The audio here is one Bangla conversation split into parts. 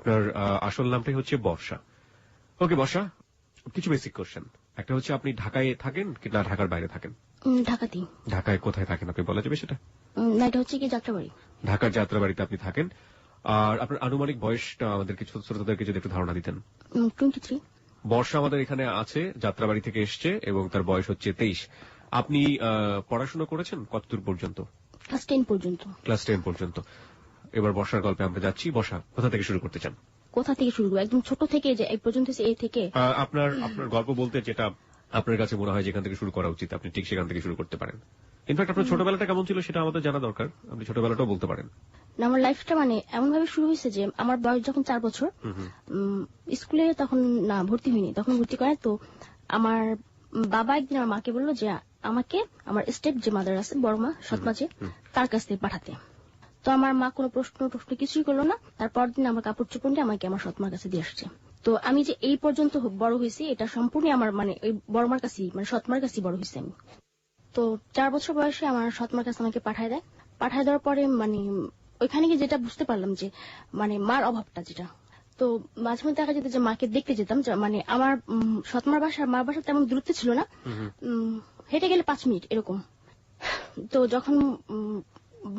আপনার আসল নামটাই হচ্ছে বর্ষা। ওকে বর্ষা, কিছু বেসিক কোশ্চেন। একটা হচ্ছে আপনি ঢাকায় থাকেন কি না ঢাকার বাইরে থাকেন? ঢাকাতেই। ঢাকায় কোথায় থাকেন আপনি বলা যাবে সেটা? না, এটা হচ্ছে কি যাত্রাবাড়ি। ঢাকার যাত্রাবাড়িতে আপনি থাকেন। আর আপনার আনুমানিক বয়সটা আমাদেরকে শ্রোতাদেরকে যদি একটু ধারণা দিতেন। 23। বর্ষা আমাদের এখানে আছে, যাত্রাবাড়ি থেকে এসছে এবং তার বয়স হচ্ছে 23। আপনি পড়াশোনা করেছেন কতদূর পর্যন্ত? ক্লাস 10 পর্যন্ত। ক্লাস 10 পর্যন্ত। এবার বর্ষার গল্পে আমরা যাচ্ছি। বর্ষা, কোথা থেকে শুরু করতে চান? কোথা থেকে শুরু করবো? একদম ছোট থেকে যে এই পর্যন্ত এই থেকে আপনার গল্প বলতে যেটা আপনার কাছে মনে হয় যেখান থেকে শুরু করা উচিত আপনি ঠিক সেখান থেকে শুরু করতে পারেন। ইনফ্যাক্ট আপনার ছোটবেলাটা কেমন ছিল সেটা আমাদের জানা দরকার, আপনি ছোটবেলাটাও বলতে পারেন। আমার লাইফটা মানে এমন ভাবে শুরু হয়েছে যে আমার বয়স যখন 4 বছর, স্কুলে তখন না ভর্তি হয়নি, তখন ভর্তি করে। তো আমার বাবা একদিন আমার মাকে বললো যে আমাকে আমার স্টেপ যে মাদার আছে, বড় মা, সৎ মা যে, তার কাছ থেকে পাঠাতে। তো আমার মা কোনো প্রশ্ন কিছুই করলো না। তারপর দিন আমার কাপড় চোপড় নিয়ে আমাকে আমার সৎমার কাছে দিয়ে আসছে। তো আমি যে এই পর্যন্ত বড় হয়েছি এটা সম্পূর্ণ আমার মানে ওই বড়মার কাছেই, মানে সৎমার কাছেই বড় হয়েছি আমি। তো 4 বছর বয়সে আমার সৎমার কাছে আমাকে পাঠায় দেয়। পাঠায় দেওয়ার পরে মানে ওইখানে গিয়ে যেটা বুঝতে পারলাম যে মানে মার অভাবটা যেটা। তো মাঝে মধ্যে দেখা যেত যে মাকে দেখতে যেতাম, মানে আমার সৎমার বাসা মার বাসা তেমন দূরত্ব ছিল না, হেঁটে গেলে 5 মিনিট এরকম। তো যখন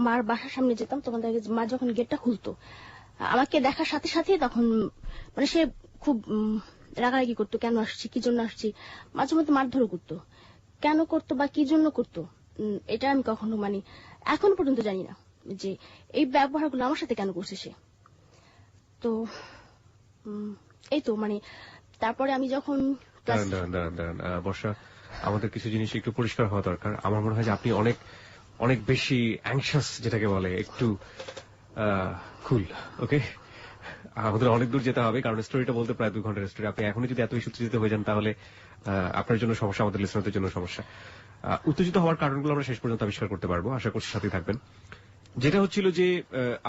মার বাসার সামনে যেতাম তখন দেখা মা যখন গেটটা খুলতো আমাকে দেখার সাথে সাথে তখন মানে সে খুব রাগারাগি করতো, কেন আসছি, কি জন্য আসছি, মাঝে মধ্যে মারধরও করতো। কেন করতো বা কি জন্য করতো এটা আমি কখনো মানে এখন পর্যন্ত জানি না যে এই ব্যবহারগুলো আমার সাথে কেন করছে সে। তো এই তো মানে তারপরে আমি যখন বর্ষা, আমাদের কিছু জিনিস একটু পরিষ্কার হওয়া দরকার। আমার মনে হয় যে আপনি অনেক অনেক বেশি অ্যাংশাস, যেটাকে বলে একটু কুল। ওকে, আমাদের অনেক দূর যেতে হবে কারণ স্টোরিটা বলতে প্রায় 2 ঘন্টার স্টোরি। আপনি এখনই যদি এত বেশি উত্তেজিত হয়ে যান তাহলে আপনার জন্য সমস্যা, আমাদের লিসনারদের জন্য সমস্যা। উত্তেজিত হওয়ার কারণগুলো আমরা শেষ পর্যন্ত আবিষ্কার করতে পারবো, আশা করছি সাথে থাকবেন। যেটা হচ্ছিল যে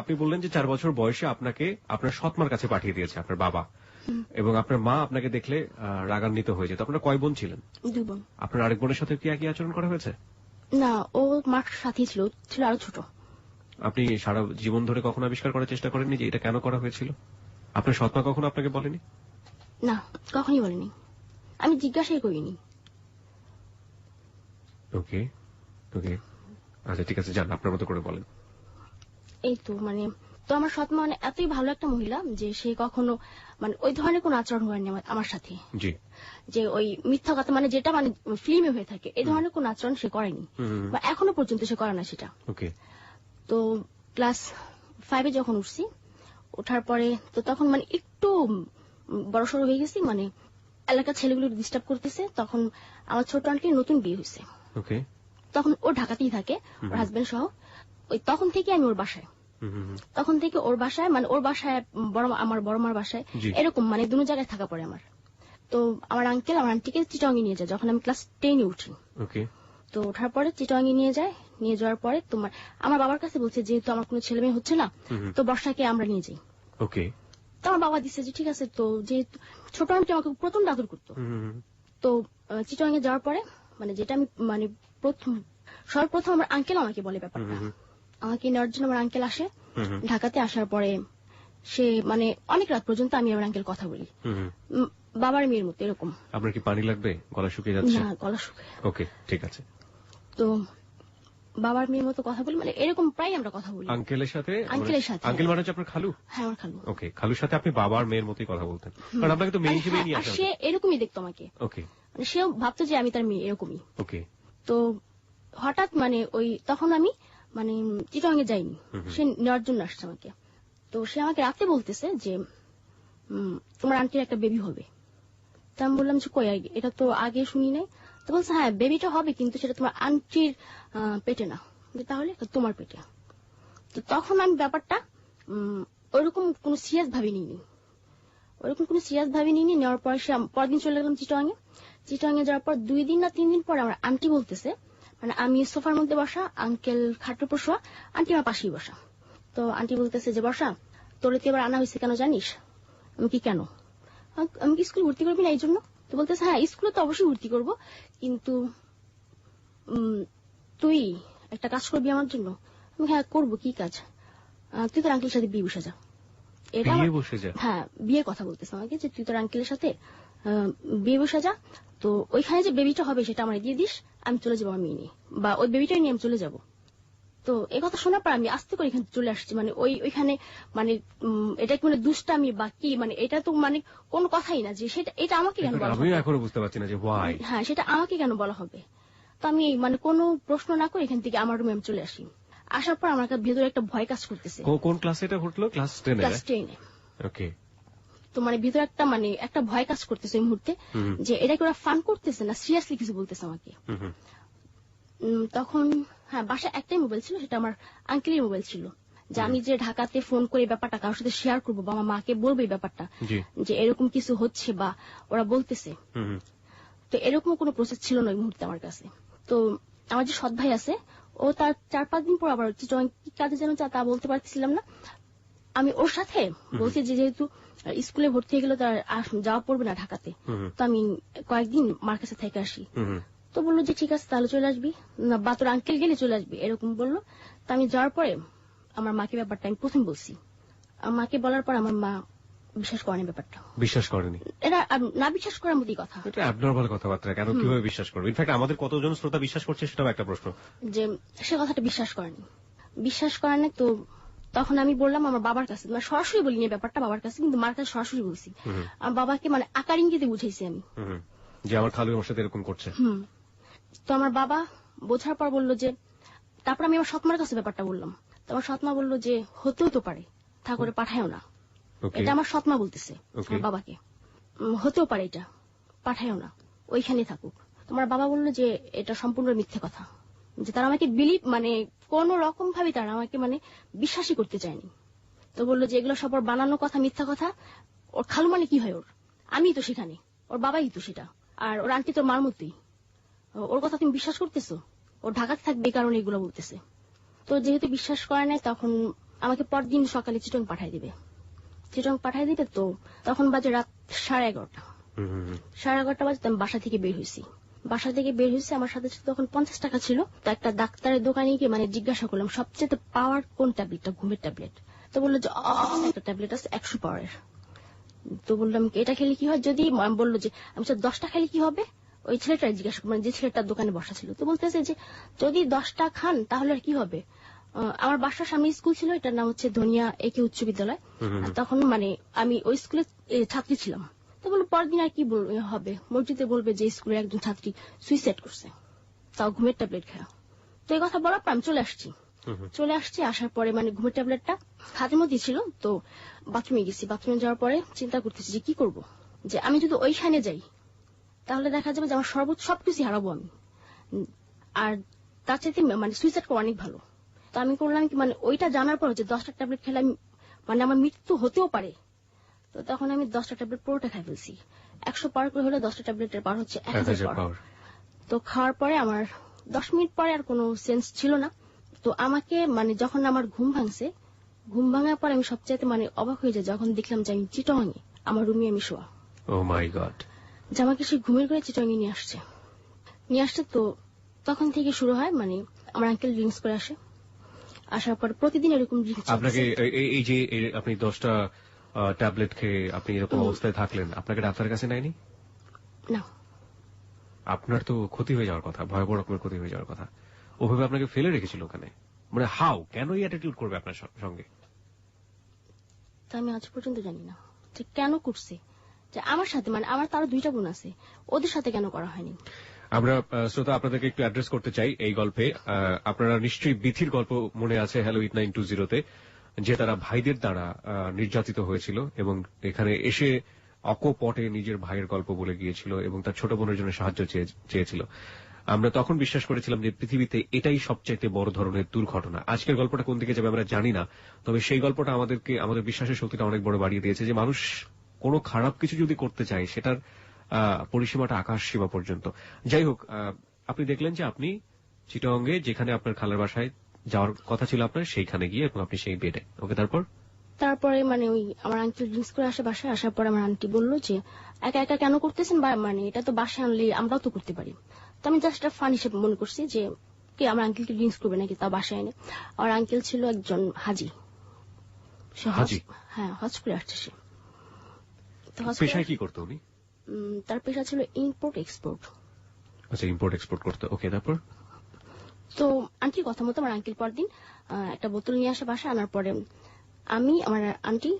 আপনি বললেন যে 4 বছর বয়সে আপনাকে আপনার সৎমার কাছে পাঠিয়ে দিয়েছে আপনার বাবা, এবং আপনার মা আপনাকে দেখলে রাগান্বিত হয়ে যেত। আপনার কয় বোন ছিলেন? 2 বোন। আপনার আরেক বোনের সাথে কি একই আচরণ করা হয়েছে? না, ও মার সাথেই ছিল আরো ছোট। আপনি সারা জীবন ধরে কখনো আবিষ্কার করার চেষ্টা করেননি যে এটা কেন করা হয়েছিল? আপনার সৎমা কখনো আপনাকে বলেনি? না, কখনই বলেনি, আমি জিজ্ঞাসাই করিনি। ওকে ওকে, আচ্ছা ঠিক আছে, যান আপনার মতো করে বলেন। এই তো মানে তো আমার সৎমা মানে এতই ভালো একটা মহিলা যে সে কখনো মানে ওই ধরনের কোন আচরণ করেনি আমার সাথে। জি, যে ওই মিথ্যা কথা মানে যেটা মানে ফিল্মে হয়ে থাকে এই ধরনের কোন আচরণ সে করেনি, বা এখনো পর্যন্ত সে করে না সেটা। ওকে। তো ক্লাস 5 যখন উঠছি, ওঠার পরে তো তখন মানে একটু বড়সড় হয়ে গেছি, মানে এলাকার ছেলেগুলো ডিস্টার্ব করতেছে। তখন আমার ছোট আন্টির নতুন বিয়ে হয়েছে। ওকে। তখন ও ঢাকাতেই থাকে, ওর হাজবেন্ড সহ। ওই তখন থেকে আমি ওর বাসায়, তখন থেকে ওর বাসায় মানে ওর বাসায় আমার বড় মার বাসায় এরকম মানে দুনো জায়গায় থাকা পড়ে আমার। তো আমার আঙ্কেল আমার আন্টিকে চিটাঙ্গি নিয়ে যায় যখন আমি ক্লাস 10 উঠি। ওকে। তো ওঠার পরে চিটাঙ্গি নিয়ে যাওয়ার পরে তোমার আমার বাবার কাছে বলছে যেহেতু আমার কোনো ছেলে মেয়ে হচ্ছে না তো বর্ষাকে আমরা নিয়ে যাই। ওকে। তো আমার বাবা দিচ্ছে যে ঠিক আছে। তো যেহেতু ছোট আন্টি আমাকে প্রথম আদর করতো, তো চিটাঙ্গে যাওয়ার পরে মানে যেটা আমি মানে সর্বপ্রথম আমার আঙ্কেল আমাকে বলে ব্যাপারটা। আমাকে নেওয়ার জন্য আমার আঙ্কেল আসে ঢাকাতে। আসার পরে সে মানে অনেক রাত পর্যন্ত আমি আমার আঙ্কেল কথা বলি, বাবার মেয়ের মতো এরকম। আপনার কি পানি লাগবে? গলা শুকিয়ে যাচ্ছে? না, গলা শুকিয়ে। ওকে, ঠিক আছে। তো বাবার মেয়ের মতো কথা বলি, মানে এরকম প্রায় আমরা কথা বলি আঙ্কেলের সাথে। আঙ্কেল মানে হচ্ছে আপনার খালু? হ্যাঁ, আমার খালু। ওকে, খালুর সাথে আপনি বাবার মেয়ের মতোই কথা বলতেন, কারণ আপনাকে তো মেয়ে হিসেবেই নিয়ে আসা। সে এরকমই দেখতো আমাকে। ওকে। মানে সেও ভাবতো যে আমি তার মেয়ে এরকমই। ওকে। তো হঠাৎ মানে ওই তখন আমি মানে চিটাঙ্গে যাইনি, সে নেওয়ার জন্য আসছে আমাকে। তো সে আমাকে রাতে বলতেছে যে তোমার আন্টির একটা বেবি হবে। তো আমি বললাম যে কই, এটা তো আগে শুনি নাই। তো বলছে হ্যাঁ বেবিটা হবে, কিন্তু সেটা তোমার আন্টির পেটে না। তাহলে তোমার পেটে। তো তখন আমি ব্যাপারটা ওইরকম কোনো সিরিয়াস ভাবে নিইনি, নেওয়ার পর সে পরদিন চলে গেলাম চিটাঙ্গে যাওয়ার পর 2 দিন না 3 দিন পর আমার আন্টি বলতেছে, মানে আমি সোফার মধ্যে বসা, আঙ্কেল খাটের উপর শোয়া, আন্টি আমার পাশেই বসা। তো আন্টি বলতেছে যে বর্ষা তোরে তো এবার আনা হয়েছে কেন জানিস? আমি কি কেন? আমি কি স্কুলে ভর্তি করবি না এই জন্য? তো বলতেছে হ্যাঁ স্কুলে তো অবশ্যই ভর্তি করবো, কিন্তু তুই একটা কাজ করবি আমার জন্য। আমি হ্যাঁ করবো, কি কাজ? তুই তোর আঙ্কেলের সাথে বিয়ে বসে যা। এটা বিয়ে বসে যা? হ্যাঁ, বিয়ের কথা বলতেছে আমাকে যে তুই তোর আঙ্কেলের সাথে বিয়ে বসে যা, তো ওইখানে যে বেবিটা হবে সেটা আমার দিয়ে দিস, আমি চলে যাবো আমার মেয়ে নিয়ে, বা ওই বেবিটাই নিয়ে আমি চলে যাব। তো এই কথা শোনার পর আমি আস্তে করে এখানে চলে আসছি। মানে ওইখানে মানে এটা কি মানে দুষ্টামি বা কি, মানে এটা তো মানে কোনো কথাই না যে সেটা, এটা আমাকে কেন বলা আমি হবে? এখনো বুঝতে পারছি না যে হোয়াই। হ্যাঁ, সেটা আমাকে কেন বলা হবে? তো আমি মানে কোনো প্রশ্ন না করে এখান থেকে আমার রুমে আমি চলে আসি। আসার পর আমার ভেতরে একটা ভয় কাজ করতেছে। কোন ক্লাসে এটা ঘটলো? ক্লাস 10 এ? ক্লাস 10 এ। ওকে। তো মানে ভিতরে একটা ভয় কাজ করতেছে এই মুহূর্তে, যে এটা কি ওরা ফান করতেছে না সিরিয়াসলি কিছু বলতেছে আমাকে। তখন হ্যাঁ, বাসায় একটাই মোবাইল ছিল, সেটা আমার আঙ্কেলের মোবাইল ছিল, যে আমি যে ঢাকাতে ফোন করে ব্যাপারটা কারোর সাথে শেয়ার করবো বা আমার মাকে বলবো এই ব্যাপারটা, যে এরকম কিছু হচ্ছে বা ওরা বলতেছে। তো এরকম কোনো প্রসেস ছিল না ওই মুহূর্তে আমার কাছে। তো আমার যে সৎ ভাই আছে, ও তার 4-5 দিন পর আবার কি কাজে যেন তা বলতে পারতেছিলাম না, আমি ওর সাথে বলছি যে যেহেতু স্কুলে ভর্তি হয়ে গেল তার যাওয়া পড়বে না ঢাকাতে, তো আমি কয়েকদিন মার কাছে থেকে আসি। তো বললো যে ঠিক আছে তাহলে চলে আসবি, না বা তোর আঙ্কেল গেলে চলে আসবি, এরকম বললো। তো আমি যাওয়ার পরে আমার মাকে ব্যাপারটা আমি প্রথম বলছি। মাকে বলার পর আমার মা বিশ্বাস করেনি ব্যাপারটা। বিশ্বাস করেনি? এটা না বিশ্বাস করার মতোই কথা। এটা অ্যাবনরমাল কথাবার্তা, কেন কিভাবে বিশ্বাস করবে? ইনফ্যাক্ট আমাদের কতজন শ্রোতা বিশ্বাস করছে সেটাও একটা প্রশ্ন। যে সে কথাটা বিশ্বাস করেনি। তো তখন আমি বললাম আমার বাবার কাছে, মানে সরাসরি বলিনি ব্যাপারটা বাবার কাছে, কিন্তু মার কাছে সরাসরি বলছি। আমার বাবাকে মানে আকার ইঙ্গিতে বুঝাইছি আমি যে আমার খালু আমার সাথে এরকম করছে। তো আমার বাবা বোঝার পর বললো যে, তারপর আমি আমার সৎমার কাছে ব্যাপারটা বললাম। তো আমার সৎমা বললো যে হতেও তো পারে, তা করে পাঠায়ও না। এটা আমার সৎমা বলতেছে আমার বাবাকে, হতেও পারে এটা, পাঠায়ও না, ওইখানে থাকুক। তোমার বাবা বললো যে এটা সম্পূর্ণ মিথ্যে কথা, যে তারা আমাকে বিলিভ মানে কোন রকম ভাবে তারা আমাকে মানে বিশ্বাসই করতে চায়নি। তো বললো যে এগুলো সব ওর বানানো কথা, মিথ্যা কথা। ওর খালু মানে কি হয় ওর, আমি তো সেখানে, ওর বাবাই তো সেটা, আর ওর আন্টি তোর মার মতোই, ওর কথা তুমি বিশ্বাস করতেছো? ওর ঢাকাতে থাকবে এই কারণে এগুলো বলতেছে। তো যেহেতু বিশ্বাস করে নাই, তখন আমাকে পরদিন সকালে চিটং পাঠাই দিবে। তো তখন বাজে রাত 11:30। 11:30 বাজে আমি বাসা থেকে বের হয়েছি। আমার সাথে তখন 50 টাকা ছিল। তো একটা ডাক্তারের দোকানে গিয়ে মানে জিজ্ঞাসা করলাম সবচেয়ে পাওয়ার কোন ট্যাবলেটটা, ঘুমের ট্যাবলেট। তো বললো যে একটা ট্যাবলেট আছে 100 পাওয়ারের। তো বললাম এটা খেলে কি হয়, যদি বললো যে আমি 10টা খেলে কি হবে। ওই ছেলেটা জিজ্ঞাসা মানে যে ছেলেটার দোকানে বসা ছিল, তো বলতেছে যে যদি 10টা খান তাহলে আর কি হবে। আমার বাসার সামনে স্কুল ছিল, এটার নাম হচ্ছে ধনিয়া একে উচ্চ বিদ্যালয়। তখন মানে আমি ওই স্কুলে ছাত্রী ছিলাম। তো বললো পরদিন আর কি হবে, মসজিদে বলবে যে স্কুলের একজন ছাত্রী সুইসাইড করছে, তাও ঘুমের ট্যাবলেট খাওয়া। তো এই কথা বলার পর আমি চলে আসছি। আসার পরে মানে ঘুমের ট্যাবলেটটা হাতের মধ্যে ছিল। তো বাথরুমে গেছি, বাথরুমে যাওয়ার পরে চিন্তা করতেছি যে কি করব, যে আমি যদি ওইখানে যাই তাহলে দেখা যাবে যে আমার সবকিছু হারাবো আমি, আর তার চাইতে মানে সুইসাইড করা অনেক ভালো। তো আমি করলাম কি, মানে ওইটা জানার পর যে 10টা ট্যাবলেট খেলে মানে আমার মৃত্যু হতেও পারে। তো তখন আমি 10টা ট্যাবলেট পুরোটা খাই ফেলছি। 100 পার করে হলে 10টা ট্যাবলেটের পার হচ্ছে 1000 পার। তো খাওয়ার পরে আমার 10 মিনিট পরে আর কোনো সেন্স ছিল না। তো আমাকে মানে যখন আমার ঘুম ভাঙার পর আমি সবচাইতে মানে অবাক হয়ে যাই যখন দেখলাম যে আমি চিটংয়ে আমার রুমে আমি শোয়া। ও মাই গড। যে আমাকে সেই ঘুমের ঘরে চিটংয়ে নিয়ে আসছে। তো তখন থেকে শুরু হয়, মানে আমার আঙ্কেল ড্রিঙ্কস করে আসার পর প্রতিদিন এরকম ড্রিঙ্কস। আপনাকে এই যে আপনি 10টা ট্যাবলেট খেয়ে আপনি এরকম অবস্থায় থাকলেন, আপনাকে ডাক্তারের কাছে নেয়নি? না। আপনার তো ক্ষতি হয়ে যাওয়ার কথা, ভয়াবহ রকমের ক্ষতি হয়ে যাওয়ার কথা। ওভাবে আপনাকে ফেলে রেখেছিল ওখানে, মানে কেন এই অ্যাটিটিউড করবে আপনার সঙ্গে? তা আমি আজ পর্যন্ত জানি না যে কেন করছে, যে আমার সাথে, মানে আমার তারও 2টা বোন আছে, ওদের সাথে কেন করা হয়নি। আমরা শ্রোতা আপনাদেরকে একটু অ্যাড্রেস করতে চাই এই গল্পে। আপনারা নিশ্চয়ই বিথির গল্প মনে আছে হ্যালো 8920-তে, যে তারা ভাইদের দ্বারা নির্যাতিত হয়েছিল এবং এখানে এসে অকপটে নিজের ভাইয়ের গল্প বলে গিয়েছিল এবং তার ছোট বোনের জন্য সাহায্য চেয়েছিল। আমরা তখন বিশ্বাস করেছিলাম যে পৃথিবীতে এটাই সবচাইতে বড় ধরনের দুর্ঘটনা। আজকের গল্পটা কোন দিকে যাবে আমরা জানি না, তবে সেই গল্পটা আমাদের বিশ্বাসের শক্তিটা অনেক বড় বাড়িয়ে দিয়েছে, যে মানুষ কোনো খারাপ কিছু যদি করতে চায় সেটার পরিসীমাটা আকাশ সীমা পর্যন্ত। যাই হোক, আপনি দেখলেন যে আপনি চিটাগংয়ে যেখানে আপনার খালার বাসায় যাওয়ার কথা ছিল আপনার, সেইখানে গিয়ে এবং আপনি সেই বেডে। ওকে, তারপরে মানে ওই আমার আঙ্কেল ড্রিঙ্কস করে বাসায় আসার পর আমার আন্টি বললো যে একা একা কেন করতেছেন, মানে এটা তো বাসায় আনলে আমরাও তো করতে পারি। তো আমি জাস্ট ফান হিসেবে মনে করছি যে কি আমার আঙ্কেলকে ড্রিঙ্কস করবে নাকি তা বাসায় এনে। আমার আঙ্কেল ছিল একজন হাজি, হাজি? হ্যাঁ, হজ করে আসছে সে। তো হজ পেশায় কি করতো উনি? তার পেশা ছিল ইম্পোর্ট এক্সপোর্ট। আচ্ছা, ইম্পোর্ট এক্সপোর্ট করতো। ওকে, তারপর? তো আন্টির কথা মতো আমার আঙ্কেল পরদিন একটা বোতল নিয়ে আসে বাসা, আনার পরে আমি, আমার আন্টি,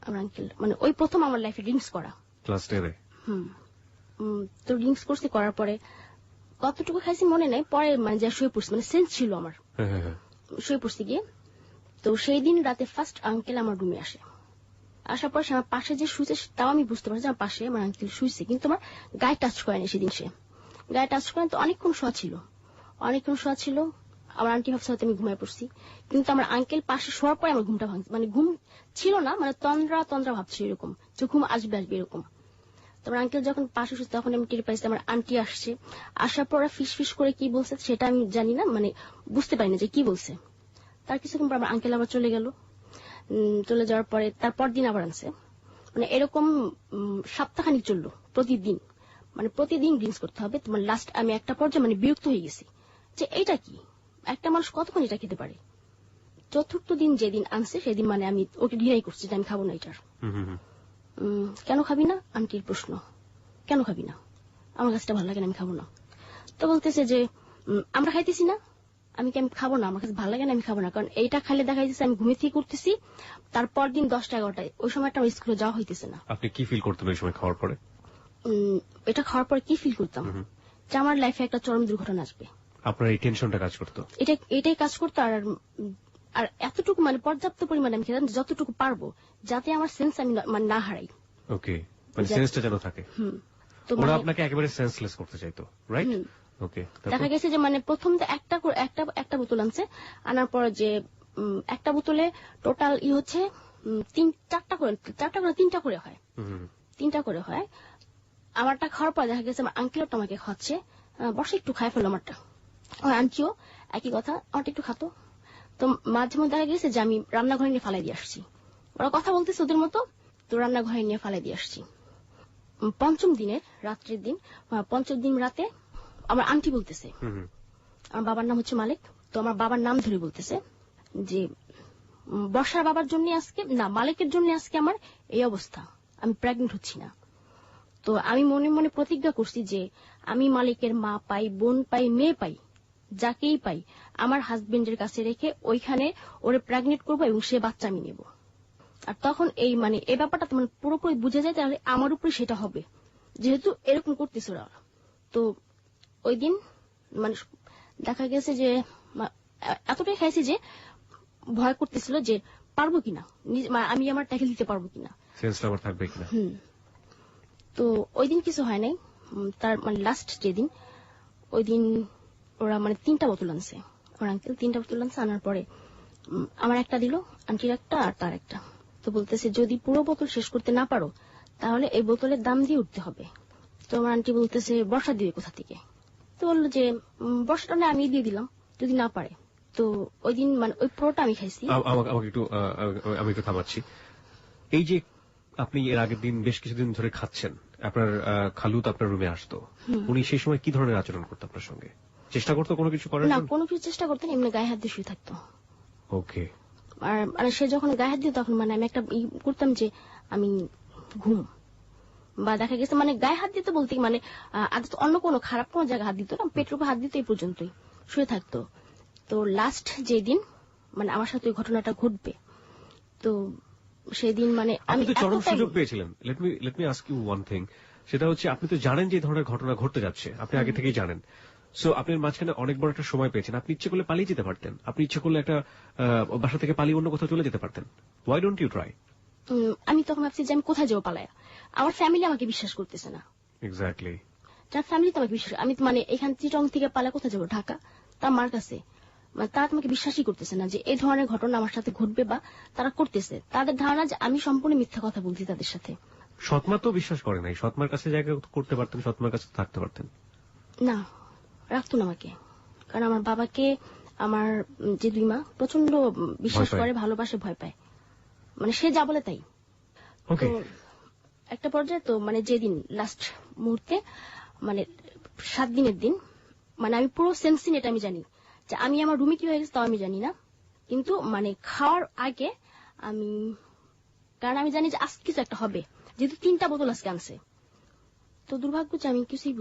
আমার আঙ্কেল, মানে ওই প্রথম আমার লাইফে ড্রিঙ্কস করা। ক্লাস 10-এ? তো ড্রিঙ্কস করছি, করার পরে কতটুকু খাইছি মনে নাই, পরে মানে যা শুয়ে পড়ছি, মানে সেন্স ছিল আমার, শুয়ে পড়ছি গিয়ে। তো সেই দিন রাতে ফার্স্ট আঙ্কেল আমার রুমে আসে। আসার পর সে আমার পাশে যে শুয়েছে, তাও আমি বুঝতে পারছি আমার পাশে আমার আঙ্কেল শুয়েছে, কিন্তু আমার গায়ে টাচ করেনি সেদিন। সে গায়ে টাচ করেন, তো অনেকক্ষণ শোয়া ছিল। আমার আন্টি ভাবছে হয়তো আমি ঘুমায় পড়ছি, কিন্তু আমার আঙ্কেল পাশে শোয়ার পরে আমার ঘুমটা ভাঙছে, মানে ঘুম ছিল না, মানে তন্দ্রা ভাবছি এরকম, যে ঘুম আসবে এরকম। তোমার আঙ্কেল যখন পাশে শুচ্ছে, তখন আমি টের পাইছি আমার আন্টি আসছে। আসার পর ফিস ফিস করে কি বলছে সেটা আমি জানি না, মানে বুঝতে পারি না যে কি বলছে। তার কিছুক্ষণ পর আমার আঙ্কেল আবার চলে গেল। চলে যাওয়ার পরে তারপর দিন আবার আনছে, মানে এরকম সপ্তাহখানিক চললো। প্রতিদিন ড্রিঙ্কস করতে হবে। তোমার লাস্ট আমি একটা পর্যায়ে মানে বিরক্ত হয়ে গেছি যে এইটা কি, একটা মানুষ কতক্ষণ এটা খেতে পারে। চতুর্থ দিন যেদিন আনছে সেদিন মানে আমি ওকে ঘৃণাই করছি যে আমি খাবো না এটার। কেন খাবি না? আন্টির প্রশ্ন, কেন খাবি না? আমার কাছে ভালো লাগে না, আমি খাবো না। তো বলতেছে যে আমরা খাইতেছি না, আমি খাবো না, আমার কাছে ভালো লাগে না, আমি খাবো না, কারণ এইটা খাইলে দেখা যাচ্ছে আমি ঘুমিয়ে থেকে করতেছি। তারপর দিন 10টা-11টায়, ওই সময়টা আমার স্কুলে যাওয়া হইতেছে না। আপনি কি ফিল করতেন ওই সময় খাওয়ার পরে? এটা খাওয়ার পরে কি ফিল করতাম, যে আমার লাইফে একটা চরম দুর্ঘটনা আসবে। আপনার এই টেনশনটা কাজ করতো? এটাই কাজ করতো। আর এতটুকু মানে পর্যাপ্ত পরিমাণে আমি খেতাম, যতটুকু পারবো, যাতে আমার সেন্স আমি মানে না হারাই। ওকে, মানে সেন্সটা যেন থাকে। তো ওরা আপনাকে একেবারে সেন্সলেস করতে চাইতো, রাইট? ওকে, দেখা গেছে যে মানে প্রথম তো একটা বোতল আনছে, আনার পর যে একটা বোতলে টোটাল হচ্ছে 3-4টা করে হয়। 3টা করে হয়। আমারটা খাওয়ার পর দেখা গেছে আমার আঙ্কেলটা আমাকে খাচ্ছে, বসে একটু খাই ফেলো আমারটা। আমার আন্টিও একই কথা, আমারটা একটু খাতো। তো মাঝে মধ্যে দেখা গেছে যে আমি রান্নাঘরে নিয়ে ফালাই দিয়ে আসছি, ওরা কথা বলতেছে ওদের মতো, তো রান্নাঘরে নিয়ে ফালাই দিয়ে আসছি। পঞ্চম দিন রাতে আমার আন্টি বলতেছে, আমার বাবার নাম হচ্ছে মালিক, তো আমার বাবার নাম ধরে বলতেছে যে বর্ষার বাবার জন্য আজকে না, মালিকের জন্য আজকে আমার এই অবস্থা, আমি প্রেগনেন্ট হচ্ছি না। তো আমি মনে মনে প্রতিজ্ঞা করছি যে আমি মালিকের মা পাই, বোন পাই, মেয়ে পাই, যাকেই পাই আমার হাজবেন্ডের কাছে রেখে ওইখানে ওরে প্রেগনেন্ট করবো এবং সে বাচ্চা আমি নেব। আর তখন এই ব্যাপারটা তোমার পুরোপুরি বুঝে যায়, তাহলে আমার উপরে সেটা হবে, যেহেতু এরকম করতেছে ওরা। তো ওই দিন মানে দেখা গেছে যে এতটাই খাইছি যে ভয় করতেছিল যে পারবো কিনা, আমি আমার ট্যাকেল দিতে পারবো কিনা, সেন্সটা আমার থাকবে কিনা। তো ওই দিন কিছু হয় নাই। তার মানে লাস্ট যেদিন, ওই দিন ওরা মানে 3টা বোতল আনছে, ওর আঙ্কেল 3টা বোতল আনছে। আনার পরে আমার একটা দিল, আন্টির একটা, আর তার একটা। তো বলতেছে যদি পুরো বোতল শেষ করতে না পারো তাহলে এই বোতলের দাম দিয়ে উঠতে হবে। তো আমার আন্টি বলতেছে বর্ষা দিবে কোথা থেকে? তো বললো যে বর্ষাটা আমি দিয়ে দিলাম যদি না পারে। তো ওই দিন মানে ওই পুরোটা আমি খাইছি। আমি একটু থামাচ্ছি। এই যে আপনি এর আগের দিন বেশ কিছুদিন ধরে খাচ্ছেন, আপনার খালু তো আপনার রুমে আসতো, উনি সেই সময় কি ধরনের আচরণ করতো আপনার সঙ্গে? চেষ্টা করতো কোনো কিছু করার? না, কোনো কিছু চেষ্টা করতেন, এমনি গায়ে হাত দিয়ে শুয়ে থাকতো। ওকে। আর সে যখন গায়ে হাত দিত তখন মানে আমি একটা করতাম যে আমি ঘুম, বা দেখা গেছে মানে গায়ে হাত দিতে বলতে মানে আদত অন্য কোনো খারাপ কোনো জায়গায় হাত দিত না, পেটের উপর হাত দিত, এই পর্যন্তই শুয়ে থাকতো। তো লাস্ট যেদিন মানে আমার সাথে ওই ঘটনাটা ঘটবে, তো সেদিন মানে আমি তো চরম সুযোগ পেয়েছিলেন। Let me ask you one thing, সেটা হচ্ছে আপনি তো জানেন যে এই ধরনের ঘটনা ঘটতে যাচ্ছে, আপনি আগে থেকেই জানেন। সো আপনার মাঝখানে অনেক বড় একটা সময় পেয়েছেন, আপনি ইচ্ছে করলে পালিয়ে যেতে পারতেন, আপনি ইচ্ছে করলে একটা বাসা থেকে পালিয়ে অন্য কোথাও চলে যেতে পারতেন। Why don't you try? আমি তখন ভাবছি যে আমি কোথায় যাবো পালায়া, আমার ফ্যামিলি আমাকে বিশ্বাস করতেছে না। এক্স্যাক্টলি, যার ফ্যামিলি তো আমাকে বিশ্বাস, আমি মানে এখান চিটং থেকে পালা কোথায় যাবো, ঢাকা, তার মার কাছে, মানে তারা তোমাকে বিশ্বাসই করতেছে না যে এই ধরনের ঘটনা আমার সাথে ঘটবে, বা তারা করতেছে, তাদের ধারণা যে আমি সম্পূর্ণ মিথ্যা কথা বলছি তাদের সাথে। সৎমা তো বিশ্বাস করে নাই, সৎমার কাছে জায়গা করতে পারতেন, সৎমার কাছে থাকতে পারতেন না, রাখতো না আমাকে, কারণ আমার বাবাকে আমার যে 2 মা প্রচন্ড বিশ্বাস করে, ভালোবাসে, ভয় পায়, মানে সে যা বলে তাই। তো একটা পর্যায়ে তো মানে যেদিন লাস্ট মুহূর্তে মানে 7 দিনের দিন, মানে আমি পুরো সেন্সিন, এটা আমি জানি যে আমি আমার রুমে কি হয়ে গেছে তাও আমি জানি না, কিন্তু মানে খাওয়ার আগে আমি কারণ আমি জানি যে আজকে কিছু একটা হবে, যেহেতু 3টা বোতল আজকে আনছে। তো দুর্ভাগ্য যে আমি কিছুই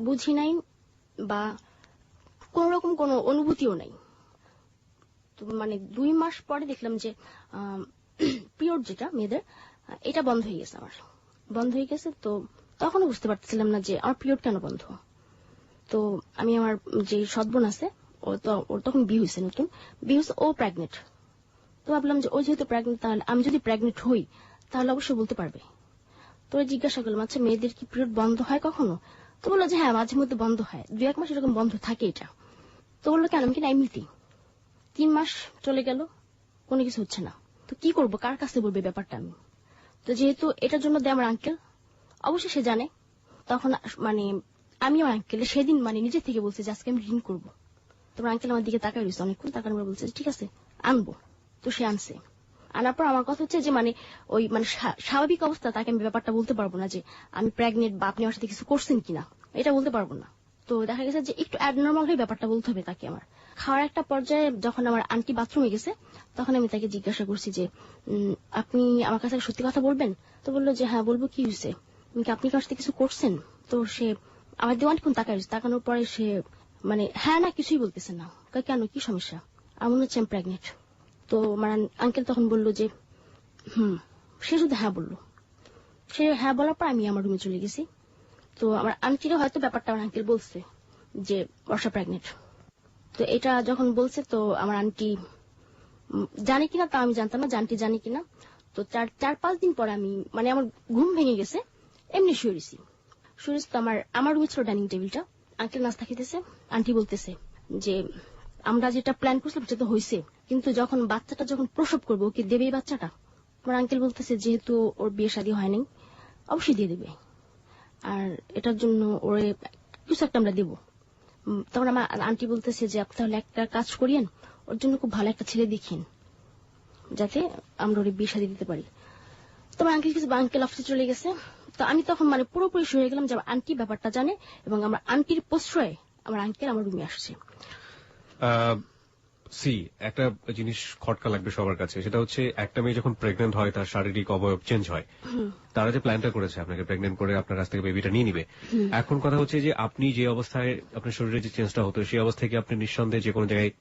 বুঝি নাই বা কোন রকম কোনো অনুভূতিও নাই। তো মানে 2 মাস পরে দেখলাম যে পিরিয়ড যেটা মেয়েদের, এটা বন্ধ হয়ে গেছে, আমার বন্ধ হয়ে গেছে। তো তখনও বুঝতে পারছিলাম না যে আমার পিরিয়ড কেন বন্ধ। তো আমি আমার যে সৎবোন আছে, ওর তখন বিয়ে হয়েছে, নতুন বিয়ে হয়েছে, ও প্রেগনেন্ট। তো ভাবলাম যে ও যেহেতু প্রেগনেন্ট, তাহলে আমি যদি প্রেগনেন্ট হই তাহলে অবশ্যই বলতে পারবে। তো জিজ্ঞাসা করলাম, আচ্ছা মেয়েদের কি পিরিয়ড বন্ধ হয় কখনো? তো বললো যে হ্যাঁ, মাঝে মধ্যে বন্ধ হয়, 2-1 মাস এরকম বন্ধ থাকে এটা। তো বললো কেন? আমি কিনা এমনিতেই। 3 মাস চলে গেল, কোনো কিছু হচ্ছে না। তো কি করব, কার কাছে বলবে ব্যাপারটা আমি? তো যেহেতু এটার জন্য দেয় আমার আঙ্কেল, অবশ্যই সে জানে। তখন মানে আমি আমার আঙ্কেল সেদিন মানে নিজে থেকে বলছে যে আজকে আমি রিং করবো। তোমার আঙ্কেল আমার দিকে তাকায় রয়েছে অনেকক্ষণ, তাকার পর বলছে ঠিক আছে আনবো। তো সে আনছে। আনার পর আমার কথা হচ্ছে যে মানে ওই মানে স্বাভাবিক অবস্থা তাকে আমি ব্যাপারটা বলতে পারবো না যে আমি প্রেগনেন্ট বা আপনি আমার সাথে কিছু করছেন কিনা, এটা বলতে পারবো না। তো দেখা গেছে যে একটু অ্যাবনর্মাল হয়ে ব্যাপারটা বলতে হবে তাকে আমার। খাওয়ার একটা পর্যায়ে যখন আমার আন্টি বাথরুমে গেছে, তখন আমি তাকে জিজ্ঞাসা করছি যে আপনি আমার কাছে সত্যি কথা বলবেন? তো বললো যে হ্যাঁ বলবো, কি হয়েছে, আপনি কার সাথে কিছু করছেন? তো সে আমার দিকে অনেকক্ষণ তাকায়, তাকানোর পরে সে মানে হ্যাঁ না কিছুই বলতেছে না। কেন, কি সমস্যা? আমার মনে হচ্ছে আমি প্রেগনেন্ট। তো আমার আঙ্কেল তখন বললো যে সে শুধু হ্যাঁ বললো। সে হ্যাঁ বলার পর আমি আমার রুমে চলে গেছি। তো আমার আন্টিরও হয়তো ব্যাপারটা আমার আঙ্কেল বলছে যে বর্ষা প্রেগনেন্ট। তো এটা যখন বলছে, তো আমার আন্টি জানে কিনা তা আমি জানতাম না, আন্টি জানে কিনা। তো 4-5 দিন পরে আমি মানে আমার ঘুম ভেঙে গেছে, এমনি শুয়েছি। তো আমার রুমে ছিল ডাইনিং টেবিলটা, আঙ্কেল নাস্তা খেতেছে। আন্টি বলতেছে যে আমরা যেটা প্ল্যান করছিলাম সেটা তো হয়েছে, কিন্তু যখন বাচ্চাটা যখন প্রসব করবো, ওকে দেবে এই বাচ্চাটা? আমার আঙ্কেল বলতেছে যেহেতু ওর বিয়ে শাদী হয়নি, অবশ্যই দিয়ে দেবে, আর এটার জন্য ওরে কিছু একটা আমরা দেবো। তখন আমার আন্টি বলতেছে যে আপনি তাহলে একটা কাজ করিয়েন, ওর জন্য খুব ভালো একটা ছেলে দেখিন, যাতে আমরা ওরে বিয়ে শাদী দিতে পারি। তোমার আঙ্কেল অফিসে চলে গেছে। তো আমি তখন মানে পুরোপুরি শুয়ে গেলাম যে আমার আন্টি ব্যাপারটা জানে, এবং আমার আন্টির প্রশ্রয়ে আমার আঙ্কেল আমার রুমে আসছে। একটা জিনিস খটকা লাগবে সবার কাছে, সেটা হচ্ছে একটা মেয়ে যখন প্রেগনেন্ট হয় তার শারীরিক অবয়ব চেঞ্জ হয়। তারা যে প্ল্যানটা করেছে আপনাকে প্রেগনেন্ট করে আপনার কাছ থেকে বেবিটা নিয়ে নিবে, এখন কথা হচ্ছে যে আপনি যে অবস্থায় আপনার শরীরে যে চেঞ্জটা হতো, সেই অবস্থা থেকে আপনি নিঃসন্দেহে যে কোনো জায়গায়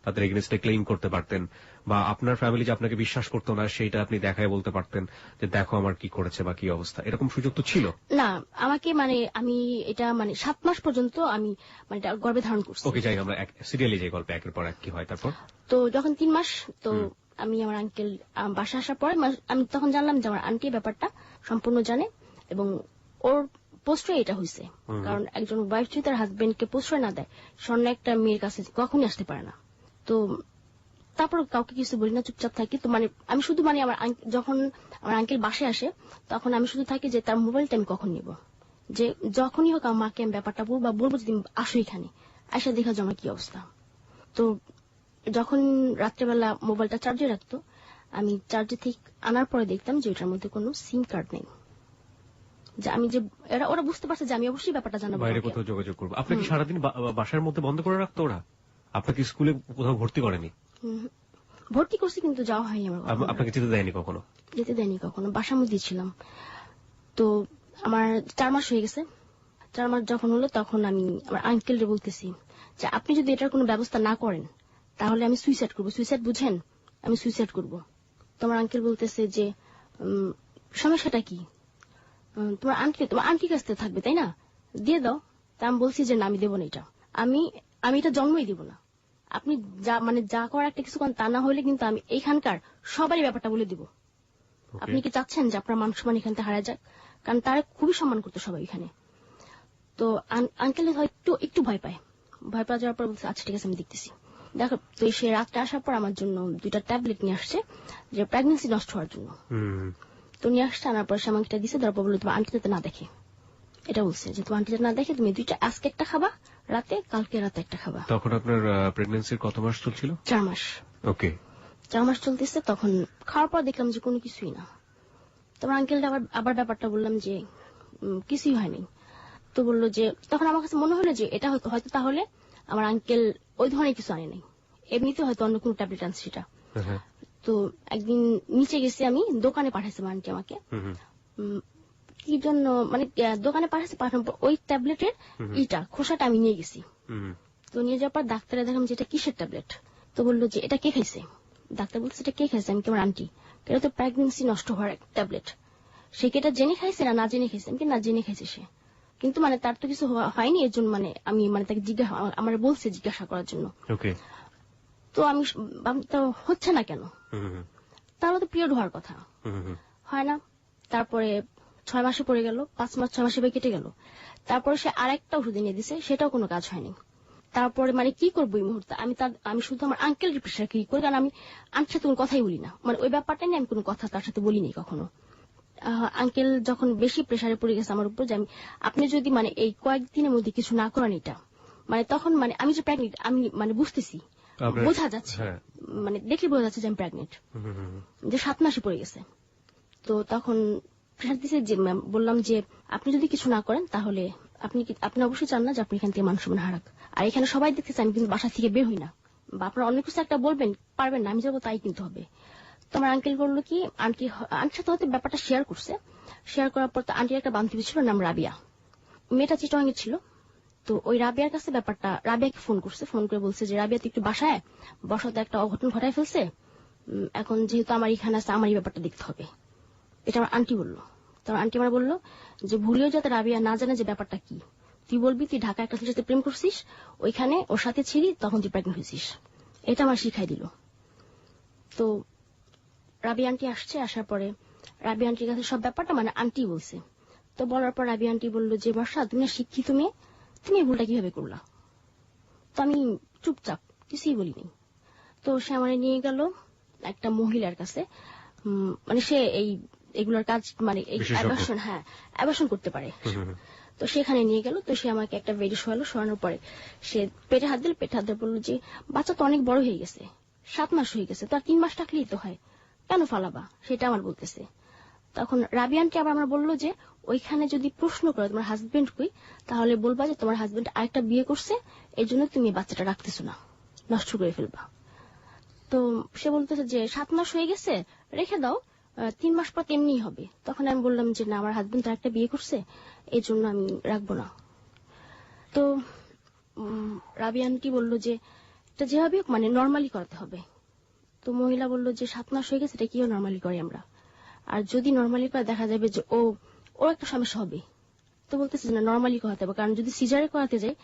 তাদের এগেইনস্টে ক্লেইম করতে পারতেন, বা আপনার ফ্যামিলি যে আপনাকে বিশ্বাস করতো না সেইটা আপনি দেখায় বলতে পারতেন যে দেখো আমার কি করেছে বা কি অবস্থা, এরকম সুযোগ তো ছিল না। আমাকে মানে আমি এটা মানে 7 মাস পর্যন্ত আমি মানে গর্ভে ধারণ করছি। ওকে, যাই আমরা সিরিয়ালি যাই গল্পে, একের পর এক কি হয় তারপর। তো যখন 3 মাস, তো আমি আমার আঙ্কেল বাসা আসার পরে আমি তখন জানলাম যে আমার আন্টি ব্যাপারটা সম্পূর্ণ জানে, এবং ওর প্রশ্রয় এটা হয়েছে। কারণ একজন ওয়াইফ যদি তার হাজবেন্ডকে প্রশ্রয় না দেয়, স্বর্ণ একটা মেয়ের কাছে কখনই আসতে পারে না। তো তারপর কাউকে কিছু বলি না, চুপচাপ থাকি। তো মানে আমি শুধু মানে যখন আমার আঙ্কেল বাসায় আসে, তখন আমি শুধু থাকি যে তার মোবাইলটা আমি কখন নিব, যে যখনই হোক আমার মাকে আমি ব্যাপারটা বলবো যদি আসো এখানে আসা দেখা যাও আমার কি অবস্থা। তো যখন রাত্রেবেলা মোবাইলটা চার্জে রাখতো, আমি চার্জে ঠিক আনার পরে দেখতাম যে ওটার মধ্যে কোনো সিম কার্ড নেই। যে আমি যে ওরা বুঝতে পারছে যে আমি অবশ্যই ব্যাপারটা জানাবো, বাইরে কোথাও যোগাযোগ করবো। আপনাকে সারাদিন বাসার মধ্যে বন্ধ করে রাখতো ওরা? আপনাকে স্কুলে কোথাও ভর্তি করেনি? ভর্তি করছি, কিন্তু যাওয়া হয়নি আমার। আপনাকে যেতে দেয়নি কখনো? যেতে দেয়নি কখনো, বাসার মধ্যেই ছিলাম। তো আমার 4 মাস হয়ে গেছে। 4 মাস যখন হলো, তখন আমি আমার আঙ্কেলকে বলতেছি যে আপনি যদি এটার কোনো ব্যবস্থা না করেন তাহলে আমি সুইসাইড করবো। সুইসাইড বুঝেন? আমি সুইসাইড করবো। তোমার আঙ্কেল বলতেছে যে সমস্যাটা কি, তোমার আন্টির কাছ থেকে থাকবে তাই না, দিয়ে দাও। তা আমি বলছি যে না, আমি দেবো না, এটা আমি এটা জন্মই দিব না। আপনি যা করার একটা কিছু করেন, তা না হলে কিন্তু আমি এইখানকার সবারই ব্যাপারটা বলে দিব। আপনি কি চাচ্ছেন যে আপনার মান সম্মান এখান থেকে হারা যাক? কারণ তারা খুবই সম্মান করতো সবাই এখানে। তো আঙ্কেল হয়তো একটু ভয় পায় যাওয়ার পর বলছে আচ্ছা ঠিক আছে আমি দেখতেছি। দেখো, তো সে রাত্রে আসার পর আমার জন্য 2টা ট্যাবলেট নিয়ে আসছে, যে প্রেগন্যান্সি নষ্ট হওয়ার জন্য। তো নিয়ে আসছে, আনার পর সে আমাকে দিচ্ছে, তারপর বললো তোমার আন্টি যাতে না দেখে। এটা বলছে যে তোমার আন্টি যাতে না দেখে, তুমি 2টা আজকে একটা খাবা রাতে, কালকে রাতে একটা খাবা। তখন আপনার প্রেগন্যান্সির কত মাস চলছিল? 4 মাস। ওকে, 4 মাস চলতেছে। তখন খাওয়ার পর দেখলাম যে কোনো কিছুই না। তোমার আঙ্কেল আবার ব্যাপারটা বললাম যে কিছুই হয়নি। তো বললো যে, তখন আমার কাছে মনে হলো যে এটা হয়তো তাহলে আমার আঙ্কেল ওই ধরনের কিছু আনে নাই, এমনিতে হয়তো অন্য কোনো ট্যাবলেট আনছে সেটা। তো একদিন নিচে গেছি, আমি দোকানে পাঠাইছে আন্টি আমাকে, কি জন্য মানে দোকানে পাঠানোর পর ওই ট্যাবলেটের খোসাটা আমি নিয়ে গেছি। তো নিয়ে যাওয়ার পর ডাক্তারে দেখলাম যে এটা কিসের ট্যাবলেট। তো বললো যে এটা কে খাইছে। ডাক্তার বলছে এটা কে খাইছে। আমি আমার আন্টি। এটা তো প্রেগনেন্সি নষ্ট হওয়ার ট্যাবলেট। সে কি এটা জেনে খাইছে না জেনে খাইছে। আমি না জেনে খাইছে সে, কিন্তু মানে তার তো কিছু হয়নি, এর জন্য মানে আমি মানে তাকে আমার বলছে জিজ্ঞাসা করার জন্য। তো আমি তো হচ্ছে না কেন, তাহলে তো পিরিয়ড হওয়ার কথা, হয় না। তারপরে 6 মাসে পড়ে গেল, 5 মাস 6 মাসে কেটে গেল। তারপরে সে আরেকটা ওষুধ এনে দিছে, সেটাও কোনো কাজ হয়নি। তারপরে মানে কি করবো এই মুহূর্তে, আমি শুধু আমার আঙ্কেলের প্রেশার কি করি, কারণ আমি আন্টির সাথে কোনো কথাই বলি না, মানে ওই ব্যাপারটা নিয়ে আমি কোনো কথা তার সাথে বলিনি কখনো। আঙ্কেল যখন বেশি প্রেশারে পড়ে গেছে আমার উপর, যে আপনি যদি মানে এই কয়েকদিনের মধ্যে কিছু না করেন এটা, মানে তখন মানে আমি যে প্রেগনেন্ট আমি মানে বুঝতেছি, বোঝা যাচ্ছে, মানে দেখলে বোঝা যাচ্ছে যে আমি প্রেগনেন্ট, যে 7 মাসে পড়ে গেছে। তো তখন প্রেশার দিছে, যে বললাম যে আপনি যদি কিছু না করেন তাহলে আপনি অবশ্যই চান না যে আপনি এখান থেকে মান সম্মান হারাক, আর এখানে সবাই দেখতেছে আমি কিন্তু বাসা থেকে বের হই না, বা আপনারা অনেক কিছু একটা বলবেন পারবেন না, আমি যাবো তাই কিন্তু হবে। তো আমার আঙ্কেল বললো কি, আন্টির সাথে হয়তো ব্যাপারটা শেয়ার করছে। শেয়ার করার পর তো আন্টির একটা বান্ধবী ছিল, নাম রাবিয়া, মেয়েটা চিটং এর ছিল। তো ওই রাবিয়ার কাছে ব্যাপারটা, রাবিয়াকে ফোন করছে, ফোন করে বলছে যে রাবিয়া তুই একটু বাসায় বসাতে একটা অঘটন ঘটায় ফেলছে, এখন যেহেতু আমার এখানে আছে আমার এই ব্যাপারটা দেখতে হবে। এটা আমার আন্টি বললো। তো আন্টি আমার বললো যে ভুলেও যাতে রাবিয়া না জানে যে ব্যাপারটা কি, তুই বলবি তুই ঢাকা একটা ছেলের সাথে প্রেম করছিস, ওইখানে ওর সাথে ছিলি, তখন তুই প্রেগনেন্ট হয়েছিস। এটা আমার শিখাই দিল। তো রাবিয়া আন্টি আসছে, আসার পরে রাবিয়া আন্টির কাছে সব ব্যাপারটা মানে আন্টি বলছে। তো বলার পর রাবিয়া আন্টি বললো যে বর্ষা তুমি না শিক্ষিত মেয়ে, তুমি এই ভুলটা কিভাবে করলা। তো আমি চুপচাপ কিছুই বলিনি। তো সে আমার নিয়ে গেল একটা মহিলার কাছে, মানে সে এগুলোর কাজ মানে অ্যাবর্শন করতে পারে। তো সেখানে নিয়ে গেল। তো সে আমাকে একটা বেডে শোয়ালো, শোয়ানোর পরে সে পেটে হাত দিল, পেটে হাত দিয়ে বললো যে বাচ্চা তো অনেক বড় হয়ে গেছে, 7 মাস হয়ে গেছে, তো আর 3 মাস থাকলেই তো হয়, কেন ফালাবা, সেটা আমার বলতেছে। তখন রাবিয়ানকে আবার আমরা বললো যে ওইখানে যদি প্রশ্ন করো তোমার হাজবেন্ড কই, তাহলে বলবা যে তোমার হাজবেন্ড আরেকটা বিয়ে করছে, এই জন্য তুমি বাচ্চাটা রাখতেছো না, নষ্ট করে ফেলবা। তো সে বলতেছে যে 7 মাস হয়ে গেছে, রেখে দাও, 3 মাস পর তেমনি হবে। তখন আমি বললাম যে না, আমার হাজবেন্ড তো একটা বিয়ে করছে, এই জন্য আমি রাখবো না। তো রাবিয়ানটি বললো যে এটা যেভাবে হোক মানে নর্মালি করাতে হবে। তো মহিলা বললো যে 7 মাস হয়ে গেছে, এটা কিও নর্মালি করি আমরা, আর যদি নর্মালি করে দেখা যাবে যে ওর একটা সমস্যা হবে। তো বলতেছে না নর্মালি করাতে হবে, কারণ যদি সিজারে করাতে যাই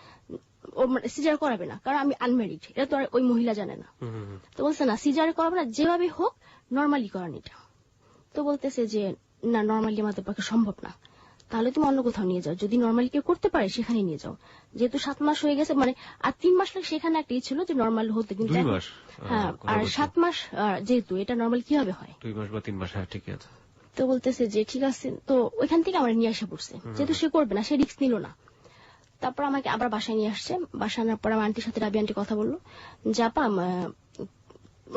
ও সিজার করাবে না, কারণ আমি আনম্যারিড, এটা তো আর ওই মহিলা জানে না। তো বলছে না সিজারে করাবে না, যেভাবে হোক নর্মালি করান এটা। তো বলতেছে যে না নর্মালি আমাদের পক্ষে সম্ভব না, তাহলে তুমি অন্য কোথাও নিয়ে যাও, যদি নর্মালি কেউ করতে পারে সেখানে নিয়ে যাও, যেহেতু 7 মাস হয়ে গেছে, মানে আর 3 মাস লাগে, সেখানে একটা ছিল যে নর্মাল হতে, কিন্তু হ্যাঁ আর 7 মাস যেহেতু এটা নর্মাল কিভাবে হয়, 2 মাস বা 3 মাস। হ্যাঁ ঠিক আছে। তো বলতেছে যে ঠিক আছে। তো ওইখান থেকে আমার নিয়ে আসা পড়ছে, যেহেতু সে করবে না, সে রিস্ক নিল না। তারপর আমাকে আবার বাসায় নিয়ে আসছে। বাসায় আনার পর আমার আন্টির সাথে রাবি আন্টি কথা বললো যে আপা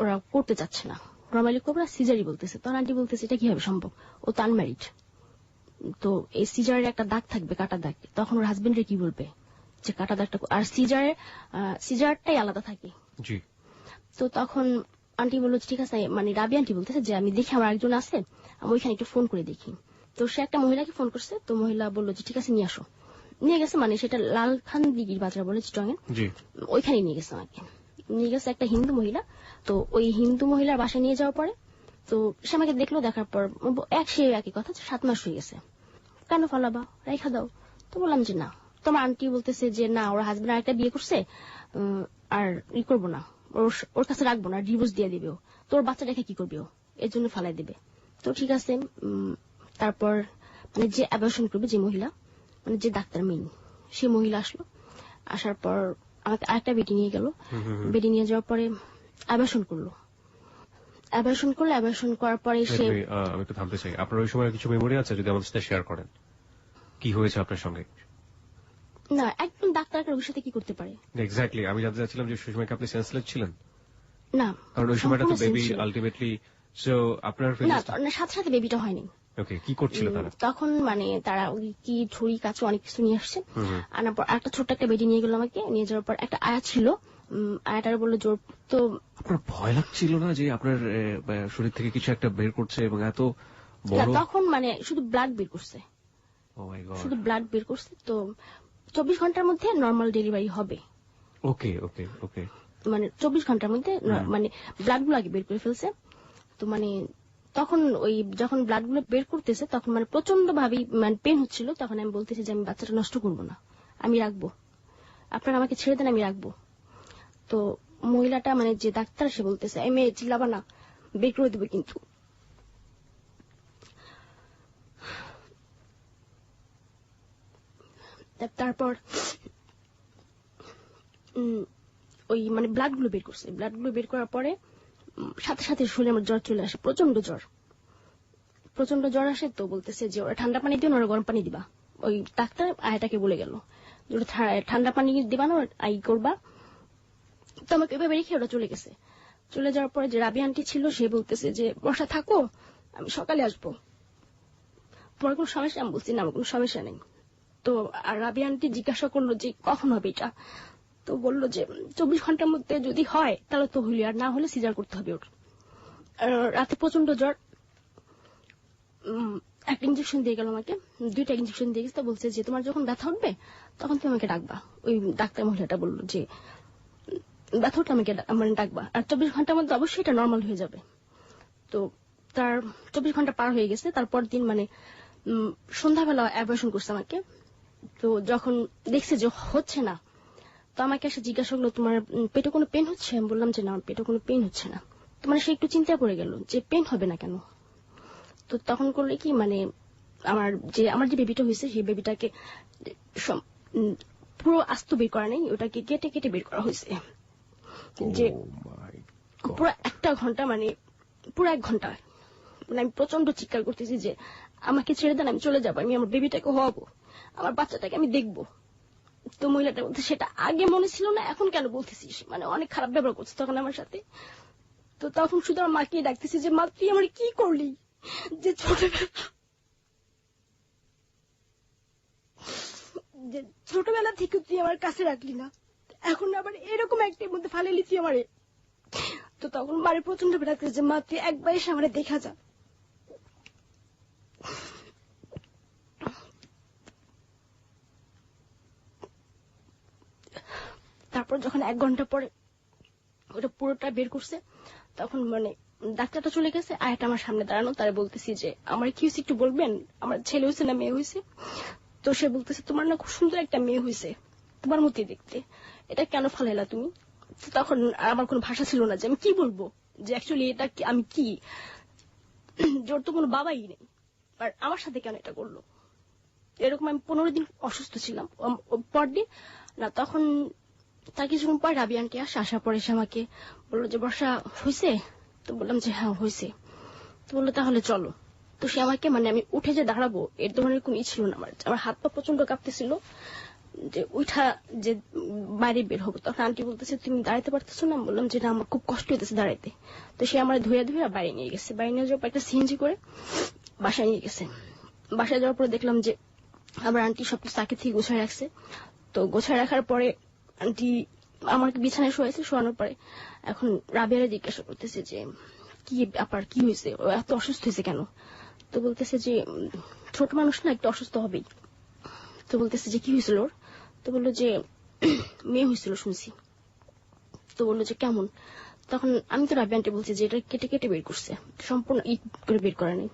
ওরা করতে চাচ্ছে না, নর্মালি করবে না, সিজারই বলতেছে। তখন আন্টি বলতেছে এটা কিভাবে সম্ভব, ও তো আনম্যারিড, তো এই সিজারের একটা দাগ থাকবে, কাটা দাগ, তখন ওর হাজবেন্ডের কি বলবে যে কাটা দাগটা, আর সিজারটাই আলাদা থাকে। তো তখন আন্টি বললো ঠিক আছে, মানে রাবি আন্টি বলতেছে যে আমি দেখি আমার একজন আছে, আমি ওইখানে একটু ফোন করে দেখি। তো সে একটা মহিলাকে ফোন করছে। তো মহিলা বললো যে ঠিক আছে নিয়ে আসো। নিয়ে গেছে, মানে সেটা লালখান দিঘির বাজার বলে চিটং এ, ওইখানে নিয়ে গেছে আমাকে। নিয়ে গেছে একটা হিন্দু মহিলা। তো ওই হিন্দু মহিলার বাসায় নিয়ে যাওয়ার পরে তো সে আমাকে দেখলো, দেখার পর একই কথা, 7 মাস হয়ে গেছে, কেন ফালাবা, রেখা দাও। তো বললাম যে না। তোমার আন্টি বলতেছে যে না, ওর হাজবেন্ড আরেকটা বিয়ে করছে, আর ই করবো না, ওর কাছে রাখবো না, ডিভোর্স দিয়ে দিবে, তোর বাচ্চা রেখে কি করবে, এর জন্য ফালাই দেবে। তো ঠিক আছে। তারপর মানে যে অ্যাবর্শন করবে, যে মহিলা, মানে যে ডাক্তার মেইন, সে মহিলা আসলো। আসার পর আমাকে আরেকটা বেডি নিয়ে গেল। বেডি নিয়ে যাওয়ার পরে অ্যাবর্শন করলো। অ্যাবর্শন করার পরে সে, আমি একটু থামতে চাই, আপনার ওই সময় কিছু মেমোরি আছে যদি আমাদের সাথে শেয়ার করেন, কি হয়েছে আপনার সঙ্গে? না, একদম ডাক্তার একটা রোগীর সাথে কি করতে পারে এক্স্যাক্টলি, আমি জানতে চাচ্ছিলাম যে সেই সময় কি আপনি সেন্সলেস ছিলেন? না, কারণ ওই সময়টা তো বেবি আলটিমেটলি, সো আপনার সাথে বেবিটা হয়নি। ওকে, কি করছিল তারা তখন? মানে তারা ওই কি ছুরি কাছে অনেক কিছু নিয়ে আসছে। আনার পর একটা ছোট্ট একটা বেডি নিয়ে গেল আমাকে। নিয়ে যাওয়ার পর একটা আয়া ছিল, আয়াটার বললো জোর। তো আপনার ভয় লাগছিল না যে আপনার শরীর থেকে কিছু একটা বের করছে এবং এত বড়? তখন মানে শুধু ব্লাড বের করছে, শুধু ব্লাড বের করছে। তো 24 ঘন্টার মধ্যে নর্মাল ডেলিভারি হবে। ওকে ওকে ওকে, মানে 24 ঘন্টার মধ্যে মানে ব্লাড গুলো আগে বের করে ফেলছে। তো মানে তখন ওই যখন ব্লাড গুলো বের করতেছে তখন মানে প্রচন্ড ভাবে মানে পেন হচ্ছিল। তখন আমি বলতেছি যে আমি বাচ্চাটা নষ্ট করবো না, আমি রাখবো, আপনারা আমাকে ছেড়ে দেন, আমি রাখবো। তো মহিলাটা মানে যে ডাক্তার সে বলতেছে এই মেয়ে চিল্লাবা না, বের করে দেবে কিন্তু। তারপর ওই মানে ব্লাড গুলো বের করছে, ব্লাড গুলো বের করার পরে সাথে সাথে শরীরে আমার জ্বর চলে আসে, প্রচন্ড জ্বর, প্রচন্ড জ্বর আসে। তো বলতেছে যে ওরা ঠান্ডা পানি দিও না, ওরা গরম পানি দিবা। ওই ডাক্তার আয়াটাকে বলে গেল যে ওরা ঠান্ডা পানি দিবা না, আই করবা। তো আমাকে এভাবে রেখে ওরা চলে গেছে। চলে যাওয়ার পরে যে রাবি আন্টি ছিল সে বলতেছে যে বর্ষা থাকো, আমি সকালে আসবো, তোমার কোনো সমস্যা? আমি বলছি না আমার কোনো সমস্যা নেই। তো আর রাবি আন্টি জিজ্ঞাসা করলো যে কখন হবে এটা। তো বললো যে 24 ঘন্টার মধ্যে যদি হয় তাহলে তো হইলি, আর না হলে সিজার করতে হবে ওর। রাতে প্রচন্ড জ্বর, একটা ইঞ্জেকশন দিয়ে গেল আমাকে, 2টা ইঞ্জেকশন দিয়ে গেছে। বলছে যে তোমার যখন ব্যথা উঠবে তখন তুমি আমাকে ডাকবা। ওই ডাক্তার মহিলাটা বললো যে ব্যথা উঠলে আমাকে মানে ডাকবা, আর 24 ঘন্টার মধ্যে অবশ্যই এটা নর্মাল হয়ে যাবে। তো তার 24 ঘন্টা পার হয়ে গেছে। তারপর দিন মানে সন্ধ্যাবেলা অ্যাবর্শন করছে আমাকে। তো যখন দেখছে যে হচ্ছে না, তো আমাকে এসে জিজ্ঞাসা করলো তোমার পেটে কোনো পেন হচ্ছে? আমি বললাম যে না, আমার পেটে কোনো পেন হচ্ছে না। তো মানে সে একটু চিন্তায় পড়ে গেল যে পেন হবে না কেন। তো তখন করলে কি মানে আমার যে বেবিটা হয়েছে সেই বেবিটাকে পুরো আস্ত বের করা নেই, ওটাকে কেটে কেটে বের করা হয়েছে। যে পুরো 1 ঘন্টা মানে পুরো 1 ঘন্টা মানে আমি প্রচন্ড চিৎকার করতেছি যে আমাকে ছেড়ে দেন, আমি চলে যাবো, আমি আমার বেবিটাকে হওয়াবো, আমার বাচ্চাটাকে আমি দেখবো। তো মহিলাটা বলতে সেটা আগে মনে ছিল না, এখন কেন বলতেছিস? মানে অনেক খারাপ ব্যবহার করছে তখন আমার সাথে। তো তখন শুধু আমার মাকে ডাকতেছি যে মা তুই আমার কি করলি, যে ছোটবেলা থেকে তুই আমার কাছে রাখলি না, এখন আবার এরকম একটার মধ্যে ফালে লিখি আমারে। তো তখন মারে প্রচন্ড ডাকতেছে যে মা তুই একবার এসে আমারে দেখা যা। তারপর যখন 1 ঘন্টা পরে ওটা পুরোটা বের করছে তখন মানে ডাক্তারটা চলে গেছে, আয়াটা আমার সামনে দাঁড়ানো। তারা বলতেছি যে আমার কি হয়েছে একটু বলবেন, আমার ছেলে হয়েছে না মেয়ে হয়েছে? তো সে বলতেছে তোমার না খুব সুন্দর একটা মেয়ে হয়েছে, তোমার মতোই দেখতে, এটা কেন ফালাইলা তুমি? তখন আমার কোনো ভাষা ছিল না যে আমি কি বলবো, যে অ্যাকচুয়ালি এটা আমি কি, জোর তো কোনো বাবাই নেই, আর আমার সাথে কেন এটা করলো। এরকম আমি 15 দিন অসুস্থ ছিলাম। পরদিন না তখন তার কিছুক্ষণ পর রাবি আন্টি আসার পরে সে আমাকে বললো যে বর্ষা হয়েছে? তো বললাম যে হ্যাঁ হয়েছে। তো বললো তাহলে চলো। তো সে আমাকে মানে আমি উঠে যে দাঁড়াবো এর ধরনের কোন ছিল না, আমার হাত পা প্রচন্ড কাঁপতেছিল যে উঠা যে বাইরে বের হবো। তখন আন্টি বলতেছে তুমি দাঁড়াইতে পারতেছো না? বললাম যে না আমার খুব কষ্ট হইতেছে দাঁড়াইতে। তো সে আমার ধুয়ে বাইরে নিয়ে গেছে, বাইরে নিয়ে যাওয়ার পর একটা সিএনজি করে বাসায় নিয়ে গেছে। বাসায় যাওয়ার পরে দেখলাম যে আমার আন্টি সবকিছু তাকে থেকে গোছায় রাখছে। তো গোছায় রাখার পরে আন্টি আমাকে বিছানায় শোয়াইছে, শোয়ানোর পরে এখন রাবিয়ারা জিজ্ঞাসা করতেছে যে কি ব্যাপার, কি হয়েছে, ও এত অসুস্থ হয়েছে কেন? তো বলতেছে যে ছোট মানুষ না একটু অসুস্থ হবেই। তো বলতেছে যে কি হয়েছিল ওর? তো বললো যে মেয়ে হয়েছিল শুনছি। তো বললো যে কেমন? তখন আমি তো রাবি আন্টি বলছি যে এটা কেটে কেটে বের করছে, সম্পূর্ণ করে বের করা নেই।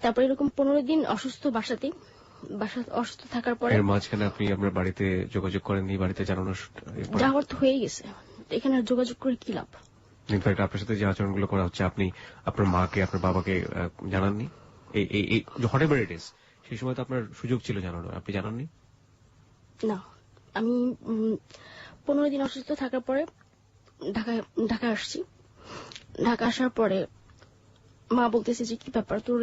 তারপরে এরকম 15 দিন অসুস্থ বাসাতেই, অসুস্থ থাকার পরে মাঝখানে আপনি আপনার বাড়িতে যোগাযোগ করেননি? বাড়িতে জানানোর যাওয়ার তো হয়ে গেছে, এখানে আর যোগাযোগ করে কি লাভ? ইনফ্যাক্ট আপনার সাথে যে আচরণগুলো করা হচ্ছে আপনি আপনার মাকে আপনার বাবাকে জানাননি? এই হোয়াটএভার ইট ইজ, সেই সময় তো আপনার সুযোগ ছিল জানানোর, আপনি জানাননি? না, আমি 15 দিন অসুস্থ থাকার পরে ঢাকা আসছি। ঢাকা আসার পরে মা বলতেছে যে কি ব্যাপার তোর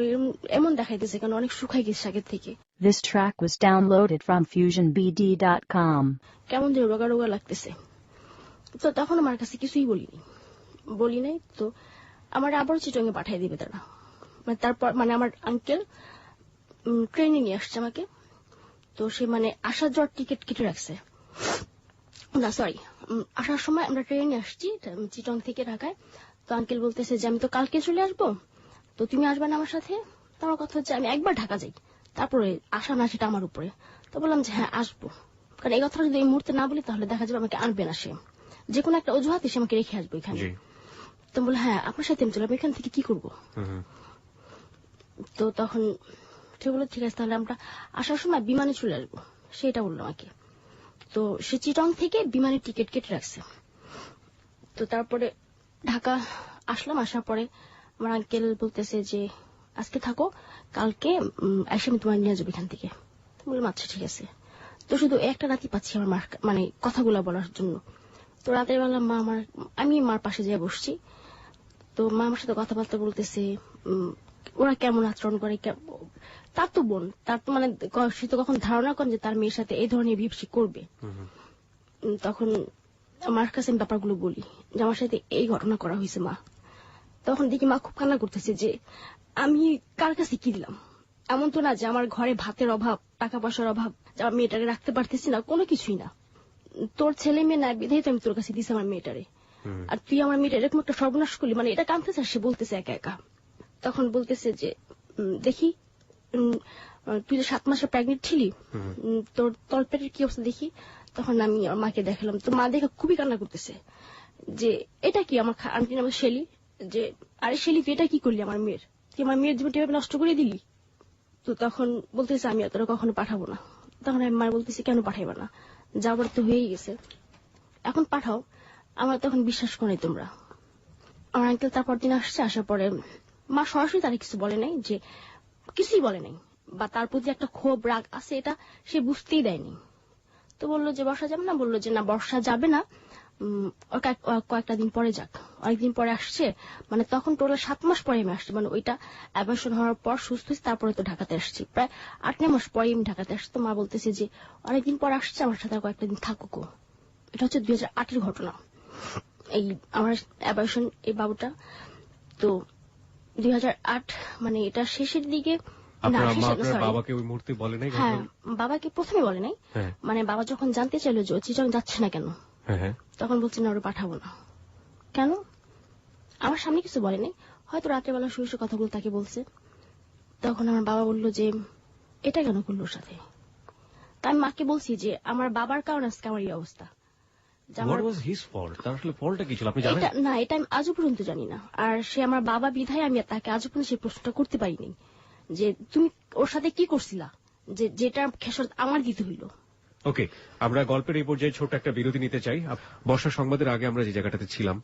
এমন দেখাইতেছে কেন, অনেক শুকাই গেছে আগের থেকে। This track was downloaded from FusionBD.com. কেমন যে রোগা রোগা লাগতেছে। তো তখন আমার কাছে কিছুই বলি নাই। তো আমার আবার চিটংয়ে পাঠিয়ে দিবে তারা। মানে তারপর মানে আমার আঙ্কেল ট্রেনে নিয়ে আসছে আমাকে। তো সে মানে আসার যাওয়ার টিকিট কেটে রাখছে, না সরি আসার সময় আমরা ট্রেনে আসছি চিটং থেকে ঢাকায়। তো আঙ্কেল বলতেছে যে আমি তো কালকে চলে আসবো, তো তুমি আসবে না আমার সাথে? তো আমার কথা হচ্ছে আমি একবার ঢাকা যাই, তারপরে আসা না সেটা আমার উপরে। তো বললাম যে হ্যাঁ আসবো, কারণ এই কথাটা যদি এই মুহূর্তে না বলি তাহলে দেখা যাবে আমাকে আনবে না সে, যে কোনো একটা অজুহাতে সে আমাকে রেখে আসবে এখানে। তো বলে হ্যাঁ আপনার সাথে আমি চলে যাবো, এখান থেকে কি করবো? তো তখন সে বললো ঠিক আছে তাহলে আমরা আসার সময় বিমানে চলে আসবো, সেটা বললো আমাকে। তো সে চিটং থেকে বিমানের টিকিট কেটে রাখছে। তো তারপরে ঢাকা আসলাম, আসার পরে আমার আঙ্কেল বলতেছে যে আজকে থাকো, কালকে এসে আমি তোমার নিয়ে যাবো এখান থেকে। বললাম আচ্ছা ঠিক আছে। তো শুধু একটা রাতই পাচ্ছি আমার মার মানে কথাগুলো বলার জন্য। তো রাতের বেলা আমি মার পাশে যেয়ে বসছি। তো মা আমার সাথে কথাবার্তা বলতেছে, ওরা কেমন আচরণ করে, তার তো বোন, তার তো মানে সে তো কখন ধারণা করেন যে তার মেয়ের সাথে এই ধরনের বিহেভ করবে। তখন আমার কাছে আমি ব্যাপারগুলো বলি যে আমার সাথে এই ঘটনা করা হয়েছে মা। তখন দেখি মা খুব কান্না করতেছে যে আমি কার কাছে কি দিলাম, এমন তো না যে আমার ঘরে ভাতের অভাব, টাকা পয়সার অভাব, যে আমার মেয়েটাকে রাখতে পারতেছি না, কোনো কিছুই না। তোর ছেলে মেয়ে না বিধাই তো আমি তোর কাছে দিছি আমার মেয়েটারে, আর তুই আমার মেয়েটা এরকম একটা সর্বনাশ করলি, মানে এটা কাঁদতেছে। সে বলতেছে একা একা। তখন বলতেছে যে দেখি তুই যে 7 মাসে প্রেগনেন্ট ছিলি, তোর তলপেটের কি অবস্থা দেখি। তখন আমি আমার মাকে দেখালাম, তো মা দেখে খুবই কান্না করতেছে যে এটা কি। আমার আন্টি নাম শেলি, যে আরে শেলি তুই এটা কি করলি আমার মেয়ের, তুই আমার মেয়ের জীবনটা এভাবে নষ্ট করে দিলি। তো তখন বলতেছে আমি তোরা কখনো পাঠাবো না। তখন আমি মা বলতেছি কেন পাঠাইবা না, যাবার তো হয়েই গেছে, এখন পাঠাও। আমার তখন বিশ্বাস করে তোমরা। আমার আঙ্কেল তারপর দিন আসছে, আসার পরে মা সরাসরি তারা কিছু বলে নাই, যে কিছুই বলে নাই, বা তার প্রতি একটা ক্ষোভ রাগ আছে এটা সে বুঝতেই দেয়নি। তো বললো যে বর্ষা যাবে না, বললো যে না বর্ষা যাবে না, কয়েকটা দিন পরে যাক। অনেকদিন পরে আসছে, মানে তখন টোটাল 7 মাস পরে আমি আসছি, মানে ওইটা অ্যাবর্শন হওয়ার পর সুস্থ হয়েছে, তারপরে তো ঢাকাতে আসছি, প্রায় 8-9 মাস পরে আমি ঢাকাতে আসছি। তো মা বলতেছে যে অনেকদিন পর আসছে, আমার সাথে কয়েকটা দিন থাকুক। এটা হচ্ছে 2008-এর ঘটনা, এই আমার অ্যাবর্শন এই বাবুটা। তো 2008 মানে এটা শেষের দিকে। বাবাকে ওই মুহূর্তে বলে নাই? হ্যাঁ বাবাকে প্রথমে বলে নাই, মানে বাবা যখন জানতে চাইলো যে চিটং যাচ্ছে না কেন, তখন বলছে না ওরা পাঠাবো না। কেন? আমার সামনে কিছু বলে নাই, হয়তো রাতের বেলা শুয়ে কথাগুলো তাকে বলছে। তখন আমার বাবা বললো যে এটা কেন করলো ওর সাথে। তা আমি মাকে বলছি যে আমার বাবার কারণে আজকে আমার এই অবস্থা। না এটা আমি আজও পর্যন্ত জানি না, আর সে আমার বাবা বিধায় আমি তাকে আজও পর্যন্ত সেই প্রশ্নটা করতে পারিনি যে তুমি ওর সাথে কি করছিলা, যে যেটা খেসারত আমার দিতে হইল। ওকে, আমরা গল্পের এই পর্যায়ে ছোট একটা বিরতি নিতে চাই। বর্ষা সংবাদের আগে আমরা যে জায়গাটাতে ছিলাম,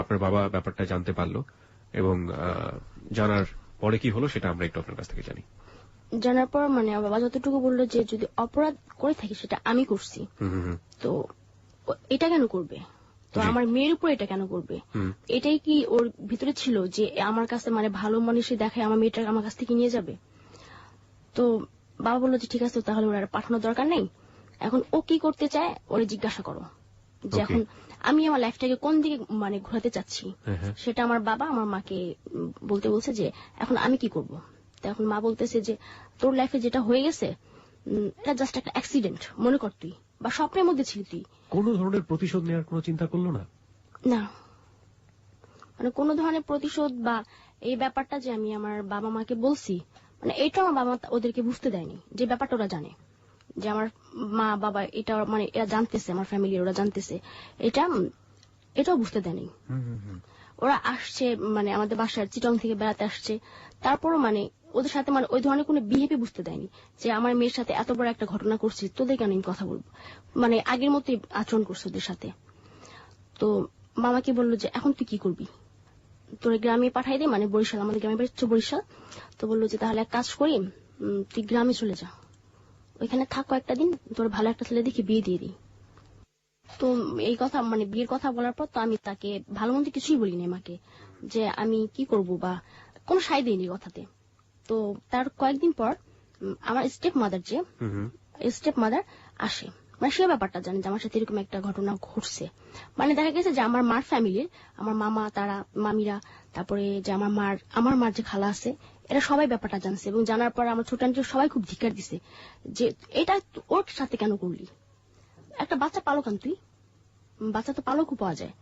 আপনার বাবা ব্যাপারটা জানতে পারলো, এবং জানার পরে কি হলো সেটা আমরা একটু আপনার কাছ থেকে জানি। জানার পর মানে বাবা যতটুকু বললো যে যদি অপরাধ করে থাকি সেটা আমি করছি, তো এটা কেন করবে, তো আমার মেয়ের উপর এটা কেন করবে, এটাই কি ওর ভিতরে ছিল যে আমার কাছে মানে ভালো মানুষই দেখায় আমার মেয়েটা আমার কাছ থেকে নিয়ে যাবে। তো বাবা বললো যে ঠিক আছে তাহলে ওরা পাঠানোর দরকার নেই, এখন ও কি করতে চায় ওরা জিজ্ঞাসা করো, যে এখন আমি আমার লাইফটাকে কোন দিকে মানে ঘোরাতে চাচ্ছি সেটা আমার বাবা আমার মাকে বলতে বলছে যে এখন আমি কি করব। তো এখন মা বলতেছে যে তোর লাইফে যেটা হয়ে গেছে এটা জাস্ট একটা অ্যাক্সিডেন্ট মনে কর তুই, বা স্বপ্নের মধ্যে ছিলি তুই। কোন ধরনের প্রতিশোধ নেওয়ার কোনো চিন্তা করলো না? না, মানে কোন ধরনের প্রতিশোধ বা এই ব্যাপারটা যে আমি আমার বাবা মাকে বলছি, মানে এটা আমার বাবা ওদেরকে বুঝতে দেয়নি, যে ব্যাপারটা ওরা জানে যে আমার মা বাবা এটা মানে এরা জানতেছে, আমার ফ্যামিলি ওরা জানতেছে, এটাও বুঝতে দেয়নি। ওরা আসছে মানে আমাদের বাসার চিটং থেকে বেড়াতে আসছে, তারপরও মানে ওদের সাথে মানে ওই ধরনের কোনো বিহেভি বুঝতে দেয়নি যে আমার মেয়ের সাথে এত বড় একটা ঘটনা করছি, তোদের কেন আমি কথা বলবো, মানে আগের মতোই আচরণ করছে ওদের সাথে। তো মামাকে বললো যে এখন তুই কি করবি, তোর গ্রামে পাঠাই দে, মানে বরিশাল, আমাদের গ্রামে বাড়ি হচ্ছে বরিশাল। তো বললো যে তাহলে এক কাজ করি, তুই গ্রামে চলে যা, ওইখানে থাক কয়েকটা দিন, তোর ভালো একটা ছেলে দেখে বিয়ে দিয়ে দিই। তো এই কথা মানে বিয়ের কথা বলার পর তো আমি তাকে ভালো মন্দ কিছুই বলিনি মাকে, যে আমি কি করব বা কোনো সাই দিইনি কথাতে। তো তার কয়েকদিন পর আমার স্টেপ মাদার আসে, মানে সে ব্যাপারটা জানে যে আমার সাথে এরকম একটা ঘটনা ঘটছে। মানে দেখা গেছে যে আমার মার ফ্যামিলির, আমার মামা তারা মামিরা, তারপরে যে আমার মার যে খালা আছে, এরা সবাই ব্যাপারটা জানছে, এবং জানার পর আমার ছোট আন্টি সবাই খুব ধিক্কার দিছে যে এটা ওর সাথে কেন করলি, একটা বাচ্চা পালো কেন তুই, বাচ্চা তো পালকও পাওয়া যায়,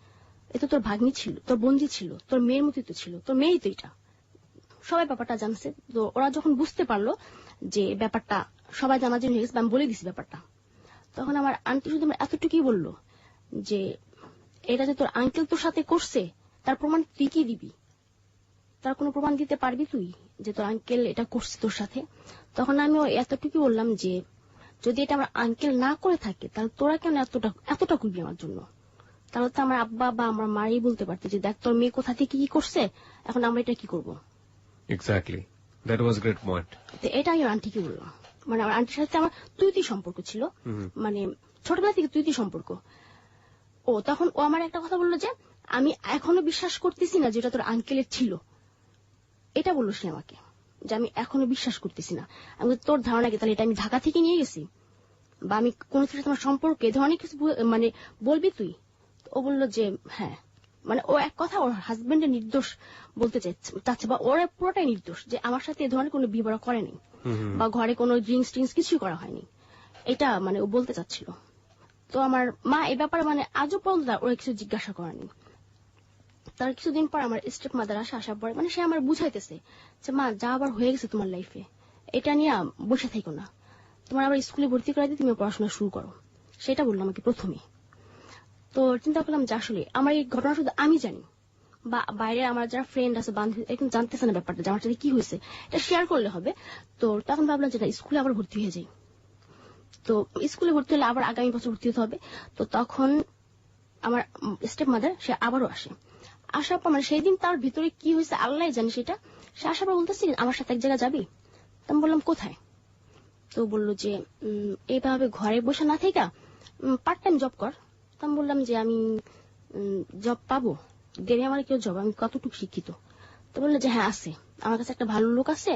এ তো তোর ভাগ্নি ছিল, তোর বন্ধু ছিল, তোর মেয়ের মতোই তো ছিল, তোর মেয়েই তো এটা। সবাই ব্যাপারটা জানছে। তো ওরা যখন বুঝতে পারলো যে ব্যাপারটা সবাই জানাজানি হয়ে গেছে, আমি বলে দিছি ব্যাপারটা, তখন আমার আন্টি শুধু এতটুকুই বললো যে এটা যে তোর আঙ্কেল তোর সাথে করছে তার প্রমাণ তুই কি দিবি, তার কোনো প্রমাণ দিতে পারবি তুই যে তোর আঙ্কেল এটা করছে তোর সাথে? তখন আমি এতটুকু বললাম যে যদি এটা আমার আঙ্কেল না করে থাকে তাহলে তোরা কেন এতটা করবি আমার জন্য? তাহলে তো আমার আব্বা বা আমার মাই বলতে পারতে যে দেখ তোর মেয়ে কোথা থেকে কি করছে, এখন আমরা এটা কি করবো। Exactly, that was great point. তো এটা আমি আন্টিকে বললাম, মানে আমার আন্টির সাথে আমার তুই সম্পর্ক ছিল, মানে ছোটবেলা থেকে তুই সম্পর্ক। ও তখন ও আমার একটা কথা বললো যে আমি এখনো বিশ্বাস করতেছি না যেটা তোর আঙ্কেলের ছিল, এটা বললো সে আমাকে, যে আমি এখনো বিশ্বাস করতেছি না। আমি তোর ধারণা কি তাহলে এটা আমি ঢাকা থেকে নিয়ে গেছি, বা আমি কোন সাথে তোমার সম্পর্কে এ ধরনের কিছু মানে বলবি তুই? ও বললো যে হ্যাঁ, মানে ও এক কথা ওর হাজবেন্ডের নির্দোষ বলতে চাচ্ছে, বা ওর পুরোটাই নির্দোষ যে আমার সাথে এ ধরনের কোনো বিবরণ করেনি, বা ঘরে কোনো ড্রিঙ্কস টিঙ্কস কিছুই করা হয়নি, এটা মানে ও বলতে চাচ্ছিল। তো আমার মা এই ব্যাপারে মানে আজও পর্যন্ত ওরা কিছু জিজ্ঞাসা করেনি। তার কিছুদিন পর আমার স্টেপ মাদার আসার পরে মানে সে আমার বুঝাইতেছে যে মা যা আবার হয়ে গেছে তোমার লাইফে, এটা নিয়ে বসে থাকো না, তোমার আবার স্কুলে ভর্তি করে দিয়ে তুমি পড়াশোনা শুরু করো, সেটা বললো আমাকে প্রথমে। তো চিন্তা করলাম যে আসলে আমার এই ঘটনা শুধু আমি জানি, বা বাইরে আমার যারা ফ্রেন্ড আছে বান্ধবী এখন জানতেছে না ব্যাপারটা যে আমার সাথে কি হয়েছে, এটা শেয়ার করলে হবে। তো তখন ভাবলাম যে স্কুলে আবার ভর্তি হয়ে যাই। তো স্কুলে ভর্তি হলে আবার আগামী বছর ভর্তি হতে হবে। তো তখন আমার স্টেপ মাদার সে আবারও আসে, আসার পর মানে সেই দিন তার ভিতরে কি হয়েছে আল্লাহ জানে সেটা। সে আসার পর বলতেছি আমার সাথে এক জায়গায় যাবি? তো আমি বললাম কোথায়? তো বললো যে এইভাবে ঘরে বসে না থেকে পার্ট টাইম জব কর। তো আমি বললাম যে আমি জব পাবো, দেবে আমার কেউ জব, আমি কতটুকু শিক্ষিত? তো বললো যে হ্যাঁ আছে, আমার কাছে একটা ভালো লোক আছে,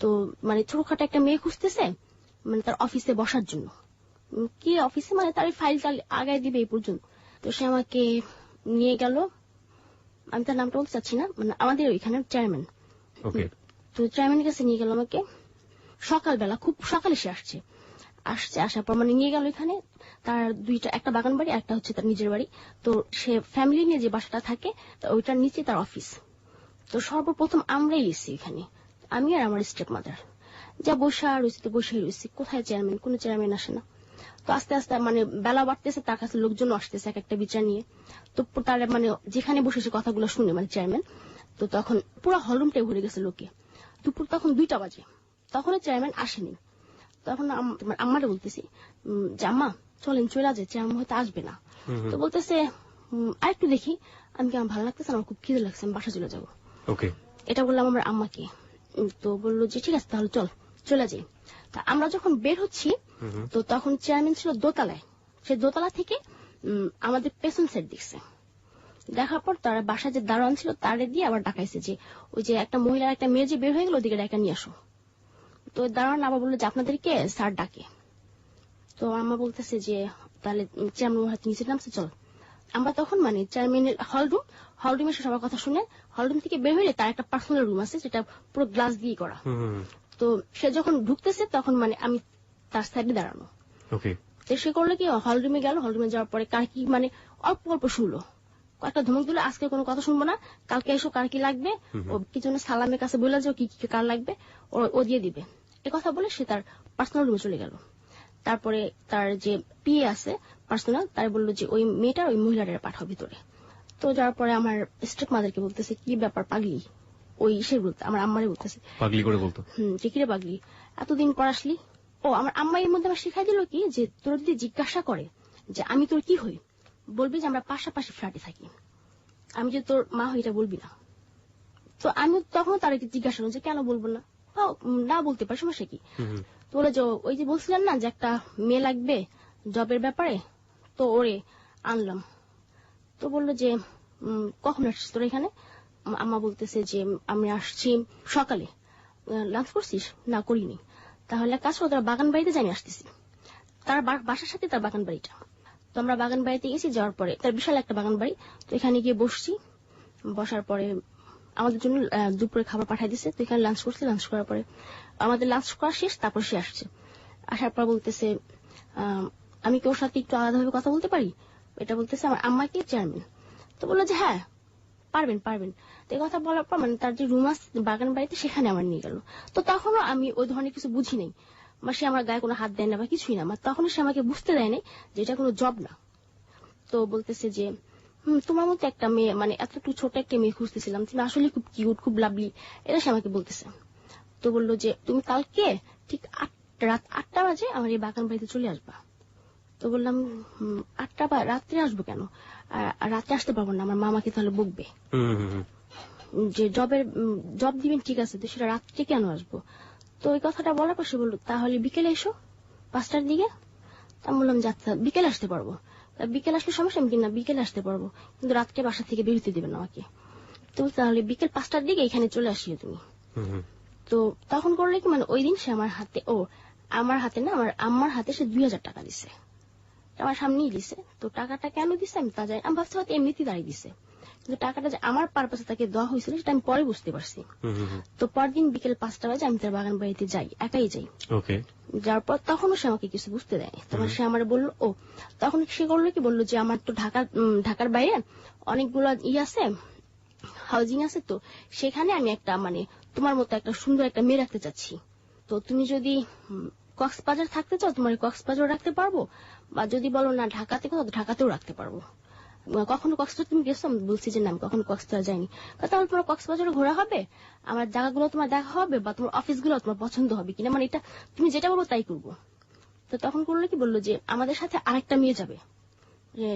তো মানে ছোটখাটো একটা মেয়ে খুঁজতেছে মানে তার অফিসে বসার জন্য। কি অফিসে মানে তার ফাইল টাইল আগায় দিবে এই পর্যন্ত। তো সে আমাকে নিয়ে গেল, আমি তার নামটা বলতে চাচ্ছি না, মানে আমাদের ওইখানে চেয়ারম্যান। তো চেয়ারম্যানের কাছে নিয়ে গেল আমাকে সকালবেলা, খুব সকালে সে আসার পর মানে নিয়ে গেল এখানে তার একটা বাগান বাড়ি, একটা হচ্ছে তার নিজের বাড়ি। তো সে ফ্যামিলি নিয়ে যে বাসাটা থাকে ওইটার নিচে তার অফিস। তো সর্বপ্রথম আমরাই এসেছি এখানে, আমি আর আমার স্টেপ মাদার, যা বসে রয়েছি, কোথায় চেয়ারম্যান? কোনো চেয়ারম্যান আসে না। তো আস্তে আস্তে মানে বেলা বাড়তেছে, তার কাছে লোকজন আসতেছে এক একটা বিচার নিয়ে। তো তার মানে যেখানে বসেছে কথাগুলো শুনে মানে চেয়ারম্যান, তো তখন পুরো হলরুমটাই ভরে গেছে লোকে। দুপুর তখন 2টা বাজে, তখনও চেয়ারম্যান আসেনি। তখন আম্মারে বলতেছি যে আম্মা চলেন চলে যায়, চেয়ারম্যান হয়তো আসবে না। তো বলতেছে আরেকটু দেখি। আমি কি আমার ভালো লাগতেছে, আমার খুব খিদে লাগছে, আমি বাসা চলে যাবো। এটা বললাম আমার আম্মাকে। তো বললো যে ঠিক আছে তাহলে চলে যাই। তা আমরা যখন বের হচ্ছি তো তখন চেয়ারম্যান ছিল দোতলায়, সে দোতলা থেকে আমাদের পেছন সাইড দেখছে। দেখার পর তারা বাসায় যে দারোয়ান ছিল তারে দিয়ে আবার ডাকাইছে যে ওই যে একটা মহিলার একটা মেয়ে যে বের হয়ে গেল ওদিকে ডাকা নিয়ে আসো। তো দারোয়ান আবার বললো যে আপনাদেরকে স্যার ডাকে। তো আমার বলতেছে যে তাহলে চেয়ারম্যান হাতে নিচে নামছে, চল। আমরা তখন মানে চেয়ারম্যানের হলরুমে সে সবার কথা শুনে হলরুম থেকে বের হইলে তার একটা পার্সোনাল রুম আছে যেটা পুরো গ্লাস দিয়ে করা। তো সে যখন ঢুকতেছে তখন মানে আমি তার সাইডে দাঁড়ানো। তো সে করলো কি হলরুমে গেল, হলরুমে যাওয়ার পরে কার কি মানে অল্প অল্প শুনলো, কয়েকটা ধমক দিল, আজকে কোনো কথা শুনবো না, কালকে এসো, কার কি লাগবে ও কি জন্য সালামের কাছে বলে যে কি কার লাগবে ও দিয়ে দিবে। এ কথা বলে সে তার পার্সোনাল রুমে চলে গেল। তারপরে তার যে পিএ আছে পার্সোনাল, তার বললো যে ওই মেয়েটার ওই মহিলাটার পাঠাও ভিতরে। তো যাওয়ার পরে আমার স্টেপ মাদারকে বলতেছে কি ব্যাপার পাগলি, ওই সে বলতে আমার আম্মারে বলতেছে পাগলি করে বলতো যে কিরে পাগলি এতদিন পর আসলি। ও আমার আম্মা এর মধ্যে আমার শিখাই দিল কি যে তোর যদি জিজ্ঞাসা করে যে আমি তোর কি হই, বলবি যে আমরা পাশাপাশি ফ্ল্যাটে থাকি, আমি যে তোর মা হই এটা বলবি না। তো আমি তখন তার জিজ্ঞাসা করলাম যে কেন বলবো না, না বলতে পারি, সমস্যা কি? তো বলে যে ওই যে বলছিলেন না যে একটা মেয়ে লাগবে জবের ব্যাপারে, তো ওরে আনলাম। তো বললো যে কখন আসছিস তোর এখানে? আম্মা বলতেছে যে আমি আসছি সকালে। লাঞ্চ করছিস? না করিনি। তাহলে কাজ করো, তারা বাগান বাড়িতে জানি আসতেছি, তার বাসার সাথে তার বাগান বাড়িটা। তো আমরা বাগান বাড়িতে গেছি, যাওয়ার পরে তার বিশাল একটা বাগান বাড়ি, তো এখানে গিয়ে বসছি। বসার পরে আমাদের জন্য দুপুরে খাবার পাঠাই দিচ্ছে। তো এখানে লাঞ্চ করছি, লাঞ্চ করার পরে আমাদের লাঞ্চ করা শেষ, তারপর সে আসছে। আসার পর বলতেছে আমি কি ওর সাথে একটু আলাদাভাবে কথা বলতে পারি? এটা বলতেছে আমার আম্মাকে চেয়ারম্যান। তো বললো যে হ্যাঁ পারবেন পারবেন। তো এই কথা বলার পর মানে তার যে রুম আছে বাগান বাড়িতে সেখানে আমার নিয়ে গেল। তো তখনও আমি ওই ধরনের কিছু বুঝি নাই, বা সে আমার গায়ে কোনো হাত দেয় না বা কিছুই না, তখনও সে আমাকে বুঝতে দেয় নাই যে এটা কোনো জব না। তো বলতেছে যে তোমার মতো একটা মেয়ে, মানে এতটুকু ছোট একটা মেয়ে খুঁজতেছিলাম, তুমি আসলে খুব কিউট, খুব লাভলি, এটা সে আমাকে বলতেছে। তো বললো যে তুমি কালকে ঠিক রাত 8টা বাজে আমার এই বাগান বাড়িতে চলে আসবা। তো বললাম 8টা বা রাত্রে আসবো কেন? রাতে আসতে পারবো না, আমার মামাকে তাহলে বকবে যে জব দিবেন, ঠিক আছে, তো সেটা রাত্রে কেন আসবো? তো ওই কথাটা বলার পর সে বললো তাহলে বিকেলে এসো 5টার দিকে। আমি বললাম যে আচ্ছা বিকেলে আসতে পারবো। বিকেল আসলে সমস্যা, আমি কিনা বিকেলে আসতে পারবো, কিন্তু রাত্রে বাসা থেকে বেরোতে দেবেন আমাকে। তো তাহলে বিকেল 5টার দিকে এখানে চলে আসিও তুমি। তো তখন করলে কি, মানে ওই দিন সে আমার হাতে, আমার হাতে না, আমার আম্মার হাতে সে 2000 টাকা দিছে, আমার সামনেই দিছে। তো টাকাটা কেন দিছে আমি তা জানি, আমি ভাবছি হয়তো এমনিতেই দাঁড়িয়ে দিছে, কিন্তু টাকাটা যে আমার পারপাসে তাকে দেওয়া হয়েছিল সেটা আমি পরে বুঝতে পারছি। তো পরদিন বিকেল 5টা বাজে আমি তার বাগান বাড়িতে যাই, একাই যাই। যার পর তখনও সে আমাকে কিছু বুঝতে দেয়নি। তখন সে আমার বললো তখন সে করলো কি, বললো যে আমার তো ঢাকার বাইরে অনেকগুলো আছে, হাউজিং আছে, তো সেখানে আমি একটা মানে তোমার মতো একটা সুন্দর একটা মেয়ে রাখতে চাচ্ছি। তো তুমি যদি কক্সবাজার থাকতে চাও তোমার কক্সবাজার রাখতে পারবো, বা যদি বলো না ঢাকাতে কোথাও, ঢাকাতেও রাখতে পারবো। কখনো কক্সবাজার তুমি গেছো? আমি বলছি যে না আমি কখনো কক্সবাজার যাইনি। তাহলে তোমার কক্সবাজারে ঘোরা হবে, আমার জায়গাগুলো তোমার দেখা হবে, বা তোমার অফিসগুলো তোমার পছন্দ হবে কিনা, মানে এটা তুমি যেটা বলবো তাই করবো। তো তখন করলো কি, বললো যে আমাদের সাথে আরেকটা মেয়ে যাবে,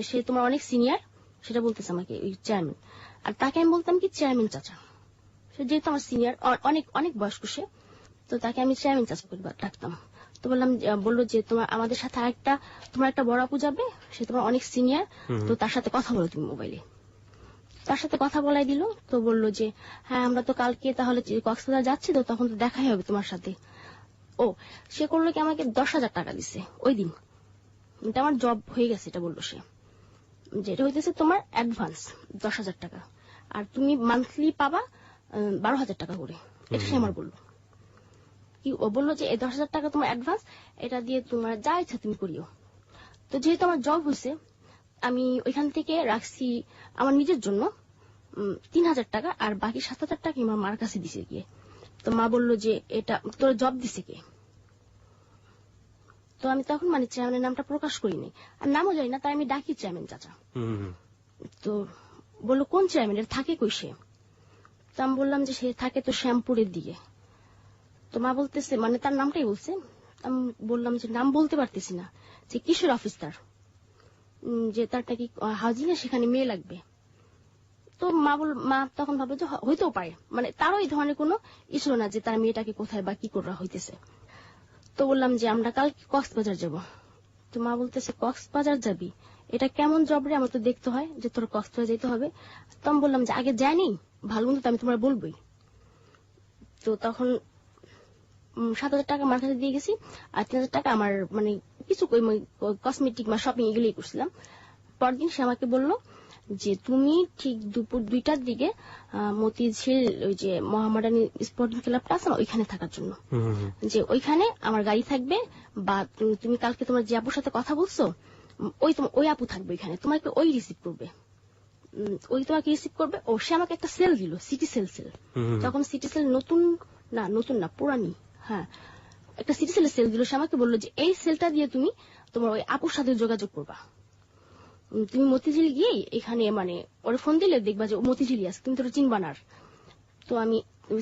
সে তোমার অনেক সিনিয়র, সেটা বলতেছে আমাকে ওই চেয়ারম্যান। আর তাকে আমি বলতাম কি চেয়ারম্যান চাচা, সে যেহেতু আমার সিনিয়র, অনেক অনেক বয়স্ক সে, তো তাকে আমি চেয়ারম্যান চাচা করে ডাকতাম। তো বললো যে তোমার আমাদের সাথে আরেকটা তোমার একটা বড় আপু যাবে, সে তোমার অনেক সিনিয়র, তো তার সাথে কথা বলো তুমি মোবাইলে। তার সাথে কথা বলাই দিল। তো বললো যে হ্যাঁ আমরা তো কালকে তাহলে কক্সবাজার যাচ্ছি, তো তখন তো দেখাই হবে তোমার সাথে। সে করলো কি আমাকে 10,000 টাকা দিছে ওই দিন, এটা আমার জব হয়ে গেছে, এটা বললো সে, যেটা হইতেছে তোমার অ্যাডভান্স 10,000 টাকা, আর তুমি মান্থলি পাবা 12,000 টাকা করে, এটা সে আমার বললো। কি ও বললো যে এই 10,000 টাকা তোমার অ্যাডভান্স, এটা দিয়ে তোমার যা ইচ্ছা তুমি করিও। তো যেহেতু আমার জব হয়েছে, আমি ওইখান থেকে রাখছি আমার নিজের জন্য 3,000 টাকা, আর বাকি 7,000 টাকা আমার মার কাছে দিছে গিয়ে। তো মা বললো যে এটা তোর জব দিছে কে? তো আমি তখন মানে চেয়ারম্যানের নামটা প্রকাশ করিনি, আর নামও জানি না, তাই আমি ডাকি চেয়ারম্যান চাচা। তো বললো কোন চেয়ারম্যান, এর থাকে কই সে? তো আমি বললাম যে সে থাকে তো শ্যামপুরের দিকে। তো মা বলতেছে, মানে তার নামটাই বলছে। আমি বললাম যে নাম বলতে পারতেছি না, যে কিশোর অফিস তার, যে তার নাকি হাউজিং এ সেখানে মেয়ে লাগবে। তো মা তখন ভাবলো যে হইতেও পারে, মানে তারও এই ধরনের কোনো ইস্যু না যে তার মেয়েটাকে কোথায় বা কি করা হইতেছে। তো বললাম যে আমরা কাল কক্সবাজার যাব। তো মা বলতেছে কক্সবাজার যাবি, এটা কেমন জব রে, আমার তো দেখতে হয় যে তোর কক্সবাজার যেতে হবে। তো আমি বললাম যে আগে যাইনি, ভালো মন্দ তো আমি তোমার বলবোই। তো তখন 7,000 টাকা আমার কাছে দিয়ে গেছি, আর 3,000 টাকা আমার মানে কিছু কসমেটিক বা শপিং এগুলোই করছিলাম। পরদিন সে আমাকে বললো যে তুমি ঠিক দুপুর 2টার দিকে মতিঝিল ওই যে মোহামেডান স্পোর্টিং ক্লাবটা আছে না, ওইখানে থাকার জন্য, যে ওইখানে আমার গাড়ি থাকবে, বা তুমি কালকে তোমার যে আপুর সাথে কথা বলছো ওই আপু থাকবে ওইখানে, তোমাকে ওই রিসিভ করবে, তোমাকে রিসিভ করবে। সে আমাকে একটা সেল দিল, সিটি সেল। তখন সিটি সেল নতুন না পুরানি, হ্যাঁ একটা সিটি সেল দিল। সে আমাকে বললো যে এই সেলটা দিয়ে তুমি তোমার ওই আপুর সাথে যোগাযোগ করবা, তুমি মতিঝিল গিয়ে এখানে মানে ওর ফোন দিলে দেখবা যে মতিঝিলি আছে, তুমি তো চিনবা না। তো আমি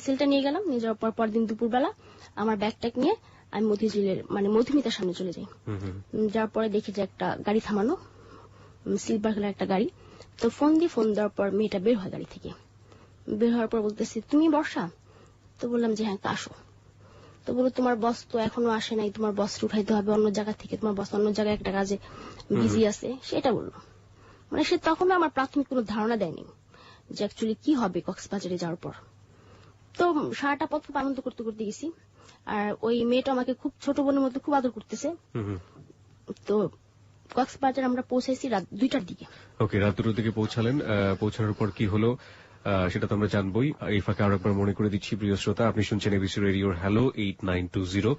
সেলটা নিয়ে গেলাম, নিয়ে যাওয়ার পর পরদিন দুপুরবেলা আমার ব্যাগট্যাগ নিয়ে আমি মতিঝিলের মানে মধুমিতার সামনে চলে যাই। যাওয়ার পরে দেখি যে একটা গাড়ি থামানো, সিলভার কালার একটা গাড়ি। তো ফোন দেওয়ার পর মেয়েটা বের হয় গাড়ি থেকে। বের হওয়ার পর বলতেছি তুমি বর্ষা? তো বললাম যে হ্যাঁ আসো। তো বলো তোমার বস তো এখনো আসে নাই, তোমার বস উঠাইতে হবে অন্য জায়গা থেকে, তোমার বস অন্য জায়গায় একটা কাজে বিজি আছে, সেটা বললো। মানে সে তখনও আমার প্রাথমিক কোনো ধারণা দেয়নি যে অ্যাকচুয়ালি কি হবে কক্সবাজারে যাওয়ার পর। তো সারাটা পথ খুব আনন্দ করতে করতে গেছি, আর ওই মেয়েটা আমাকে খুব ছোট বোনের মধ্যে খুব আদর করতেছে। তো কক্সবাজার আমরা পৌঁছাইছি রাত 2টার দিকে। ওকে, রাত 2টার দিকে পৌঁছালেন। পৌঁছানোর পর কি হলো সেটা তো আমরা জানবোই। এই ফাঁকে আরো একবার মনে করে দিচ্ছি প্রিয় শ্রোতা, আপনি শুনছেন এবিসি রেডিওর হ্যালো 8920।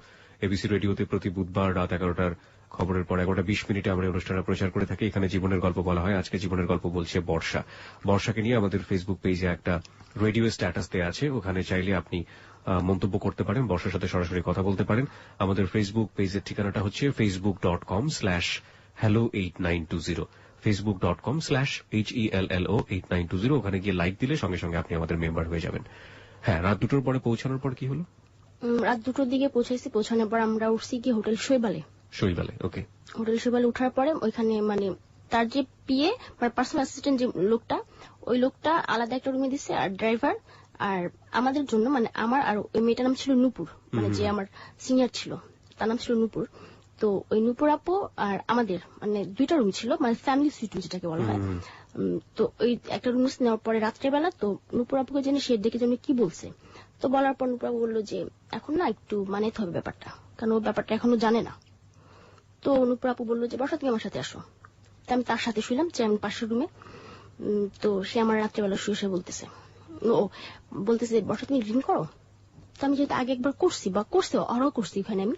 এবিসি রেডিওতে প্রতি বুধবার রাত 11টার খবরের পর 11:20 আমরা অনুষ্ঠানের প্রচার করে থাকি। এখানে জীবনের গল্প বলা হয়। আজকে জীবনের গল্প বলছে বর্ষা। বর্ষাকে নিয়ে আমাদের ফেসবুক পেজে একটা রেডিও স্ট্যাটাস দেওয়া আছে, ওখানে চাইলে আপনি মন্তব্য করতে পারেন, বর্ষার সাথে সরাসরি কথা বলতে পারেন। আমাদের ফেসবুক পেজের ঠিকানাটা হচ্ছে facebook.com/hello8920, facebook.com/HELLO8920। ওখানে গিয়ে লাইক দিলে সঙ্গে সঙ্গে আপনি আমাদের মেম্বার হয়ে যাবেন। হ্যাঁ, রাত 2টোর পরে পৌঁছানোর পর কি হলো? রাত 2টোর দিকে পৌঁছাইছি। পৌঁছানোর পর আমরা উঠছি কি হোটেল শৈবালে। ওকে। হোটেল শৈবালে উঠার পরে ওইখানে মানে তার যে পিএ মানে পার্সোনাল অ্যাসিস্ট্যান্ট যে লোকটা, ওই লোকটা আলাদা একটা রুমে দিচ্ছে, আর ড্রাইভার আর আমাদের জন্য মানে আমার আর ওই মেয়েটার নাম ছিল নূপুর, মানে যে আমার সিনিয়র ছিল তার নাম ছিল নূপুর। তো ওই নূপুর আপু আর আমাদের মানে 2টা রুম ছিল, মানে ফ্যামিলি সুইট যেটাকে বলা হয়। তো ওই একটা রুম নেওয়ার পরে রাত্রেবেলা তো নূপুর আপুকে জেনে সে দেখে জন্য কি বলছে, তো বলার পর নূপুর আপু বললো যে এখন না একটু মানাইতে হবে ব্যাপারটা, কারণ ও ব্যাপারটা এখনো জানে না। তো নূপুর আপু বললো যে বর্ষা তুমি আমার সাথে আসো। তো আমি তার সাথে শুইলাম যে আমি পাশের রুমে। তো সে আমার রাত্রেবেলা শুয়ে বলতেছে বর্ষা তুমি ড্রিঙ্ক করো? তো আমি যেহেতু আগে একবার করছি বা আরও করছি ওখানে, আমি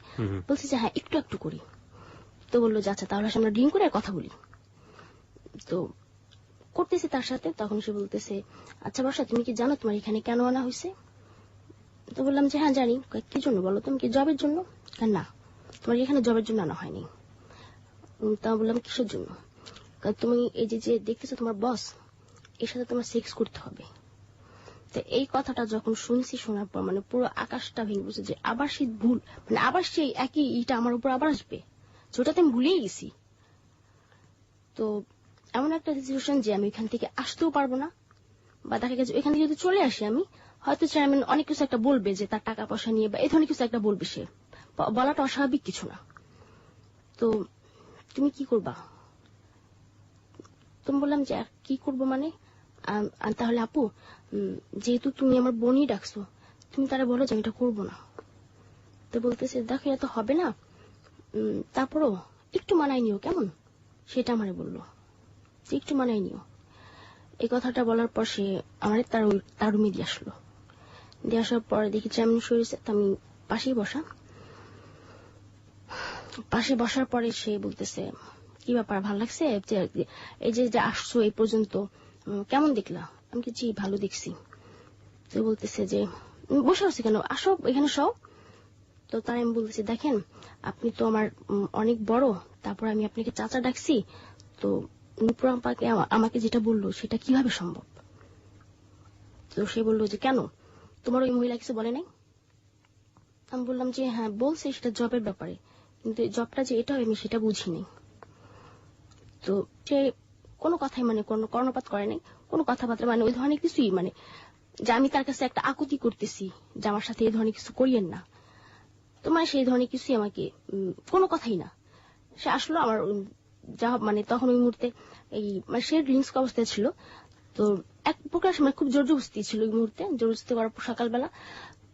বলছি যে হ্যাঁ একটু একটু করি। তো বললো যে আচ্ছা তাহলে আমরা ড্রিঙ্ক করে আর কথা বলি। তো করতেছি তার সাথে, তখন সে বলতেছে আচ্ছা বর্ষা তুমি কি জানো তোমার এখানে কেন আনা হয়েছে? তো বললাম যে হ্যাঁ জানি। কি জন্য বলো? তুমি কি জবের জন্য? না, তোমার এখানে জবের জন্য আনা হয়নি। তা বললাম কিসের জন্য? তুমি এই যে দেখতেছো তোমার বস, এর সাথে তোমার সেক্স করতে হবে। তো এই কথাটা যখন শুনছি, শোনার পর মানে পুরো আকাশটা ভেঙে পড়ছে যে আবার সেই ভুল, মানে আবার সেই একই ইটা আমার উপর আবার আসবে, যেটাতে আমি ভুলেই গেছি। তো এমন একটা সিচুয়েশন যে আমি এখান থেকে আসতেও পারবো না, বা দেখা গেছে এখান থেকে যদি চলে আসি আমি, হয়তো চেয়ারম্যান অনেক কিছু একটা বলবে যে তার টাকা পয়সা নিয়ে বা এই ধরনের কিছু একটা বলবে, সে বলাটা অস্বাভাবিক কিছু না। তো তুমি কি করবা? তুমি বললাম যে কি করবো মানে, তাহলে আপু যেহেতু তুমি আমার বোনই ডাকছো, তুমি তারা বলো যে আমি এটা করবো না। তো বলতেছে দেখো এটা তো হবে না, তারপরও একটু মানায় নিও কেমন, সেটা আমারে বললো যে একটু মানায় নিও। এই কথাটা বলার পর সে আমার তার রুমে দিয়ে আসলো। দিয়ে আসার পরে দেখি চেয়ারম্যান শুয়েছে, আমি পাশেই বসা। পাশে বসার পরে সে বলতেছে কি ব্যাপার, ভালো লাগছে এই যে আসছো এই পর্যন্ত, কেমন দেখলা? আমি কি জি ভালো দেখছি। তো বলতেছে যে বসে আছি কেন, আসো এখানে সব। তো তাই আমি বলতেছি দেখেন আপনি তো আমার অনেক বড়, তারপর আমি আপনাকে চাচা ডাকছি, তো নূপুর আপাকে আমাকে যেটা বললো সেটা কিভাবে সম্ভব? তো সে বললো যে কেন, তোমার ওই মহিলা কিছু বলে নাই? আমি বললাম যে হ্যাঁ বলছে, সেটা জবের ব্যাপারে, কিন্তু জবটা যে এটা আমি সেটা বুঝিনি। তো সে কোনো কথাই মানে কোনো কর্ণপাত করে নাই, কোনো কথাবার্তা মানে ওই ধরনের কিছুই, মানে যে আমি তার কাছে একটা আকুতি করতেছি যে আমার সাথে এই ধরনের কিছু করিয়েন না, তো মানে সেই ধরনের কিছুই আমাকে কোনো কথাই না। সে আসলো আমার যা মানে তখন ওই মুহূর্তে এই মানে সে ড্রিঙ্কস অবস্থায় ছিল, তো এক প্রকার মানে খুব জোর জবস্তি ছিল ওই মুহূর্তে, জোর জবস্তি করার পর সকালবেলা।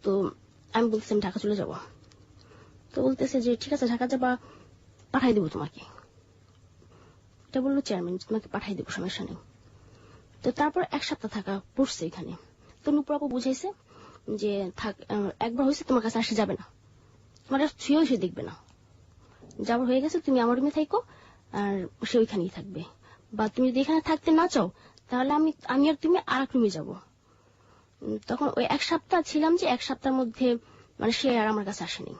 তো আমি বলতেছি ঢাকা চলে যাব। তো বলতেছে যে ঠিক আছে ঢাকা যাবা, পাঠাই দেবো তোমাকে। এটা বললো চেয়ারম্যান, তোমাকে পাঠাই দেবো, সমস্যা নেই। তো তারপর 1 সপ্তাহ থাকা পড়ছে এখানে। তো নূপুর আপু বুঝাইছে যে থাক, একবার হয়েছে তোমার কাছে আসে যাবে না, তোমার ছুঁয়েও সে দেখবে না, যাবার হয়ে গেছে তুমি আমার রুমে থাকো আর সে ওইখানেই থাকবে, বা তুমি যদি এখানে থাকতে না চাও তাহলে আমি আর তুমি আর এক রুমে যাবো। তখন ওই 1 সপ্তাহ ছিলাম, যে 1 সপ্তাহের মধ্যে মানে সে আর আমার কাছে আসেনি,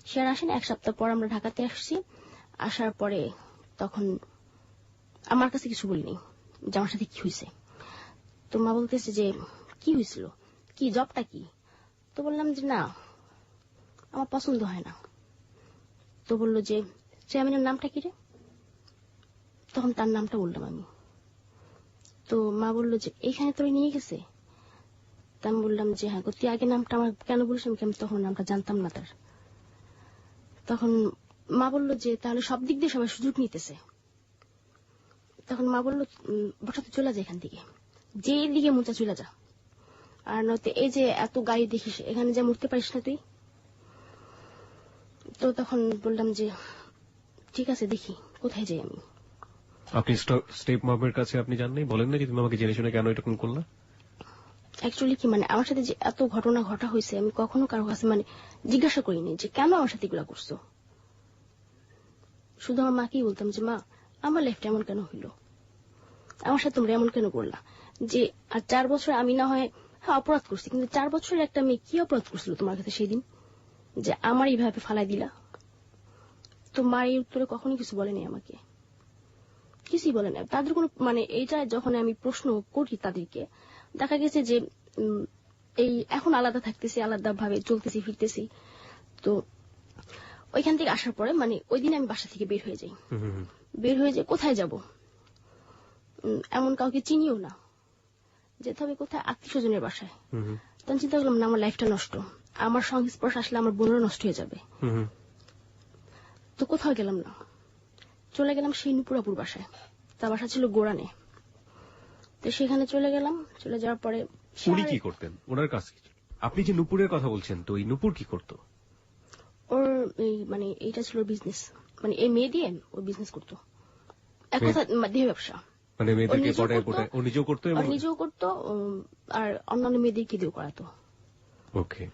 সে আর আসেনি। 1 সপ্তাহ পর আমরা ঢাকাতে আসছি। আসার পরে তখন আমার কাছে কিছু বলিনি যে আমার সাথে কি হয়েছে। তো মা বলতেছে যে কি হয়েছিল, কি জবটা কি? তো বললাম যে না আমার পছন্দ হয় না। তো বললো যে চেয়ারম্যানের নামটা কি রে? তখন তার নামটা বললাম আমি। তো মা বললো যে এইখানে তোরে নিয়ে গেছে। তা আমি বললাম যে হ্যাঁ, তুই আগে নামটা আমার কেন বলিস, আমি তখন নামটা জানতাম না তার। তখন মা বললো যে তাহলে সব দিক দিয়ে সবাই সুযোগ নিতেছে। তখন মা বললো বসাতে চলে যা এখান থেকে, যে দিকে মোচা চলে যা, আর নয়তো এই যে এত গাড়ি দেখিস এখানে যা মরতে পারিস না তুই। তো তখন বললাম যে ঠিক আছে দেখি কোথায় যাই আমি। আপনি স্টেপ মমের কাছে আপনি জাননি, বলেন না যে তুমি আমাকে জেনে শুনে কেন এরকম করলা? অ্যাকচুয়ালি কি মানে আমার সাথে যে এত ঘটনা ঘটা হয়েছে, আমি কখনো কারো কাছে মানে জিজ্ঞাসা করিনি যে কেন আমার সাথে এগুলা করছো। শুধু আমার মাকেই বলতাম যে মা আমার লাইফটা এমন কেন হইলো, আমার সাথে তোমরা এমন কেন করলা, যে আর 4 বছর আমি না হয় অপরাধ করছি, কিন্তু 4 বছরের একটা মেয়ে কি অপরাধ করছিল তোমার কাছে সেই দিন যে আমার এইভাবে ফালাই দিলা। তো মা এই উত্তরে কখনোই কিছু বলেনি আমাকে, কিছুই বলে না তাদের কোনো মানে এইটা যখন আমি প্রশ্ন করি তাদেরকে, দেখা গেছে যে এই এখন আলাদা থাকতেছি, আলাদা ভাবে চলতেছি ফিরতেছি। তো ওইখান থেকে আসার পরে মানে ওই দিন আমি বাসা থেকে বের হয়ে যাই। বের হয়ে যাই কোথায় যাব, এমন কাউকে চিনিও না, যেতে হবে কোথায় আত্মীয় স্বজনের বাসায়। তখন চিন্তা করলাম না আমার লাইফটা নষ্ট, আমার সংস্পর্শ আসলে আমার বোনেরও নষ্ট হয়ে যাবে। তো কোথাও গেলাম না, চলে গেলাম সেই নুপুরাপুর বাসায়। তার বাসা ছিল গোড়ানে। তো সেখানে চলে গেলাম, চলে যাওয়ার পরে উনি কি করতেন, ওনার কাছে আপনি যে নুপুরের কথা বলছেন, তো এই নুপুর কি করতো? ওর মানে এইটা ছিল বিজনেস, মানে এই মেয়ে দিয়ে ও বিজনেস করতো, এক কথা দেহ ব্যবসা। মানে মেয়েদেরকে পটায় পটায় ও নিজেও করতো? নিজেও করতো আর অন্যান্য মেয়েদেরকে দিয়েও করাতো। ওকে,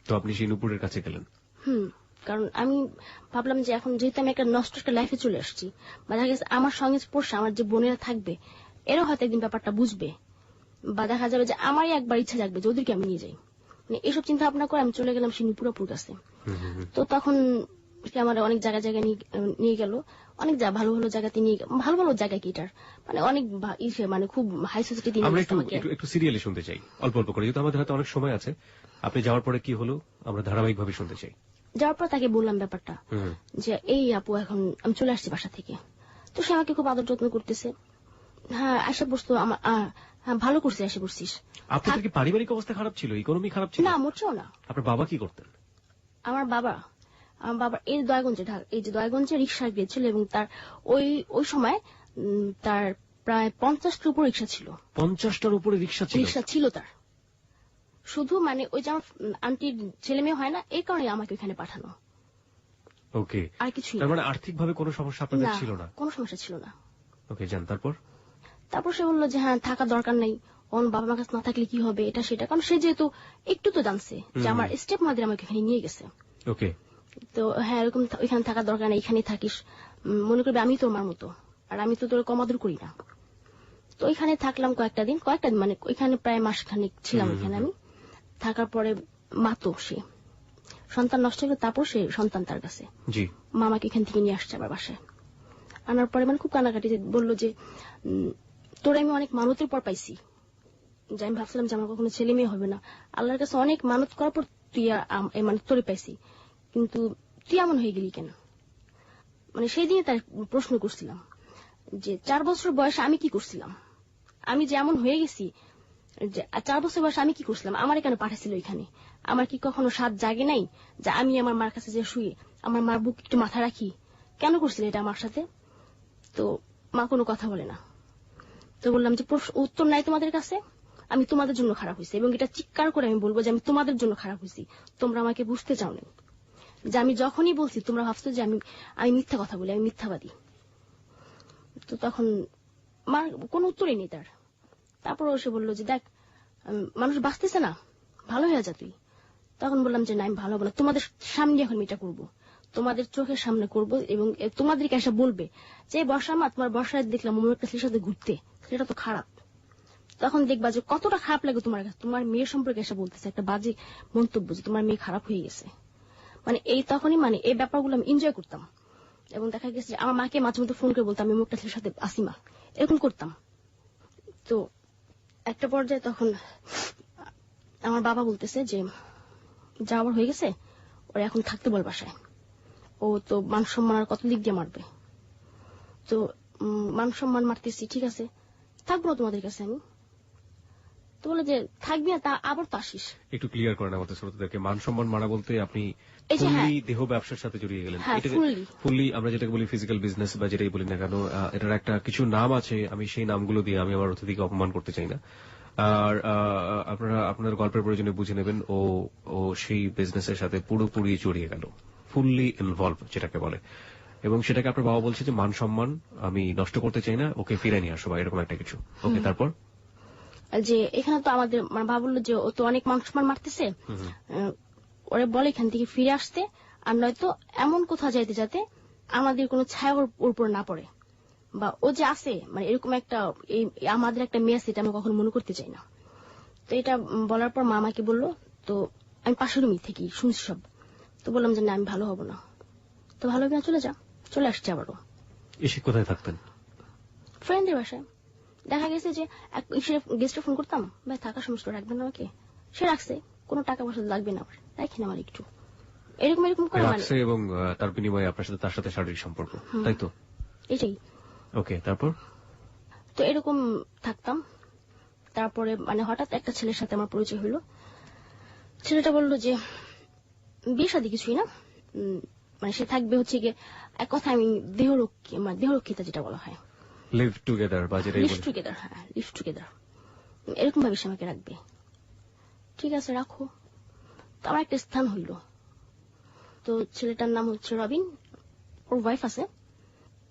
তো আপনি সেই নুপুরের কাছে গেলেন? কারণ আমি ভাবলাম যে এখন যেহেতু আমি একটা নষ্ট একটা লাইফে চলে আসছি, বা দেখা গেছে আমার সঙ্গে স্পর্শে আমার যে বোনেরা থাকবে এরাও হয়তো একদিন ব্যাপারটা বুঝবে, বা দেখা যাবে যে আমারই একবার ইচ্ছা জাগবে যে ওদেরকে আমি নিয়ে যাই। মানে এইসব চিন্তা ভাবনা করে আমি চলে গেলাম সেই নুপুরাপুর কাছে। তো তখন আমার অনেক জায়গায় জায়গায় নিয়ে গেল, অনেক ভালো ভালো জায়গাতে নিয়ে, ভালো ভালো জায়গা কি এটার মানে অনেক মানে খুব হাই সোসাইটি। আমরা একটু সিরিয়ালি শুনতে চাই, অল্প অল্প করে, যেহেতু আমাদের হাতে অনেক সময় আছে। আপনি যাওয়ার পরে কি হলো আমরা ধারাবাহিকভাবে শুনতে চাই। যাওয়ার পর তাকে বললাম ব্যাপারটা যে এই আপু এখন আমি চলে আসছি বাসা থেকে। তো সে আমাকে খুব আদর যত্ন করতেছে। হ্যাঁ আসে বসতো, ভালো করছে এসে বসছিস। আপনাদের কি পারিবারিক অবস্থা খারাপ ছিল, ইকোনমি খারাপ ছিল? না মোটেও না। আপনার বাবা কি করতেন? আমার বাবা এই দয়াগঞ্জে রিক্সা গিয়েছিল, এবং তার ওই সময় তার প্রায় 50টার উপর রিক্সা ছিল। 50টার উপরে রিক্সা ছিল তার। শুধু মানে ওই যে আমার আন্টির ছেলে মেয়ে হয় না, এই কারণে আমাকে ওখানে পাঠানো। ওকে, আর কিছু তার মানে আর্থিক ভাবে কোনো সমস্যা আপনাদের ছিল না? কোনো সমস্যা ছিল না। ওকে, যান। তারপর সে বললো যে হ্যাঁ থাকা দরকার নেই, ওর বাবা মার কাছে না থাকলে কি হবে, এটা সেটা, কারণ সে যেহেতু একটু তো জানছে যে আমার স্টেপ মাদের আমাকে এখানে নিয়ে গেছে। ওকে, তো হ্যাঁ এরকম ওইখানে থাকার দরকার নেই, এখানে থাকিস, মনে করবি আমি তোমার মতো, আর আমি তো তোর কমাদর করি না। তো ওইখানে থাকলাম কয়েকটা দিন মানে ওইখানে প্রায় মাসখানেক ছিলাম ওইখানে। আমি থাকার পরে মাতো সে সন্তান নষ্ট হলো, তারপর সে সন্তান তার কাছে মামাকে এখান থেকে নিয়ে আসছে আবার বাসায়। আনার পরে মানে খুব কানাকাটি বললো যে তোরা আমি অনেক মানতের পর পাইছি, যে আমি ভাবছিলাম যে আমার কখনো ছেলে মেয়ে হবে না, আল্লাহর কাছে অনেক মানত করার পর তুই মানে তোরে পাইছি, কিন্তু তুই এমন হয়ে গেলি কেন। মানে সেই দিনে তার প্রশ্ন করছিলাম যে 4 বছর বয়সে আমি কি করছিলাম, আমি যেমন হয়ে গেছি, যে 4 বছর বয়সে আমি কি করছিলাম, আমার কেন পাঠাচ্ছিল এখানে, আমার কি কখনো সাত জাগে নাই যে আমি আমার মার কাছে যে শুয়ে আমার মার বুক একটু মাথা রাখি, কেন করছিল এটা আমার সাথে। তো মা কোনো কথা বলে না। তো বললাম যে উত্তর নাই তোমাদের কাছে, আমি তোমাদের জন্য খারাপ হয়েছি, এবং এটা চিৎকার করে আমি বলবো যে আমি তোমাদের জন্য খারাপ হয়েছি, তোমরা আমাকে বুঝতে চাও না, যে আমি যখনই বলছি তোমরা ভাবছো যে আমি মিথ্যা কথা বলি, আমি মিথ্যাবাদী। তো তখন মার কোনো উত্তরই নেই তার। তারপর সে বললো যে দেখ মানুষ বাঁচতেছে না, ভালো হয়ে যা তুই। তখন বললাম যে না আমি ভালো হবো না, তোমাদের সামনে এখন এটা করবো, তোমাদের চোখের সামনে করব, এবং তোমাদেরকে এসে বলবে যে বর্ষা মা তোমার বর্ষায় দেখলাম অমুক একটা ছেলের সাথে ঘুরতে, সেটা তো খারাপ। তখন দেখবা যে কতটা খারাপ লাগে তোমার কাছে, তোমার মেয়ের সম্পর্কে এসে বলতেছে একটা বাজে মন্তব্য যে তোমার মেয়ে খারাপ হয়ে গেছে। মানে এই তখনই মানে এই ব্যাপারগুলো আমি এনজয় করতাম, এবং দেখা গেছে আমার মাকে মাঝে মধ্যে ফোন করে বলতাম আমি অমুক একটা ছেলের সাথে আসি মা, এরকম করতাম। তো একটা পর্যায়ে তখন আমার বাবা বলতেছে যে যাওয়ার হয়ে গেছে, ওরা এখন থাকতে বল বাসায়, ও তো মান সম্মান আর কত দিক দিয়ে মারবে। তো মান সম্মান মারতেছি, ঠিক আছে থাকবো না তোমাদের কাছে আমি। তো বলে যে থাকবি না, তা আবার তো আসিস। একটু ক্লিয়ার করেন আমাদের শ্রোতাদেরকে, মান সম্মান মারা বলতে আপনি দেহ ব্যবসার সাথে জড়িয়ে গেলেন? ফুললি আমরা যেটাকে বলি ফিজিক্যাল বিজনেস বা যেটাই বলি না কেন, এটার একটা কিছু নাম আছে, আমি সেই নামগুলো দিয়ে আমি আমার অতিথিকে অপমান করতে চাই না। আর আপনারা আপনার গল্পের প্রয়োজনে বুঝে নেবেন ও সেই বিজনেসের সাথে পুরোপুরি জড়িয়ে গেল, ফুললি ইনভলভ যেটাকে বলে, এবং সেটাকে আপনার বাবা বলছে যে মান সম্মান আমি নষ্ট করতে চাই না, ওকে ফিরে নিয়ে আসো বা এরকম একটা কিছু। ওকে, তারপর যে এখানে তো আমাদের বাবা বললো যে ও তো অনেক মান সম্মান মারতেছে, ওরা বলে এখান থেকে ফিরে আসতে, আর নয়তো এমন কোথাও যাইতে যাতে আমাদের কোনো ছায়া ওর উপর না পড়ে, বা ও যে আছে মানে এরকম একটা আমাদের একটা মেয়ে আছে, এটা আমি কখনো মনে করতে চাই না। তো এটা বলার পর মা আমাকে বললো, তো আমি পাশের রুমই থেকে শুনছি সব। তো বললাম যে না, আমি ভালো হব না। তো ভালো হবে না, চলে যা। চলে আসছে আবারও। এসে কোথায় থাকতেন? ফ্রেন্ডের বাসায়। দেখা গেছে যে গেস্টে ফোন করতাম, ভাই থাকার সমস্যা রাখবেন না আমাকে, সে রাখছে, কোনো টাকা পয়সা লাগবে না, আমার রাখেন আমার একটু, এরকম এরকম করে রাখছে, এবং তার বিনিময়ে আপনার সাথে তার সাথে শারীরিক সম্পর্ক, তাই তো? এটাই। ওকে, তারপর? তো এরকম থাকতাম। তারপরে মানে হঠাৎ একটা ছেলের সাথে আমার পরিচয় হলো। ছেলেটা বললো যে বিয়ে শাদী কিছুই না, মানে সে থাকবে হচ্ছে গিয়ে এক কথা আমি দেহরক্ষিতা যেটা বলা হয়, লিভ টুগেদার বা যেটা লিভ টুগেদার। হ্যাঁ, লিভ টুগেদার, এরকম ভাবে সে আমাকে রাখবে। ঠিক আছে, রাখো। তো আমার একটা স্থান হইল। তো ছেলেটার নাম হচ্ছে রবিন, ওর ওয়াইফ আছে।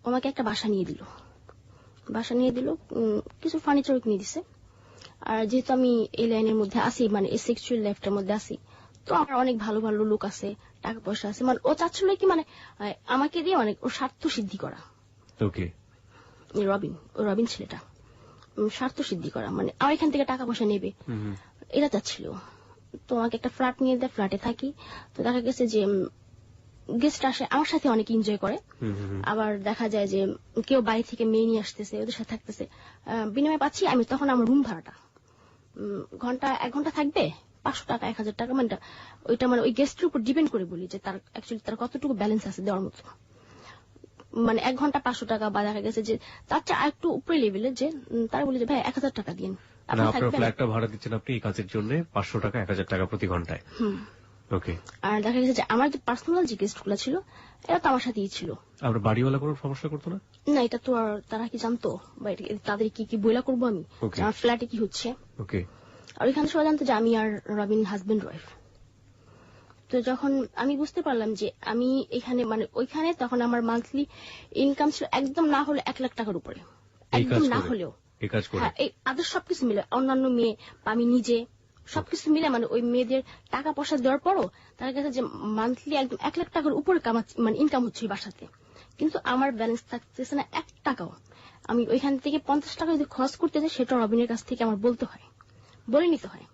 আমাকে একটা বাসা নিয়ে দিল। কিছু ফার্নিচার নিয়ে দিছে। আর যেহেতু আমি এই লাইনের মধ্যে আছি, মানে এই সেক্সুয়াল লাইফটার মধ্যে আছি, তো আমার অনেক ভালো ভালো লোক আছে, টাকা পয়সা আছে। মানে ও চাচ্ছিল কি, মানে আমাকে দিয়ে মানে ওর স্বার্থ সিদ্ধি করা। ওকে। রবিন ছেলেটা স্বার্থ সিদ্ধি করা, মানে আমার এখান থেকে টাকা পয়সা নেবে, এটা চাচ্ছিল। তো আমাকে একটা ফ্ল্যাট নিয়ে দেয়, ফ্ল্যাটে থাকি। তো দেখা গেছে যে গেস্ট আসে, আমার সাথে অনেক এনজয় করে। আবার দেখা যায় যে কেউ বাড়ি থেকে মেয়ে নিয়ে আসতেছে, ওদের সাথে থাকতেছে, বিনিময়ে পাচ্ছি আমি তখন আমার রুম ভাড়াটা। ঘন্টা 1 ঘন্টা থাকবে 500 টাকা 1000 টাকা, মানে ওইটা মানে ওই গেস্টের উপর ডিপেন্ড করে বলি যে তার অ্যাকচুয়ালি তার কতটুকু ব্যালেন্স আছে দেওয়ার মতো। মানে 1 ঘন্টা 500 টাকা, বা দেখা গেছে যে তার চেয়ে আরেকটু উপরে লেভেলে, যে তারা বলে যে ভাই 1000 টাকা দিন। আপনার ফ্ল্যাটটা ভাড়া দিচ্ছেন আপনি এই কাজের জন্য 500 টাকা 1000 টাকা প্রতি ঘন্টায়। ওকে। আর দেখা গেছে যে আমার যে পার্সোনাল যে গেস্ট গুলো ছিল, এরা তো আমার সাথেই ছিল। আপনার বাড়িওয়ালা কোনো সমস্যা করতো না? না, এটা তো আর তারা কি জানতো, বা তাদের কি বইলা করবো আমি আমার ফ্ল্যাটে কি হচ্ছে। ওকে। আর ওইখানে সবাই জানতো যে আমি আর রবিন হাজবেন্ড ওয়াইফ। তো যখন আমি বুঝতে পারলাম যে আমি এখানে মানে ওইখানে, তখন আমার মান্থলি ইনকাম ছিল একদম না হলে 1 লাখ টাকার উপরে, একদম না হলেও। হ্যাঁ, এই আদার সবকিছু মিলে, অন্যান্য মেয়ে বা আমি নিজে সবকিছু মিলে, মানে ওই মেয়েদের টাকা পয়সা দেওয়ার পরও তার কাছে যে মান্থলি একদম 1 লাখ টাকার উপরে মানে ইনকাম হচ্ছে ওই বাসাতে। কিন্তু আমার ব্যালেন্স থাকতেছে না 1 টাকাও। আমি ওইখান থেকে 50 টাকা যদি খরচ করতে যাই, সেটা রবিনের কাছ থেকে আমার বলে নিতে হয়।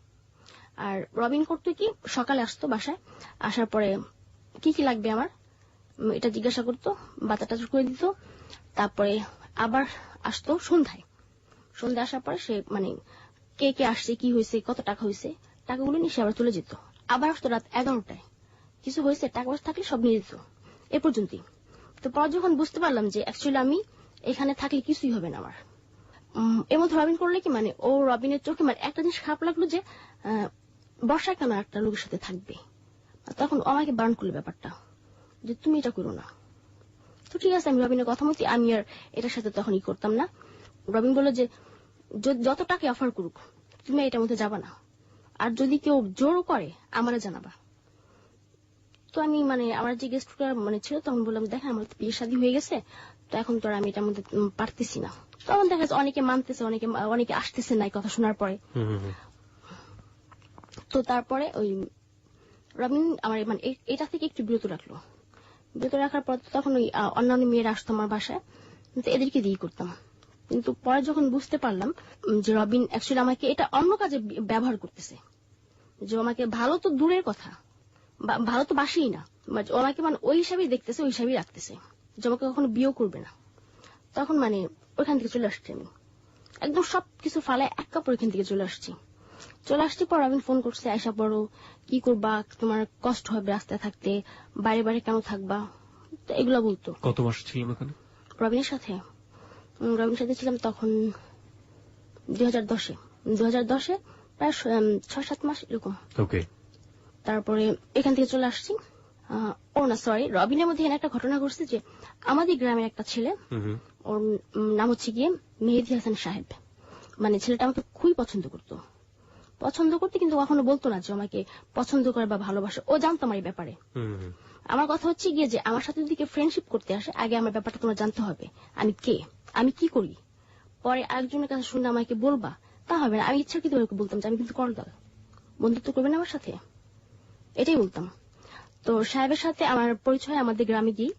আর রবিন করতো কি, সকালে আসতো বাসায়, আসার পরে কি কি লাগবে আমার এটা জিজ্ঞাসা করতো, বাতাটা করে দিত। তারপরে আবার আসতো সন্ধ্যায় আসার পরে সে মানে কে কে আসছে, কি হয়েছে, কত টাকা হয়েছে, টাকাগুলো নিয়ে সে আবার চলে যেত। আবার আসতো রাত 11টায়, কিছু হয়েছে, টাকা পয়সা থাকলে সব নিয়ে যেত, এ পর্যন্তই। তো পর যখন বুঝতে পারলাম যে অ্যাকচুয়ালি আমি এখানে থাকলে কিছুই হবে না আমার, এর মধ্যে রবিন করলে কি, মানে ও রবিনের চোখে মানে একটা জিনিস খারাপ লাগলো যে বর্ষা কেন একটা লোকের সাথে থাকবে। তখন আমাকে বারণ করলো ব্যাপারটা, যে তুমি এটা করো না। তো ঠিক আছে, আমি রবিনের কথা মতো আমি আর এটার সাথে তখনই করতাম না। রবিন বললো যে যত টাকা অফার করুক তুমি এটার মধ্যে যাবা না, আর যদি কেউ জোরও করে আমারে জানাবা। তো আমি মানে আমার যে গেস্ট মানে ছিল, তখন বললাম দেখেন আমার বিয়ে শাদী হয়ে গেছে, তো এখন তো আমি এটার মধ্যে পারতেছি না। তখন দেখা যাচ্ছে অনেকে মানতেছে, অনেকে আসতেছে না এই কথা শোনার পরে। তো তারপরে ওই রবিন আমার মানে এটা থেকে একটু বিরত রাখার পর তখন ওই অন্যান্য মেয়েরা আসতো আমার বাসায়, কিন্তু এদেরকে দিয়ে করতাম। কিন্তু পরে যখন বুঝতে পারলাম যে রবিন অ্যাকচুয়ালি আমাকে এটা অন্য কাজে ব্যবহার করতেছে, যে আমাকে ভালো তো দূরের কথা, ভালো তো বাসেই না, আমাকে মানে ওই হিসাবেই দেখতেছে, ওই হিসাবেই রাখতেছে, যে আমাকে কখনো বিয়েও করবে না। তখন মানে ওইখান থেকে চলে আসছি আমি, একদম সবকিছু ফালায় এক কাপড় এখান থেকে চলে আসছি। পর রবিন ফোন করছে, আয়সা পড়ো, কি করবা, তোমার কষ্ট হবে রাস্তায় থাকতে, বাইরে কেন থাকবা, তো এগুলা বলতো। কত মাস ছিলেন ওখানে রবিনের সাথে ছিলাম তখন 2010-এ প্রায় 6-7 মাস এরকম। ওকে। তারপরে এখান থেকে চলে আসছি। রবিনের মধ্যে একটা ঘটনা ঘটছে যে আমাদের গ্রামের একটা ছেলে, ওর নাম হচ্ছে গিয়ে মেহেদী হাসান সাহেব। মানে ছেলেটা আমাকে খুবই পছন্দ করতে, কিন্তু কখনো বলতো না যে আমাকে পছন্দ করে বা ভালোবাসে। ও জানতো আমার এই ব্যাপারে। আমার কথা হচ্ছে গিয়ে যে আমার সাথে যদি কেউ ফ্রেন্ডশিপ করতে আসে, আগে আমার ব্যাপারটা তোমার জানতে হবে, আমি কে, আমি কি করি। পরে আরেকজনের কাছে শুনে আমাকে বলবা, তা হবে না। আমি ইচ্ছাকৃত বলতাম যে আমি কিন্তু করদাল, বন্ধুত্ব করবে না আমার সাথে, এটাই বলতাম। তো সাহেবের সাথে আমার পরিচয় আমাদের গ্রামে গিয়ে।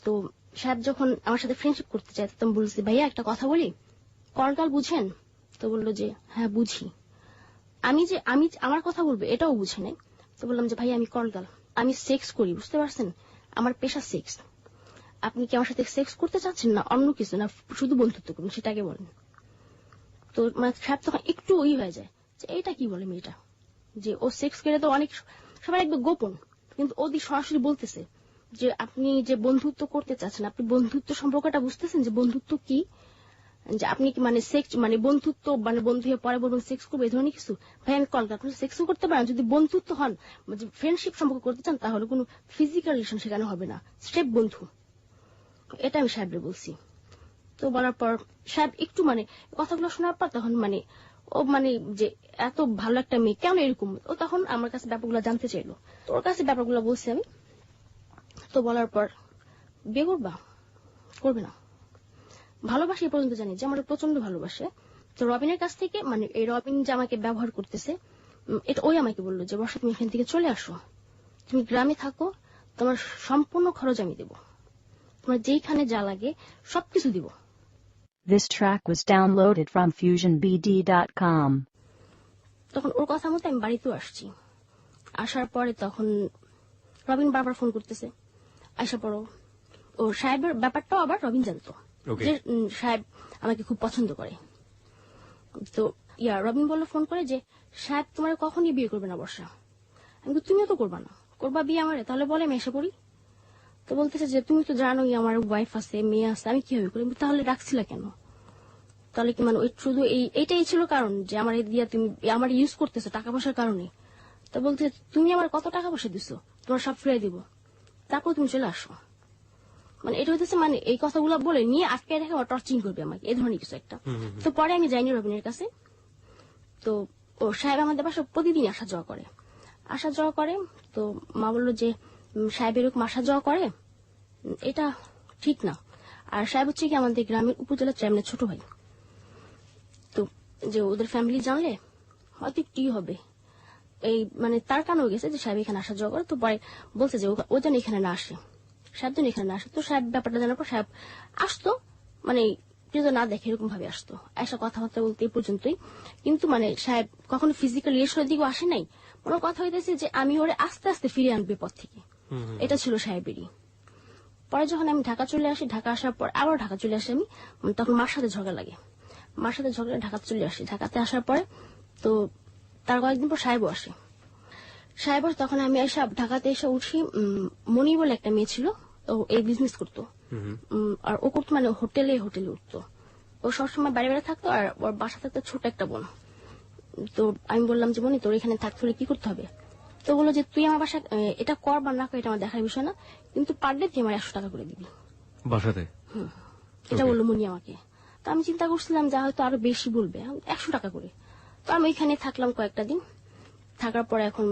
তো সাহেব যখন আমার সাথে ফ্রেন্ডশিপ করতে চায় তখন বলছি ভাইয়া একটা কথা বলি, কলকাল বুঝেন? তো বললো যে হ্যাঁ বুঝি। আমি আমার কথা বলবো এটাও বুঝে নাই। তো বললাম যে ভাই আমি কলকাল, আমি সেক্স করি, বুঝতে পারছেন, আমার পেশা সেক্স। আপনি কি আমার সাথে সেক্স করতে চাচ্ছেন না অন্য কিছু, না শুধু বন্ধুত্ব করুন সেটাকে বলেন। তো মানে সাহেব তখন একটু ওই হয়ে যায় যে এটা কি বলে মেয়েটা, যে ও সেক্স করে তো অনেক সবাই একদম গোপন, কিন্তু ও দি সরাসরি বলতেছে যে আপনি যে বন্ধুত্ব করতে চাচ্ছেন, আপনি বন্ধুত্ব সম্পর্কটা বুঝতেছেন যে বন্ধুত্ব কি, যে আপনি কি মানে সেক্স মানে বন্ধুত্ব মানে বন্ধু হয়ে পরে বলবেন সেক্স করবে এই ধরনের কিছু। ভাই আমি কল আপনি সেক্সও করতে পারেন, যদি বন্ধুত্ব হন ফ্রেন্ডশিপ সম্পর্ক করতে চান তাহলে কোনো ফিজিক্যাল রিলেশন সেখানে হবে না, স্টেপ বন্ধু। এটা আমি সাহেবরে বলছি। তো বলার পর সাহেব একটু মানে কথাগুলো শোনার পর তখন মানে ও মানে যে এত ভালো একটা মেয়ে কেন এরকম, ও তখন আমার কাছে ব্যাপারগুলো জানতে চাইলো। তো ওর কাছে ব্যাপারগুলো বলছি আমি। তো বলার পর বিয়ে করবা? করবে না। ভালোবাসে এই পর্যন্ত জানি যে আমার প্রচন্ড ভালোবাসে। তো রবিনের কাছ থেকে মানে এই রবিন যে আমাকে ব্যবহার করতেছে এটা ওই আমাকে বললো যে বর্ষা তুমি এখান থেকে চলে আসো, তুমি গ্রামে থাকো, তোমার সম্পূর্ণ খরচ আমি দেবো, তোমার যেইখানে যা লাগে সবকিছু দিব। This track was downloaded from FusionBD.com. তখন ওর কথা মতো আমি বাড়িতেও আসছি। আসার পরে তখন রবিন বারবার ফোন করতেছে, আসা পড়ো। ও সাহেবের ব্যাপারটাও আবার রবিন জানতো যে সাহেব আমাকে খুব পছন্দ করে। তো রবিন বললো ফোন করে যে সাহেব তোমার কখনই বিয়ে করবে না বর্ষা। আমি তুমিও তো করবা না, করবা বিয়ে আমারে, তাহলে বলে আমি এসে পড়ি। তো বলতেছে যে তুমি তো জানোই আমার ওয়াইফ আছে, মেয়ে আছে, আমি কিভাবে করি? তাহলে রাখছিলা কেন? তাহলে কি মানে শুধু এইটাই ছিল কারণ যে আমার দিয়া তুমি আমার ইউজ করতেছো টাকা পয়সার কারণে? তো বলতে তুমি আমার কত টাকা পয়সা দিছো, তোমার সব ফিরিয়ে দিব, তারপর তুমি চলে আসো। মানে এটা হইতেছে মানে এই কথাগুলো বলে নিয়ে আটকে রেখে টর্চিং করবে আমাকে, এই ধরনের কিছু একটা। তো পরে আমি যাইনি রবিনের কাছে। তো ও সাহেব আমাদের বাসা প্রতিদিন আসা যাওয়া করে। তো মা বললো যে সাহেব এরকম আসা যাওয়া করে এটা ঠিক না। আর সাহেব হচ্ছে কি আমাদের গ্রামের উপজেলা চেয়ারম্যানের ছোট ভাই। তো যে ওদের ফ্যামিলি জানলে হয়তো কি হবে, এই মানে তার কারণে গেছে যে সাহেব এখানে আসা যাওয়া করে। তো পরে বলছে যে ও যেন এখানে না আসে, সাহেব যেন এখানে না আসে। তো সাহেব ব্যাপারটা জানার পর সাহেব আসতো, মানে কেউ না দেখে এরকম ভাবে আসতো, এসা কথাবার্তা বলতে এই পর্যন্তই। কিন্তু মানে সাহেব কখনো ফিজিক্যাল রিলেশনের দিকেও আসে নাই। ওনার কথা হইতেছে যে আমি ওরে আস্তে আস্তে ফিরে আনবে পথ থেকে, এটা ছিল সাহেবেরই। পরে যখন আমি ঢাকা চলে আসি, ঢাকা আসার পর আবার ঢাকা চলে আসি আমি, তখন মার সাথে ঝগড়া লাগে, মার সাথে ঝগড়া ঢাকাতে চলে আসি। ঢাকাতে আসার পরে তো তার কয়েকদিন পর সাহেবও আসে। তখন আমি এসে ঢাকাতে এসে উঠি। মনি বলে একটা মেয়ে ছিল, ও এই বিজনেস করতো। আর ও করতো মানে হোটেলে উঠতো। ও সবসময় বাইরে বাইরে থাকতো, আর ওর বাসা থাকতো ছোট একটা বোন। তো আমি বললাম যে মনি তোর এখানে থাকতে হলে কি করতে হবে? তো বললো যে তুই আমার বাসা এটা কর বা না কর এটা আমার দেখার বিষয় না, কিন্তু পার ডে তুই আমার 100 টাকা করে দিবি বাসাতে। এটা বললো মনি আমাকে। তো আমি চিন্তা করছিলাম যা হয়তো আরো বেশি বলবে, 100 টাকা করে। তো আমি এখানে থাকলাম কয়েকটা দিন। থাকার পরে এখন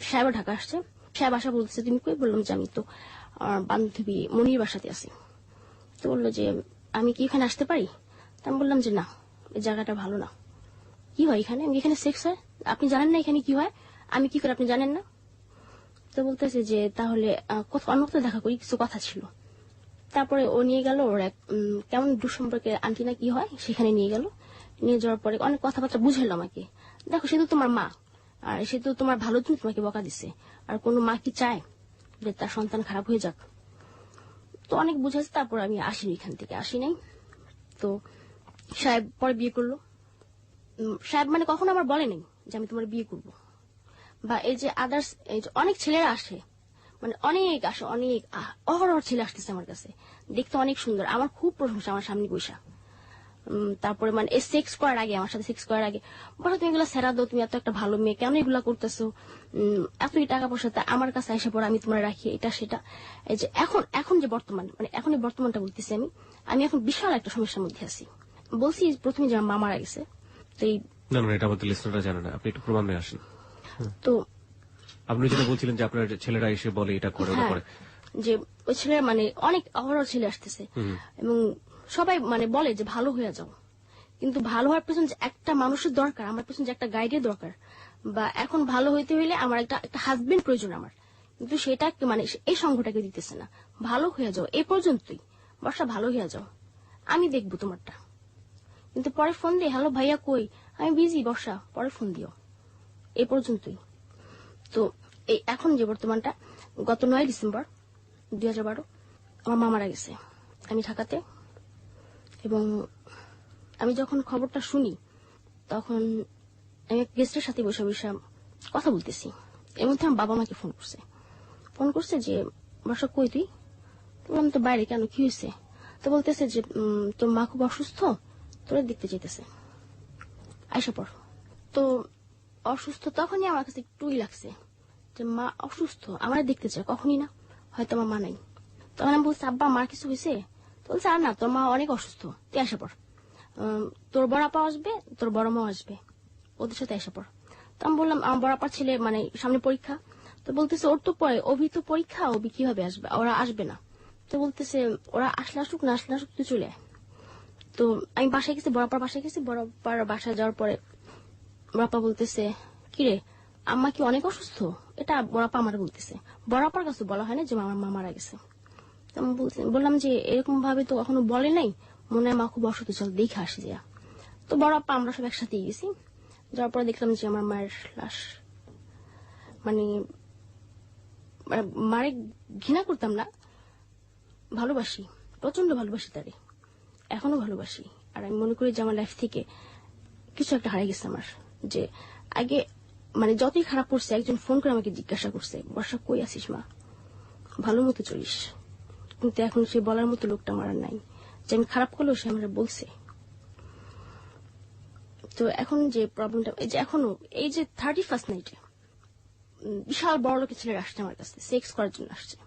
সাহেব ঢাকা আসছে। সাহেব আসা বলতেছে তুমি কই? বললাম যে আমি তো বান্ধবী মনির বাসাতে আছি। তো বললো যে আমি কি এখানে আসতে পারি? আমি বললাম যে না, এই জায়গাটা ভালো না। কি হয় এখানে? এখানে সেক্স হয়, আপনি জানেন না এখানে কি হয়, আমি কি করে আপনি জানেন না? তো বলতেছে যে তাহলে অন্য কোথাও দেখা করি, কিছু কথা ছিল। তারপরে ও নিয়ে গেল ওর এক কেমন দুঃসম্পর্কে আন্টি না কি হয় সেখানে নিয়ে গেল। নিয়ে যাওয়ার পরে অনেক কথাবার্তা বুঝাইলো আমাকে। দেখো সে তো তোমার মা, আর সে তো তোমার ভালোর জন্য তোমাকে বকা দিছে, আর কোনো মা কি চায় যে তার সন্তান খারাপ হয়ে যাক? তো অনেক বুঝাইছে। তারপর আমি আসিনি, এখান থেকে আসি নাই। তো সাহেব পরে বিয়ে করলো। সাহেব মানে কখনো আমার বলে নাই যে আমি তোমার বিয়ে করব, বা এই যে আদার্স এই যে অনেক ছেলেরা আসে, মানে অনেক আসে, অনেক অহরহ ছেলে আসতেছে আমার কাছে, দেখতে অনেক সুন্দর, আমার খুব প্রশংসা আমার সামনে বৈশা। তারপরে মানে সেক্স করার আগে, আমার সাথে সেক্স করার আগে বলো তুমি এগুলা সেরা দাও, তুমি এত একটা ভালো মেয়ে কেন এগুলা করতেছো, এতই টাকা পয়সা আমার কাছে এসে পড়ে, আমি তোমার রাখি এটা সেটা। এই যে এখন যে বর্তমান মানে এখন এই বর্তমানটা বলতেছি আমি এখন বিশাল একটা সমস্যার মধ্যে আছি। বলছি প্রথমে যে মা মারা গেছে, তো এই না এটা আমাদের লিসনাররা জানে না, আপনি একটু প্রমাণ নিয়ে আসেন। তো আপনি যেটা বলছিলেন যে আপনার ছেলেরা এসে বলে এটা করে ওটা করে, যে ওই ছেলেরা মানে অনেক অহরহ ছেলে আসতেছে এবং সবাই মানে বলে যে ভালো হয়ে যাও, কিন্তু ভালো হওয়ার পেছনে যে একটা মানুষের দরকার, আমার পেছনে যে একটা গাইডের দরকার, বা এখন ভালো হইতে হইলে আমার একটা হাজবেন্ড প্রয়োজন আমার, কিন্তু সেটা মানে এই সঙ্গটাকে দিতেছে না। ভালো হয়ে যাও, এই পর্যন্তই। বর্ষা ভালো হয়ে যাও, আমি দেখবো তোমারটা। কিন্তু পরে ফোন দিয়ে, হ্যালো ভাইয়া কই, আমি বিজি বর্ষা, পরে ফোন দিও, এই পর্যন্তই। তো এই এখন যে বর্তমানটা, গত 9 ডিসেম্বর 2012 আমার মা মারা গেছে, আমি ঢাকাতে। এবং আমি যখন খবরটা শুনি তখন আমি এক গেস্টের সাথে বসে বসে কথা বলতেছি। এর মধ্যে আমার বাবা মাকে ফোন করছে যে বর্ষা কই তুই? বললাম তো বাইরে। কেন, কি হয়েছে? তো বলতেছে যে তোর মা খুব অসুস্থ, তোরা দেখতে চাইতেছে, আইসা পর। তো অসুস্থ, তখনই আমার কাছে একটুই লাগছে যে মা অসুস্থ, আমার দেখতে চায়, কখনই না, হয়তো আমার মা নাই। তখন আমি বলছি আব্বা মার কিছু হয়েছে? তো বলছে আর না, তোর মা অনেক অসুস্থ, তুই আসা পর, তোর বড় আপা আসবে, তোর বড় মা আসবে, ওদের সাথে আসা পর। তো আমি বললাম আমার বড় আপার ছেলে মানে সামনে পরীক্ষা। তো বলতেছে ওর তো অভি তো পরীক্ষা, অভি কিভাবে আসবে, ওরা আসবে না। তো বলতেছে ওরা আসলে আসুক, না আসলে আসুক, তুই চলে আয়। তো আমি বাসায় গেছি, বড় আপার বাসায় গেছি। বড় আপার বাসায় যাওয়ার পরে বড় আপা বলতেছে কিরে আম্মা কি অনেক অসুস্থ? এটা বড় আপা আমার বলতেছে, বড় আপার কাছে বলা হয় না যে আমার মা মারা গেছে। বললাম যে এরকম ভাবে তো কখনো বলে নাই, মনে হয় মা খুব অসুস্থ, চল দেখে আসি যা। তো বড় আপা আমরা সব একসাথে গেছি। যাওয়ার পরে দেখলাম যে আমার মায়ের লাশ। মানে মারে ঘৃণা করতাম না, ভালোবাসি, প্রচন্ড ভালোবাসি তারে, এখনো ভালোবাসি। আর আমি মনে করি যে আমার লাইফ থেকে কিছু একটা হারিয়ে গেছে আমার। যে আগে মানে যতই খারাপ করছে, একজন ফোন করে আমাকে জিজ্ঞাসা করছে বর্ষা কই আছিস মা, ভালো মতো চলিস। কিন্তু এখন সে বলার মতো লোকটা আমার আর নাই, যে আমি খারাপ করলেও সে আমার বলছে। তো এখন যে প্রবলেমটা, এই যে এখনো এই যে 31st নাইটে বিশাল বড় লোকের ছেলেরা আসছে আমার কাছে, সেক্স করার জন্য আসছে।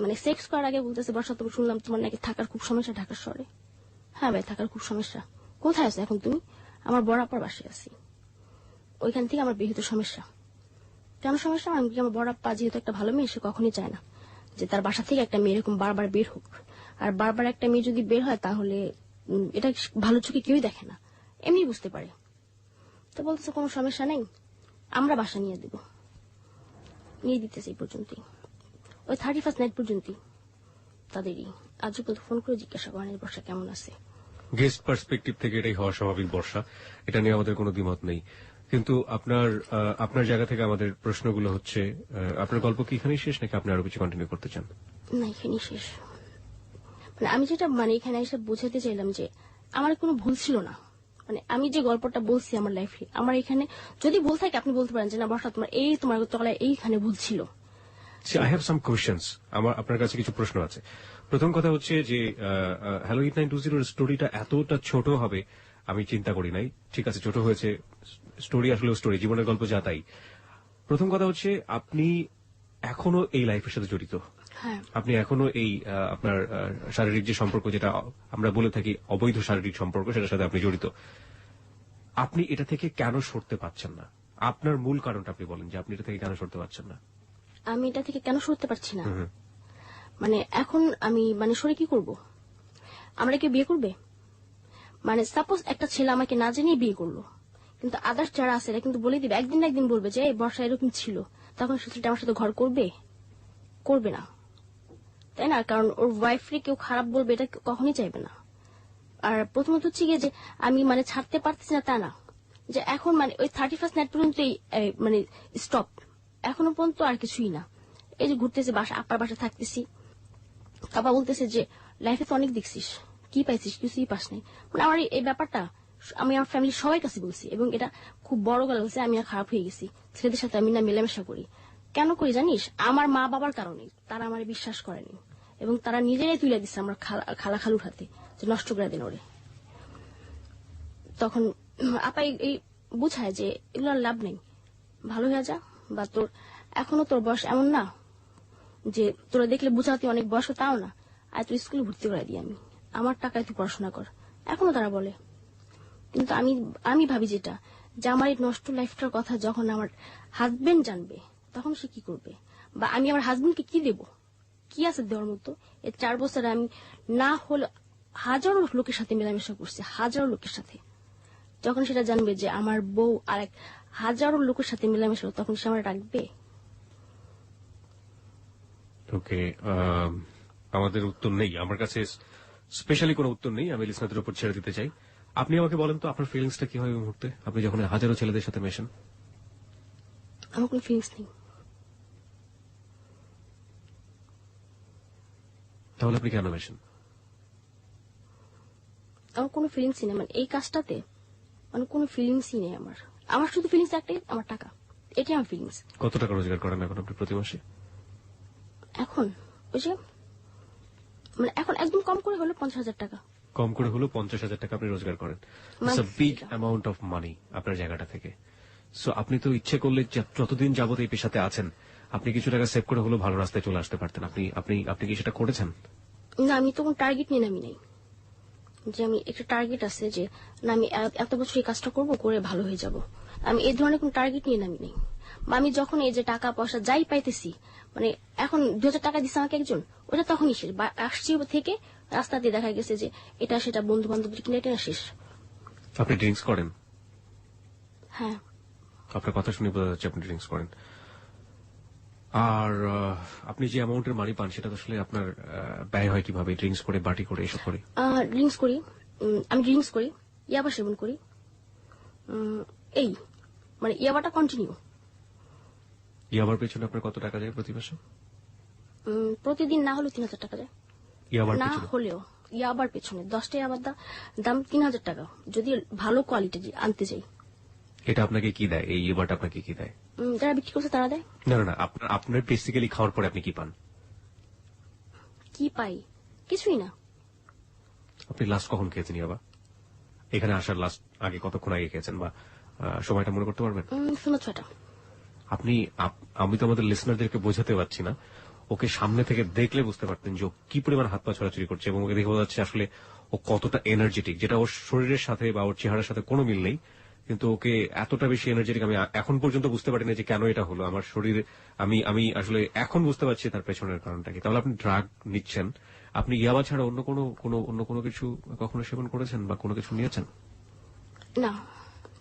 মানে সেক্স করার আগে বলতেছে বর্ষা তো শুনলাম তোমার নাকি থাকার খুব সমস্যা ঢাকা শহরে। হ্যাঁ ভাই, থাকার খুব সমস্যা। কোথায় আছো এখন তুমি? আমার বড় আপার বাসায় আছি, ওইখান থেকে আমার বিহিত সমস্যা। কেন সমস্যা? আমার বড় আপা যেহেতু একটা ভালো মেয়ে, সে কখনই চায় না যে তার বাসা থেকে একটা মেয়ে এরকম বারবার বের হোক। আর বারবার একটা মেয়ে যদি বের হয় তাহলে এটা ভালো চোখে কেউই দেখে না, এমনি বুঝতে পারে। তো বলতেছে কোনো সমস্যা নেই, আমরা বাসা নিয়ে দেব, নিয়ে দিতেছে। এই পর্যন্তই, ওই 31st নাইট পর্যন্তই তাদেরই। আজ পর্যন্ত ফোন করে জিজ্ঞাসা করেন বর্ষা কেমন আছে। গেস্ট পার্সপেক্টিভ থেকে এটাই হওয়া স্বাভাবিক বর্ষা, এটা নিয়ে আমাদের কোনো দ্বিমত নেই। কিন্তু আপনার জায়গা থেকে আমাদের প্রশ্নগুলো হচ্ছে, আপনার গল্প কি এখানেই শেষ নাকি আপনি আরো কিছু কন্টিনিউ করতে চান? না, এখানেই শেষ। মানে আমি যেটা মানে এখানে এসে বোঝাতে চাইলাম যে আমার কোনো ভুল ছিল না। মানে আমি যে গল্পটা বলছি আমার লাইফে, আমার এখানে যদি ভুল থাকে আপনি বলতে পারেন যে না বর্ষা তোমার তলায় এইখানে ভুল ছিল। আই হ্যাভ সাম কোয়েশ্চেন্স, আমার আপনার কাছে কিছু প্রশ্ন আছে। প্রথম কথা হচ্ছে যে হ্যালো 8920 স্টোরিটা এতটা ছোট হবে আমি চিন্তা করি নাই। ঠিক আছে, ছোট হয়েছে, স্টোরি আসলে স্টোরি, জীবনের গল্প যা তাই। প্রথম কথা হচ্ছে আপনি এখনো এই লাইফের সাথে জড়িত। হ্যাঁ, আপনি এখনো এই আপনার শারীরিক যে সম্পর্ক, যেটা আমরা বলে থাকি অবৈধ শারীরিক সম্পর্ক, সেটার সাথে আপনি জড়িত। আপনি এটা থেকে কেন সরতে পারছেন না? আপনার মূল কারণটা আপনি বলেন যে আপনি এটা থেকে কেন সরতে পারছেন না। আমি এটা থেকে কেন সরতে পারছি না? মানে এখন আমি মানে সরে কি করব? আমরা কি বিয়ে করবে? মানে সাপোজ একটা ছেলে আমাকে না জানিয়ে বিয়ে করলো, কিন্তু আদার্স যারা আছে এরা কিন্তু বলে দিবে, একদিন না একদিন বলবে যে এই বর্ষা এরকম ছিল, তখন সেটা আমার সাথে ঘর করবে? করবে না, তাই না? কারণ ওর ওয়াইফরে কেউ খারাপ বলবে এটা কখনই চাইবে না। আর প্রথমত হচ্ছে গিয়ে যে আমি মানে ছাড়তে পারতেছি না তা না, যে এখন মানে ওই 31st নাইট পর্যন্ত মানে স্টপ, এখনো পর্যন্ত আর কিছুই না। এই যে ঘুরতেছি, বাসা আপার বাসা থাকতেছি, বাবা বলতেছে যে লাইফে তো অনেক দেখছিস, কি পাইছিস? কিছুই পাস নাই। মানে আমার এই ব্যাপারটা আমি আমার ফ্যামিলির সবাই কাছে বলছি, এবং এটা খুব বড় গলা বলছে আমি আর খারাপ হয়ে গেছি, ছেলেদের সাথে আমি না মেলামেশা করি। কেন করি জানিস? আমার মা বাবার কারণে। তারা আমার বিশ্বাস করেনি এবং তারা নিজেরাই তুলে দিচ্ছে আমার খালা খালুর হাতে যে নষ্ট করে দিন ওরে। তখন আপা এই বুঝায় যে এগুলো লাভ নেই, ভালো হয়ে যা, বা তোর এখনো তোর বয়স এমন না যে তোরা দেখলে বুঝাতে অনেক বয়স, তাও না, আর তুই স্কুলে ভর্তি করে দিই, আমি আমার টাকায় তুই পড়াশোনা কর, এখনো তারা বলে। কিন্তু আমি ভাবি যেটা, যে আমার এই নষ্ট লাইফটার কথা যখন আমার হাজবেন্ড জানবে তখন সে কি করবে, বা আমি আমার হাজবেন্ডকে কি দেব, কি আছে দেওয়ার মতো? এই 4 বছরে আমি না হলে হাজারো লোকের সাথে মেলামেশা করছি, হাজারো লোকের সাথে। যখন সেটা জানবে যে আমার বউ আর এক হাজারো লোকের সাথে মেলামেশা, তখন সে আমার রাখবে? ওকে, আমাদের উত্তর নেই, আমার কাছে স্পেশালি কোনো উত্তর নেই, আমি লিসনারদের উপর ছেড়ে দিতে চাই। আপনি আমাকে বলেন তো আপনার ফিলিংসটা কি হয় এই মুহূর্তে, আপনি যখন হাজারো ছেলেদের সাথে মেশেন? আমার কোনো ফিলিংস নেই। তাহলে আপনি কেন মেশেন? আমার কোনো ফিলিংসই নেই, মানে এই কাজটাতে মানে কোনো ফিলিংসই নেই আমার। আমার শুধু ফিলিংস একটাই, আমার টাকা, এটাই আমার ফিলিংস। কত টাকা রোজগার করেন এখন আপনি প্রতি মাসে? এখন ওই যে মানে এখন একদম কম করে হলো 50,000 টাকা। কম করে হলো 50,000 টাকা আপনি রোজগার করেন। ইটস আ Monthly বিগ এটা। অ্যামাউন্ট অফ মানি আপনার জায়গাটা থেকে। সো আপনি তো ইচ্ছে করলে যতদিন যাবত এই পেশাতে আছেন, আপনি কিছু টাকা সেভ করে হলো ভালো রাস্তায় চলে আসতে পারতেন। আপনি আপনি আপনি কি সেটা করেছেন? না, আমি তো কোনো টার্গেট নিয়ে নামি নাই, যে আমি একটা টার্গেট আছে যে না আমি এত বছর এই কাজটা করবো, করে ভালো হয়ে যাব। আমি এই ধরনের কোনো টার্গেট নিয়ে নামি নেই। বা আমি যখন এই যে টাকা পয়সা যাই পাইতেছি, মানে এখন 2,000 টাকা দিচ্ছে আমাকে একজন, ওটা তখনই শেষ। বা আসছি থেকে রাস্তা দিয়ে দেখা গেছে যে এটা সেটা বন্ধু বান্ধবদের কিনে এটা শেষ। আপনি ড্রিঙ্কস করেন? হ্যাঁ, আপনার কথা শুনে বোঝা যাচ্ছে আপনি ড্রিঙ্কস করেন। আর আপনি যে অ্যামাউন্টের মানি পান সেটা তো আসলে আপনার ব্যয় হয় কিভাবে? ড্রিঙ্কস করে, বাটি করে, এসব করে? ড্রিঙ্কস করি, আমি ড্রিঙ্কস করি, ইয়াবা সেবন করি, এই মানে ইয়াবাটা কন্টিনিউ। ইয়াবার পেছনে আপনার কত টাকা যায় প্রতি মাসে? প্রতিদিন না হলেও 3,000 টাকা যায়। ইয়াবার না পেছনে? হলেও ইয়াবার পেছনে 10টা ইয়াবার দাম 3,000 টাকা, যদি ভালো কোয়ালিটি আনতে চাই। এটা আপনাকে কি দেয়? এই ইয়াবারটা আপনাকে কি দেয়? যারা বিক্রি করছে তারা দেয়। না না না, আপনার বেসিক্যালি খাওয়ার পরে আপনি কি পান? কি পাই? কিছুই না। আপনি লাস্ট কখন খেয়েছেন ইয়াবা? এখানে আসার লাস্ট আগে কতক্ষণ আগে খেয়েছেন, বা সময়টা মনে করতে পারবেন? 6টা। আপনি আমি তো আমাদের লিসনারদেরকে বোঝাতে পারছি না, ওকে সামনে থেকে দেখলে বুঝতে পারতেন যে ও কি পরিমাণ হাত পা ছড়াছড়ি করছে, এবং ওকে দেখে বোঝা যাচ্ছে আসলে ও কতটা এনার্জেটিক, যেটা ওর শরীরের সাথে বা ওর চেহারার সাথে কোনো মিল নেই, কিন্তু ওকে এতটা বেশি এনার্জেটিক আমি এখন পর্যন্ত বুঝতে পারিনি যে কেন এটা হলো আমার শরীরে। আমি আসলে এখন বুঝতে পারছি তার পেছনের কারণটা কি। তাহলে আপনি ড্রাগ নিচ্ছেন, আপনি ইয়াবা ছাড়া অন্য কোনো কিছু কখনো সেবন করেছেন বা কোনো কিছু নিয়েছেন? না,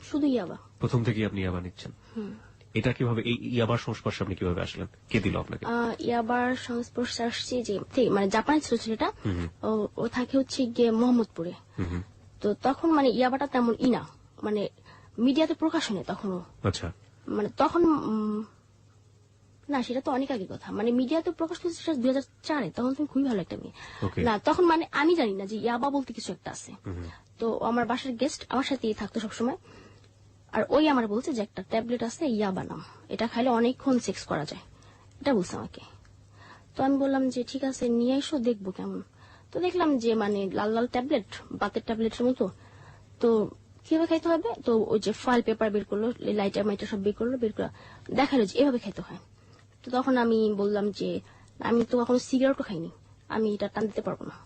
শুধু ইয়াবা। প্রথম থেকেই আপনি ইয়াবা নিচ্ছেন? এটা কিভাবে, এই ইয়াবার সংস্পর্শে আপনি কিভাবে আসলেন? কে দিল আপনাকে? ইয়াবার সংস্পর্শে আসছি যে মানে জাপানি ছিল ছেলেটা, ও থাকে হচ্ছে গিয়ে মোহাম্মদপুরে। তো তখন মানে ইয়াবাটা তেমন না, মানে মিডিয়াতে প্রকাশ হয়নি তখনও। আচ্ছা, মানে তখন না, সেটা তো অনেক আগের কথা, মানে মিডিয়াতে প্রকাশ করছে সেটা 2004-এ, তখন তুমি খুবই ভালো একটা মেয়ে। Okay. না তখন মানে আমি জানি না যে ইয়াবা বলতে কিছু একটা আছে। তো আমার বাসার গেস্ট আমার সাথেই থাকতো সবসময়, আর ওই আমার বলছে যে একটা ট্যাবলেট আছে ইয়াবা নাম, এটা খাইলে অনেকক্ষণ সেক্স করা যায়, এটা বলছে আমাকে। তো আমি বললাম যে ঠিক আছে নিয়ে এসো, দেখবো কেমন। তো দেখলাম যে মানে লাল লাল ট্যাবলেট, বাতের ট্যাবলেটের মতো। তো কিভাবে খাইতে হবে, তো ওই যে ফয়েল পেপার বের করলো, লাইটার মাইটার সব বের করলো, বের করে দেখালো যে এভাবে খাইতে হয়। তো তখন আমি বললাম যে আমি তো কখনো সিগারেটও খাইনি, আমি এটা টান দিতে পারবো না।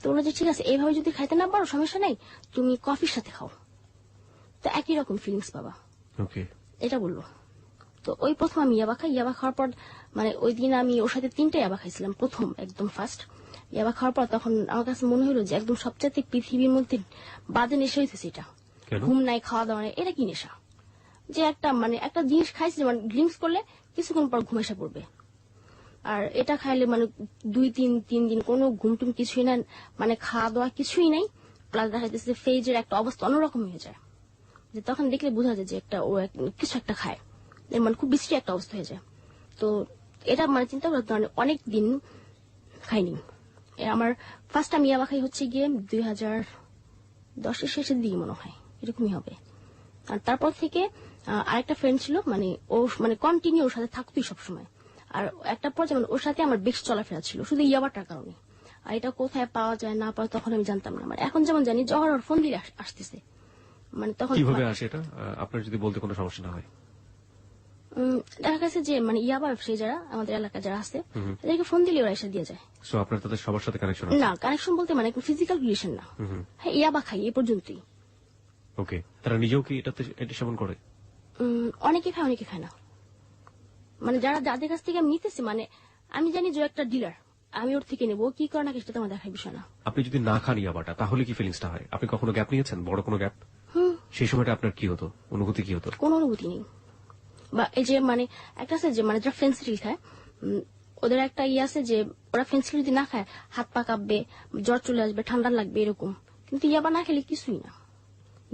তো বললো যে ঠিক আছে, এইভাবে যদি খাইতে না পারো সমস্যা নাই, তুমি কফির সাথে খাও, তো একই রকম ফিলিংস পাবা, ওকে। এটা বললো। তো ওই প্রথম আমি ইয়াবা খাই, ইয়াবা খাওয়ার পর মানে ওই দিন আমি ওর সাথে 3টা ইয়াবা খাইছিলাম, প্রথম একদম ফার্স্ট ইয়াবা খাওয়ার পর তখন আমার কাছে মনে হলো যে একদম সবচেয়ে পৃথিবীর মধ্যে বাজে নেশা হইতেছে এটা। কেন? ঘুম নাই, খাওয়া দাওয়া নাই, এটা কি নেশা? যে একটা মানে একটা জিনিস খাইছি, মানে ড্রিঙ্কস করলে কিছুক্ষণ পর ঘুম এসে পড়বে, আর এটা খাইলে মানে 2-3 দিন কোনো ঘুম টুম কিছুই না, মানে খাওয়া দাওয়া কিছুই নাই, প্লাস দেখা যাচ্ছে ফেজের একটা অবস্থা অন্যরকম হয়ে যায়, যে তখন দেখলে বোঝা যায় যে একটা ও কিছু একটা খায়, এর মানে খুব বিশ্রী একটা অবস্থা হয়ে যায়। তো এটা মানে চিন্তা করতে অনেক দিন খাইনি। আমার ফার্স্ট আমি ইয়াবা খাই হচ্ছে গিয়ে 2010-এর শেষের দিকে মনে হয়, এরকমই হবে। আর তারপর থেকে আরেকটা ফ্রেন্ড ছিল, মানে ও মানে কন্টিনিউ ওর সাথে থাকতোই সবসময়, আর একটা পর্যায়ে মানে ওর সাথে আমার বেশ চলাফেরা ছিল শুধু ইয়াবাটার কারণে। আর এটা কোথায় পাওয়া যায় না পাওয়া তখন আমি জানতাম না, মানে এখন যেমন জানি জহর ওর ফোন দিলে আসতেছে, মানে তখন কিভাবে আসে এটা আপনার যদি বলতে কোনো সমস্যা না হয়? দেখা গেছে যে মানে ইয়াবা ব্যবসায়ী যারা আমাদের এলাকায় যারা আছে, এদেরকে ফোন দিলে ওরা এসে দিয়ে যায়। সো আপনার তাদের সবার সাথে কানেকশন আছে? না, কানেকশন বলতে মানে ফিজিক্যাল রিলেশন না, হ্যাঁ ইয়াবা খাই এ পর্যন্তই। ওকে, তারা নিজেও কি এটা সেবন করে? অনেকে খায় অনেকে খায় না, মানে যারা যাদের কাছ থেকে আমি নিতেছি, মানে আমি জানি যে একটা ডিলার, আমি ওর থেকে নেবো, কি করে না সেটা তোমার দেখার বিষয় না। আপনি যদি না খান ইয়াবাটা তাহলে কি ফিলিংসটা হয়? আপনি কখনো গ্যাপ নিয়েছেন, বড় কোনো গ্যাপ? সেই সময়টা আপনার কি হতো, অনুভূতি কি হতো? কোনো অনুভূতি নেই। বা এই যে মানে একটা আছে যে মানে যারা ফেন্সিডিল খায়, ওদের একটা ইয়ে আছে যে ওরা ফেন্সিল যদি না খায় হাত পা কাঁপবে, জ্বর চলে আসবে, ঠান্ডা লাগবে এরকম। কিন্তু ইয়াবা না খেলে কিছুই না,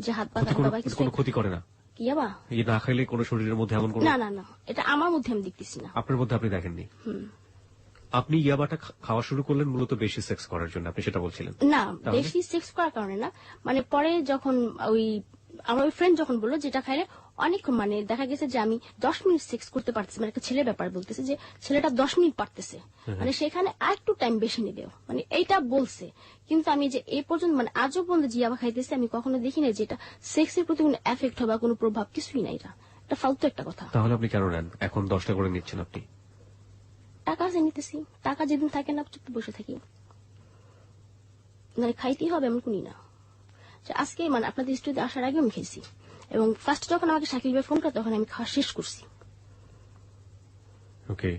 যে হাত পা কাঁপবে বা কিছু। কোনো ক্ষতি করে না ইয়াবা এই না খাইলে কোনো শরীরের মধ্যে এমন কোনো? না না না, এটা আমার মধ্যে আমি দেখতেছি না। আপনার মধ্যে আপনি দেখেননি? আপনি ইয়াবাটা খাওয়া শুরু করলেন মূলত বেশি সেক্স করার জন্য, আপনি সেটা বলছিলেন? না, তাহলে? বেশি সেক্স করার কারণে না, মানে পরে যখন ওই আমার ওই ফ্রেন্ড যখন বললো যেটা খাইলে অনেকক্ষণ, মানে দেখা গেছে যে আমি 10 মিনিট সেক্স করতে পারতেছি, মানে একটা ছেলের ব্যাপার বলতেছে যে ছেলেটা 10 মিনিট পারতেছে, মানে সেখানে আর একটু টাইম বেশি নেবে, মানে এইটা বলছে। কিন্তু আমি যে এই পর্যন্ত মানে আজও পর্যন্ত জিয়াবা খাইতেছি, আমি কখনো দেখি না যে এটা সেক্সের প্রতি কোনো এফেক্ট হবে, কোনো প্রভাব কিছুই নাই। এটা ফালতু একটা কথা। তাহলে আপনি কেন নেন? এখন 10টা করে নিচ্ছেন আপনি? টাকা আছে নিতেছি, টাকা যেদিন থাকে না চুপ বসে থাকি, মানে খাইতেই হবে এমন কোনই না। আজকে মানে আপনাদের স্টুডিওতে আসার আগে আমি খেয়েছি, এবং ফার্স্ট যখন আমাকে শাকিল ভাই ফোন করে তখন আমি খাওয়া শেষ করছি। ওকে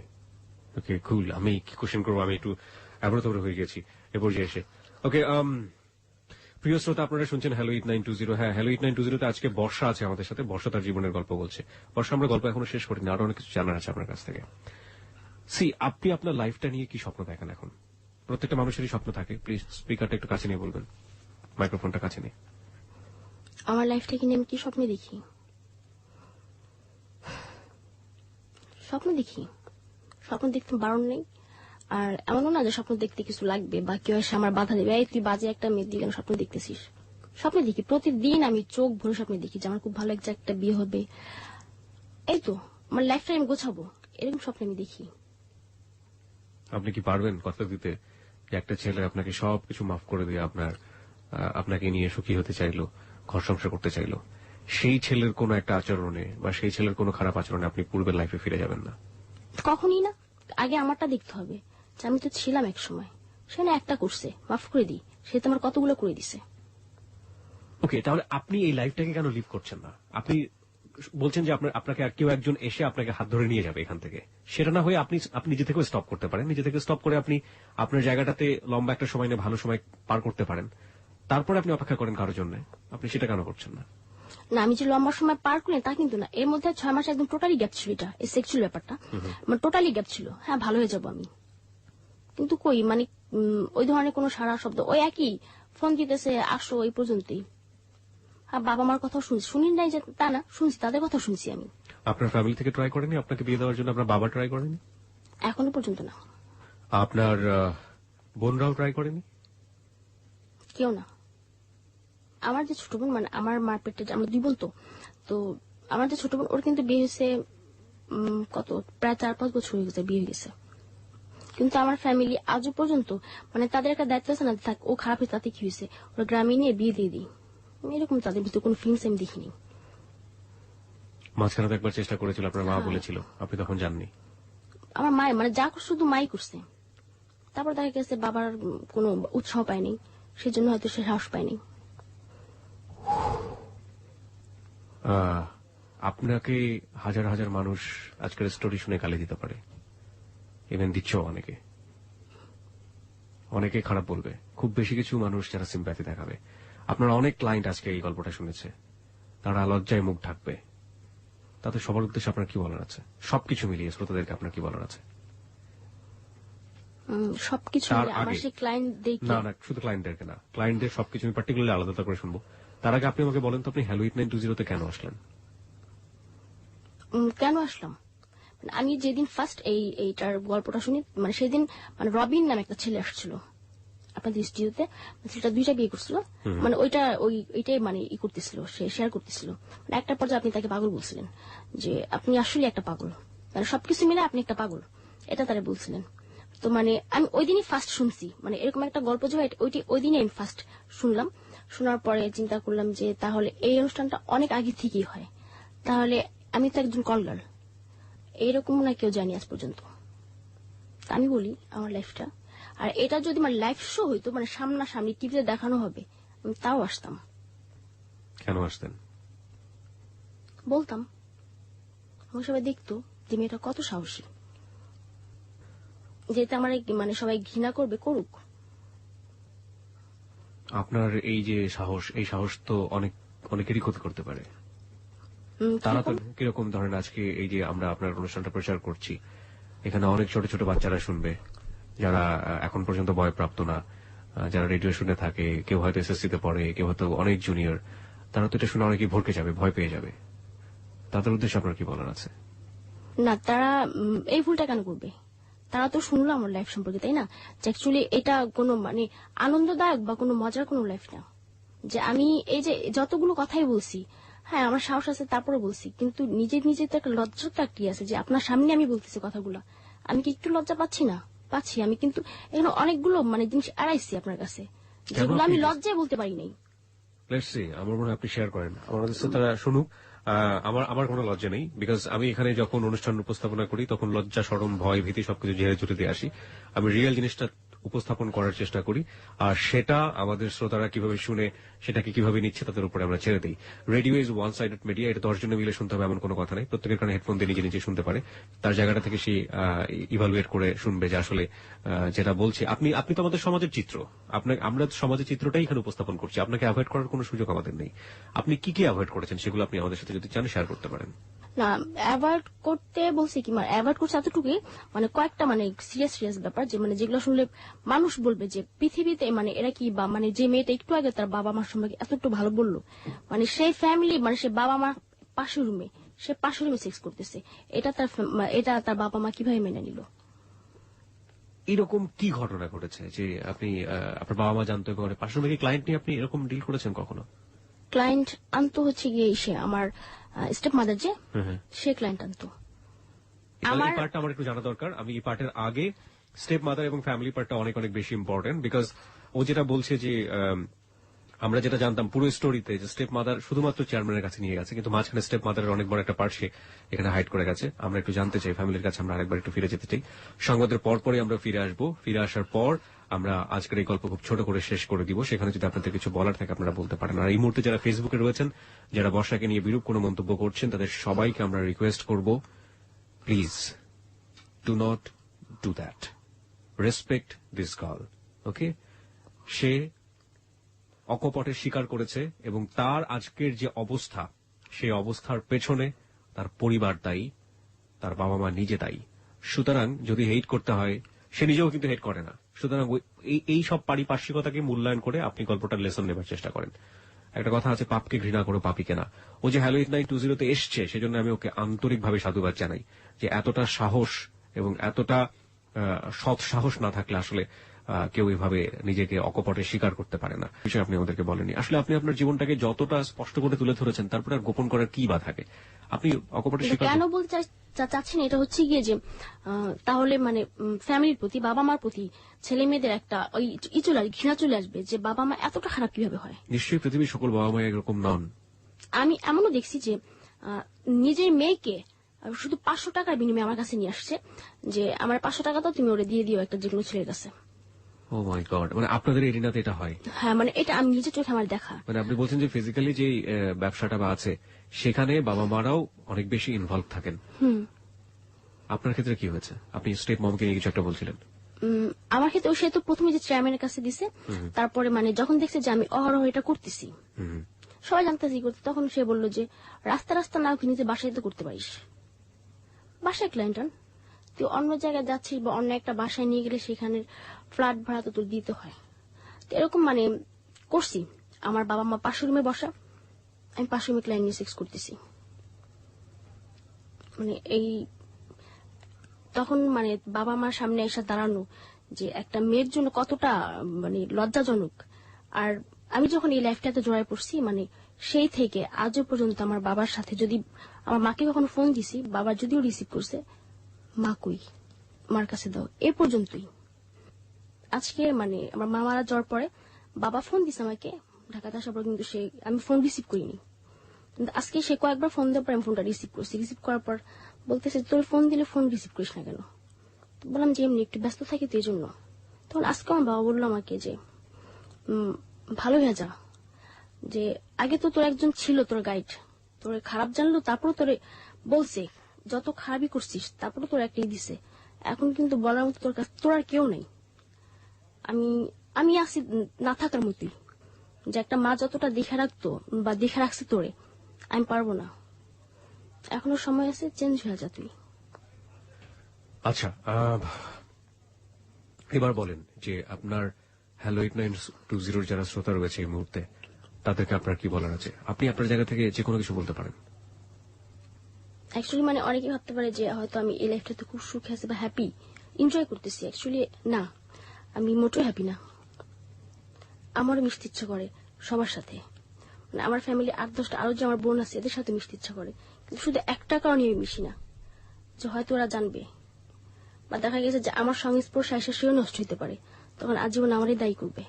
ওকে কুল। আমি কি কোশ্চেন করবো, আমি একটু অ্যাবরতবর হয়ে গেছি এ পর্যায়ে এসে। ওকে প্রিয় শ্রোতা, আপনারা শুনছেন হ্যালো 8920। হ্যাঁ, হ্যালো 8920 আজকে বর্ষা আছে আমাদের সাথে। বর্ষা তার জীবনের গল্প বলছে। বর্ষা, আমরা গল্প এখনো শেষ করিনি, আরো অনেক কিছু জানার আছে আপনার কাছ থেকে। আপনি আপনার লাইফটা নিয়ে কি স্বপ্ন দেখেন এখন? প্রত্যেকটা মানুষেরই স্বপ্ন থাকে। প্লিজ স্পিকারটা একটু কাছে নিয়ে বলবেন, মাইক্রোফোনটা কাছে নিয়ে। আমার লাইফটাকে নিয়ে আমি কি স্বপ্ন দেখি? স্বপ্ন দেখতে বারণ নেই, আর এমনও না যে স্বপ্ন দেখতে কিছু লাগবে বা কেউ এসে আমার বাধা দেবে, এই তুই বাজে একটা মেয়ে দিয়ে কেন স্বপ্ন দেখতেছিস। স্বপ্ন দেখি প্রতিদিন, আমি চোখ ভরে স্বপ্ন দেখি যে আমার খুব ভালো একটা বিয়ে হবে, এই তো আমার লাইফটা আমি গোছাবো, এরকম স্বপ্ন আমি দেখি। আপনি কি পারবেন কথা দিতে যে একটা ছেলে আপনাকে সবকিছু মাফ করে দিয়ে আপনাকে নিয়ে সুখী হতে চাইলো, ঘর সংসার করতে চাইলো, সেই ছেলের কোন একটা আচরণে বা সেই ছেলের কোন খারাপ আচরণে আপনি পূর্বের লাইফে ফিরে যাবেন না? কখনই না। আগে আমারটা দেখতে হবে যে আমি তো ছিলাম এক সময়, সে না একটা করছে, মাফ করে দিই, সে তো আমার কতগুলো করে দিছে। ওকে, তাহলে আপনি এই লাইফটাকে কেন লিভ করছেন না? আপনি বলছেন যে আপনাকে আর কেউ একজন এসে আপনাকে হাত ধরে নিয়ে যাবে এখান থেকে, সেটা না হয়ে আপনি নিজে থেকেও স্টপ করতে পারেন। নিজে থেকে স্টপ করে আপনি আপনার জায়গাটাতে লম্বা একটা সময় নিয়ে ভালো সময় পার করতে পারেন, তারপরে আপনি অপেক্ষা করেন কারোর জন্য। আপনি সেটা কেন করছেন না? না, আমি যে লম্বা সময় পার করি তা কিন্তু না, এর মধ্যে 6 মাস একদম টোটালি গ্যাপ ছিল, এটা এই সেক্সুয়াল ব্যাপারটা মানে টোটালি গ্যাপ ছিল। হ্যাঁ, ভালো হয়ে যাবো আমি, কিন্তু কই মানে ওই ধরনের কোনো সারা শব্দ, ওই একই ফোন দিতেছে আসো, এই পর্যন্তই। হ্যাঁ, বাবা মার কথা শুনি নাই যে তা না, শুনছি, তাদের কথা শুনছি আমি। আপনার ফ্যামিলি থেকে ট্রাই করেনি আপনাকে বিয়ে দেওয়ার জন্য? আপনার বাবা ট্রাই করেনি? এখনো পর্যন্ত না। আপনার বোনরাও ট্রাই করেনি? কেউ না। আমার যে ছোট বোন, মানে আমার মার পেটে আমরা 2 বোন, তো আমার যে ছোট বোন, ওর কিন্তু বিয়ে হয়েছে কত প্রায় 4-5 বছর হয়ে গেছে, বিয়ে হয়ে গেছে। কিন্তু আমার ফ্যামিলি আজও পর্যন্ত মানে তাদের একটা দায়িত্ব আছে না, থাক ও খারাপ হয়েছে তাতে কি হয়েছে, ওরা গ্রামে নিয়ে বিয়ে দিয়ে দিই, এরকম তাদের ভিতরে কোনো ফিলিংস আমি দেখিনি। মাঝখানে তো একবার চেষ্টা করেছিল, আপনার মা বলেছিল, আপনি তখন জাননি? আমার মায়ের মানে যা করছে শুধু মাই করছে, তারপর দেখা গেছে বাবার কোনো উৎসাহ পায়নি, সেজন্য হয়তো সে সাহস পায়নি। আপনাকে হাজার হাজার মানুষ আজকের স্টোরি শুনে গালি দিতে পারে, ইভেন দিচ্ছ অনেকে খারাপ বলবে, খুব বেশি কিছু মানুষ যারা সিম্প্যাথি দেখাবে। আপনার অনেক ক্লায়েন্ট আজকে এই গল্পটা শুনেছে, তারা লজ্জায় মুখ ঢাকবে, তাতে সবার উদ্দেশ্যে আপনার কি বলার আছে? সবকিছু মিলিয়ে শ্রোতাদেরকে আপনার কি বলার আছে? সবকিছু আমার সেই ক্লায়েন্ট দেখে না, শুধু ক্লায়েন্টদেরকে না, ক্লায়েন্টদের সবকিছু আমি পার্টিকুলারলি আলাদা করে শুনবো। তার আগে আপনি আমাকে বলেন তো, আপনি হ্যালো 8920 তে কেন আসলেন? কেন আসলাম মানে আমি যেদিন ফার্স্ট এইটার গল্পটা শুনি, মানে সেদিন মানে রবিন নামে একটা ছেলে আসছিল আপনাদের স্টুডিওতে, ছেলেটা 2টা বিয়ে করছিল, মানে ওইটাই মানে ই করতেছিল, সে শেয়ার করতেছিল। মানে একটা পর্যায়ে আপনি তাকে পাগল বলছিলেন, যে আপনি আসলে একটা পাগল, মানে সবকিছু মিলে আপনি একটা পাগল, এটা তারা বলছিলেন। তো মানে আমি ওই দিনই ফার্স্ট শুনছি, মানে এরকম একটা গল্প যে ওই দিনই আমি ফার্স্ট শুনলাম। শোনার পরে চিন্তা করলাম যে তাহলে এই অনুষ্ঠানটা অনেক আগে থেকেই হয়, তাহলে আমি তো একজন কল গার্ল, এইরকম না কেউ জানি আজ পর্যন্ত। আমি বলি আমার লাইফটা, আর এটা যদি মানে লাইভ শো হইতো, মানে সামনাসামনি টিভিতে দেখানো হবে, আমি তাও আসতাম। কেন আসতেন? বলতাম, আমার সবাই দেখতো যে মেয়েটা কত সাহসী, যেটা আমার মানে সবাই ঘৃণা করবে, করুক। আপনার এই যে সাহস, এই সাহস তো অনেকেরই ক্ষতি করতে পারে। তারা তো কিরকম ধরেন, আজকে এই যে আমরা আপনার অনুষ্ঠানটা প্রচার করছি, এখানে অনেক ছোট ছোট বাচ্চারা শুনবে, যারা এখন পর্যন্ত বয়প্রাপ্ত না, যারা রেডিও শুনে থাকে, কেউ হয়তো এসএসসিতে পড়ে, কেউ হয়তো অনেক জুনিয়র, তারা তো এটা শুনে অনেকেই ভরকে যাবে, ভয় পেয়ে যাবে। তাদের উদ্দেশ্যে আপনার কি বলার আছে? না, তারা এই ভুলটা কেন করবে? তারা তো শুনলো আমার লাইফ সম্পর্কে, তাই না? যে অ্যাকচুয়ালি এটা কোনো মানে আনন্দদায়ক বা কোনো মজার কোনো লাইফ না। যে আমি এই যে যতগুলো কথাই বলছি, হ্যাঁ আমার সাহস আছে তারপরে বলছি, কিন্তু নিজে নিজে তো একটা লজ্জা তো একটি আছে যে আপনার সামনে আমি বলতেছি কথাগুলো, আমি কি একটু লজ্জা পাচ্ছি না? পাচ্ছি। আমি কিন্তু এখানে অনেকগুলো মানে জিনিস এড়াইছি আপনার কাছে, যেগুলো আমি লজ্জায় বলতে পারি নাই। লেটস সি, আমার মনে হয় আপনি শেয়ার করেন, আমাদের সাথে তারা শুনুক। আমার কোনো লজ্জা নেই, বিকজ আমি এখানে যখন অনুষ্ঠান উপস্থাপনা করি তখন লজ্জা, শরম, ভয়, ভীতি সবকিছু ঝেড়ে ঝুড়ে দিয়ে আসি। আমি রিয়েল জিনিসটা উপস্থাপন করার চেষ্টা করি, আর সেটা আমাদের শ্রোতারা কিভাবে শুনে, সেটাকে কিভাবে নিচ্ছে, তাদের উপরে আমরা ছেড়ে দিই। Radio is one sided media, এটা 10 জনে মিলে শুনতে হবে এমন কোনো কথা নেই। প্রত্যেকের কারণে হেডফোন দিয়ে নিজে নিজে শুনতে পারে, তার জায়গাটা থেকে সে ইভালুয়েট করে শুনবে যে আসলে যেটা বলছে। আপনি তো আমাদের সমাজের চিত্র, আমরা সমাজের চিত্রটাই এখানে উপস্থাপন করছি, আপনাকে অ্যাভয়েড করার কোনো সুযোগ আমাদের নেই। আপনি কি অ্যাভয়েড করেছেন সেগুলো আপনি আমাদের সাথে যদি চান শেয়ার করতে পারেন। না, অ্যাভয়েড করতে বলছি কি, মানে অ্যাভয়েড করছে এতটুকুই, মানে কয়েকটা মানে সিরিয়াস ব্যাপার, যে মানে যেগুলো শুনলে মানুষ বলবে যে পৃথিবীতে মানে এরা কি, বা মানে যে মেয়েটা একটু আগে তার বাবা মার সম্পর্কে এতটুকু ভালো বললো, মানে সেই ফ্যামিলি, মানে সে বাবা মা পাশের রুমে, সে পাশের রুমে সেক্স করতেছে, এটা তার বাবা মা কিভাবে মেনে নিল? এরকম কি ঘটনা ঘটেছে যে আপনি আপনার বাবা মা জানতো, এবং পাশের রুমে কি ক্লায়েন্ট নিয়ে আপনি এরকম ডিল করেছেন কখনো? ক্লায়েন্ট আনতো হচ্ছে গিয়ে সে আমার স্টেপ মাদার, যে সে ক্লায়েন্ট আনতো। আমার পার্টটা আমার একটু জানা দরকার। আমি এই পার্টের আগে স্টেপ মাদার এবং ফ্যামিলি পার্টটা অনেক অনেক বেশি ইম্পর্টেন্ট, বিকজ ও যেটা বলছে যে আমরা যেটা জানতাম পুরো স্টোরিতে, যে স্টেপ মাদার শুধুমাত্র চেয়ারম্যানের কাছে নিয়ে গেছে, কিন্তু মাঝখানে স্টেপ মাদারের অনেক বড় একটা পার্ট সে এখানে হাইড করে গেছে। আমরা একটু জানতে চাই, ফ্যামিলির কাছে আমরা আরেকবার একটু ফিরে যেতে চাই। সংবাদের পরপরই আমরা ফিরে আসবো। ফিরে আসার পর আমরা আজকের এই গল্প খুব ছোট করে শেষ করে দিব। সেখানে যদি আপনাদের কিছু বলার থাকে আপনারা বলতে পারেন। আর এই মুহূর্তে যারা ফেসবুকে রয়েছেন, যারা বর্ষাকে নিয়ে বিরূপ কোনো মন্তব্য করছেন, তাদের সবাইকে আমরা রিকোয়েস্ট করব, please do not do that, respect this girl. Okay, সে অকপটে স্বীকার করেছে, এবং তার আজকের যে অবস্থা, সেই অবস্থার পেছনে তার পরিবার দায়ী, তার বাবা মা নিজে দায়ী। সুতরাং যদি হেট করতে হয়, সে নিজেও কিন্তু হেট করে না, সুতরাং এই সব পারিপার্শ্বিকতাকে মূল্যায়ন করে আপনি গল্পটার লেসন নেবার চেষ্টা করেন। একটা কথা আছে, পাপকে ঘৃণা করো পাপীকে না। ও যে হ্যালো 8920 এসছে, সেজন্য আমি ওকে আন্তরিকভাবে সাধুবাদ জানাই, যে এতটা সাহস এবং এতটা সৎ সাহস না থাকলে আসলে কেউ এভাবে নিজেকে অকপটে স্বীকার করতে পারে না। বিষয় আপনি আমাদেরকে বলেনি। আসলে আপনি আপনার জীবনটাকে যতটা স্পষ্ট করে তুলে ধরেছেন, তারপরে আর গোপন করার কি বা থাকে? আপনি অকপটে স্বীকার কেন বলতে চাচ্ছি না, এটা হচ্ছে গিয়ে যে তাহলে মানে ফ্যামিলির প্রতি, বাবা মার প্রতি ছেলে মেয়েদের একটা ওই ঘৃণা চলে আসবে, যে বাবা মা এতটা খারাপ কিভাবে হয়। নিশ্চয়ই পৃথিবীর সকল বাবা মা এরকম নন। আমি এমনও দেখছি যে নিজের মেয়েকে শুধু 500 টাকার বিনিময়ে আমার কাছে নিয়ে আসছে, যে আমার 500 টাকা তো তুমি ওরে দিয়ে দিও একটা যে কোনো ছেলের কাছে। ও মাই গড, মানে আপনাদের এরিনাতে এটা হয়? হ্যাঁ, মানে এটা আমি নিজের চোখে আমার দেখা। মানে আপনি বলছেন যে ফিজিক্যালি যে ব্যবসাটা বা আছে, সেখানে বাবা মারাও অনেক বেশি ইনভলভ থাকেন। আপনার ক্ষেত্রে কি হয়েছে? আপনি স্টেপ মমকে নিয়ে কিছু একটা বলছিলেন। আমার ক্ষেত্রে সে তো প্রথমে যে চেয়ারম্যানের কাছে দিছে, তারপরে মানে যখন দেখছে যে আমি অহরহ এটা করতেছি, সবাই জানতেছি করতে, তখন সে বলল যে রাস্তা না নিজে বাসায় তো করতে পারিস। বাসায় ক্লায়েন্ট আন, তুই অন্য জায়গায় যাচ্ছিস বা অন্য একটা বাসায় নিয়ে গেলে সেখানে ফ্ল্যাট ভাড়া তো তোর দিতে হয়। এরকম মানে করছি। আমার বাবা মা পাশের রুমে বসা, আমি পাশের রুমে ক্লায়েন্ট নিয়ে সেক্স করতেছি। মানে এই তখন মানে বাবা মার সামনে এসে দাঁড়ানো যে একটা মেয়ের জন্য কতটা মানে লজ্জাজনক। আর আমি যখন এই লাইফটাতে জড়ায় পড়ছি, মানে সেই থেকে আজও পর্যন্ত আমার বাবার সাথে, যদি আমার মাকে কখনো ফোন দিছি, বাবা যদিও রিসিভ করছে, মা কই, মার কাছে দাও, এ পর্যন্তই। আজকে মানে আমার মা মারা যাওয়ার পরে বাবা ফোন দিছে আমাকে ঢাকাতে আসার পর, কিন্তু আমি ফোন রিসিভ করিনি। কিন্তু আজকে সে কয়েকবার ফোন দেওয়ার পর আমি ফোনটা রিসিভ করছি। রিসিভ করার পর বলতেছে, তোর ফোন দিলে ফোন রিসিভ করিস না কেন? বললাম যে এমনি একটু ব্যস্ত থাকি তো এই জন্য। তখন আজকে আমার বাবা বললো আমাকে যে ভালো হয়ে যা, যে আগে তো তোর একজন ছিল তোর গাইড, তোর খারাপ জানলো, তারপরে তোরে বলছে যত খারাপই করছিস, তারপরে তোর একটাই দিছে, এখন কিন্তু বলার মতো তোর কাছে তোর আর কেউ নেই। আমি আছি না থাকার মতোই, যে একটা মা যতটা দেখে রাখতো বা দেখে রাখছে তোরে, আমি পারবো না। এখনো সময় আছে, চেঞ্জ হয়ে যা তুই। আচ্ছা, এবার বলেন যে আপনার হ্যালো 8920 যারা শ্রোতা রয়েছে এই মুহূর্তে তাদেরকে আপনার কি বলার আছে? আপনি আপনার জায়গা থেকে যে কোনো কিছু বলতে পারেন। অ্যাকচুয়ালি মানে অনেকে ভাবতে পারে যে হয়তো আমি এই লাইফটাতে খুব সুখে আছি বা হ্যাপি এনজয় করতেছি। অ্যাকচুয়ালি না, আমি মোটেও হ্যাপি না। আমারও মিশতে ইচ্ছা করে সবার সাথে, মানে আমার ফ্যামিলি 8-10টা আরো যে আমার বোন আছে এদের সাথে মিশতে ইচ্ছা করে, কিন্তু শুধু একটা কারণে আমি মিশি না, যে হয়তো ওরা জানবে বা দেখা গেছে যে আমার সংস্পর্শে এসে সেও নষ্ট হতে পারে, তখন আজীবন আমারই দায়ী করবে।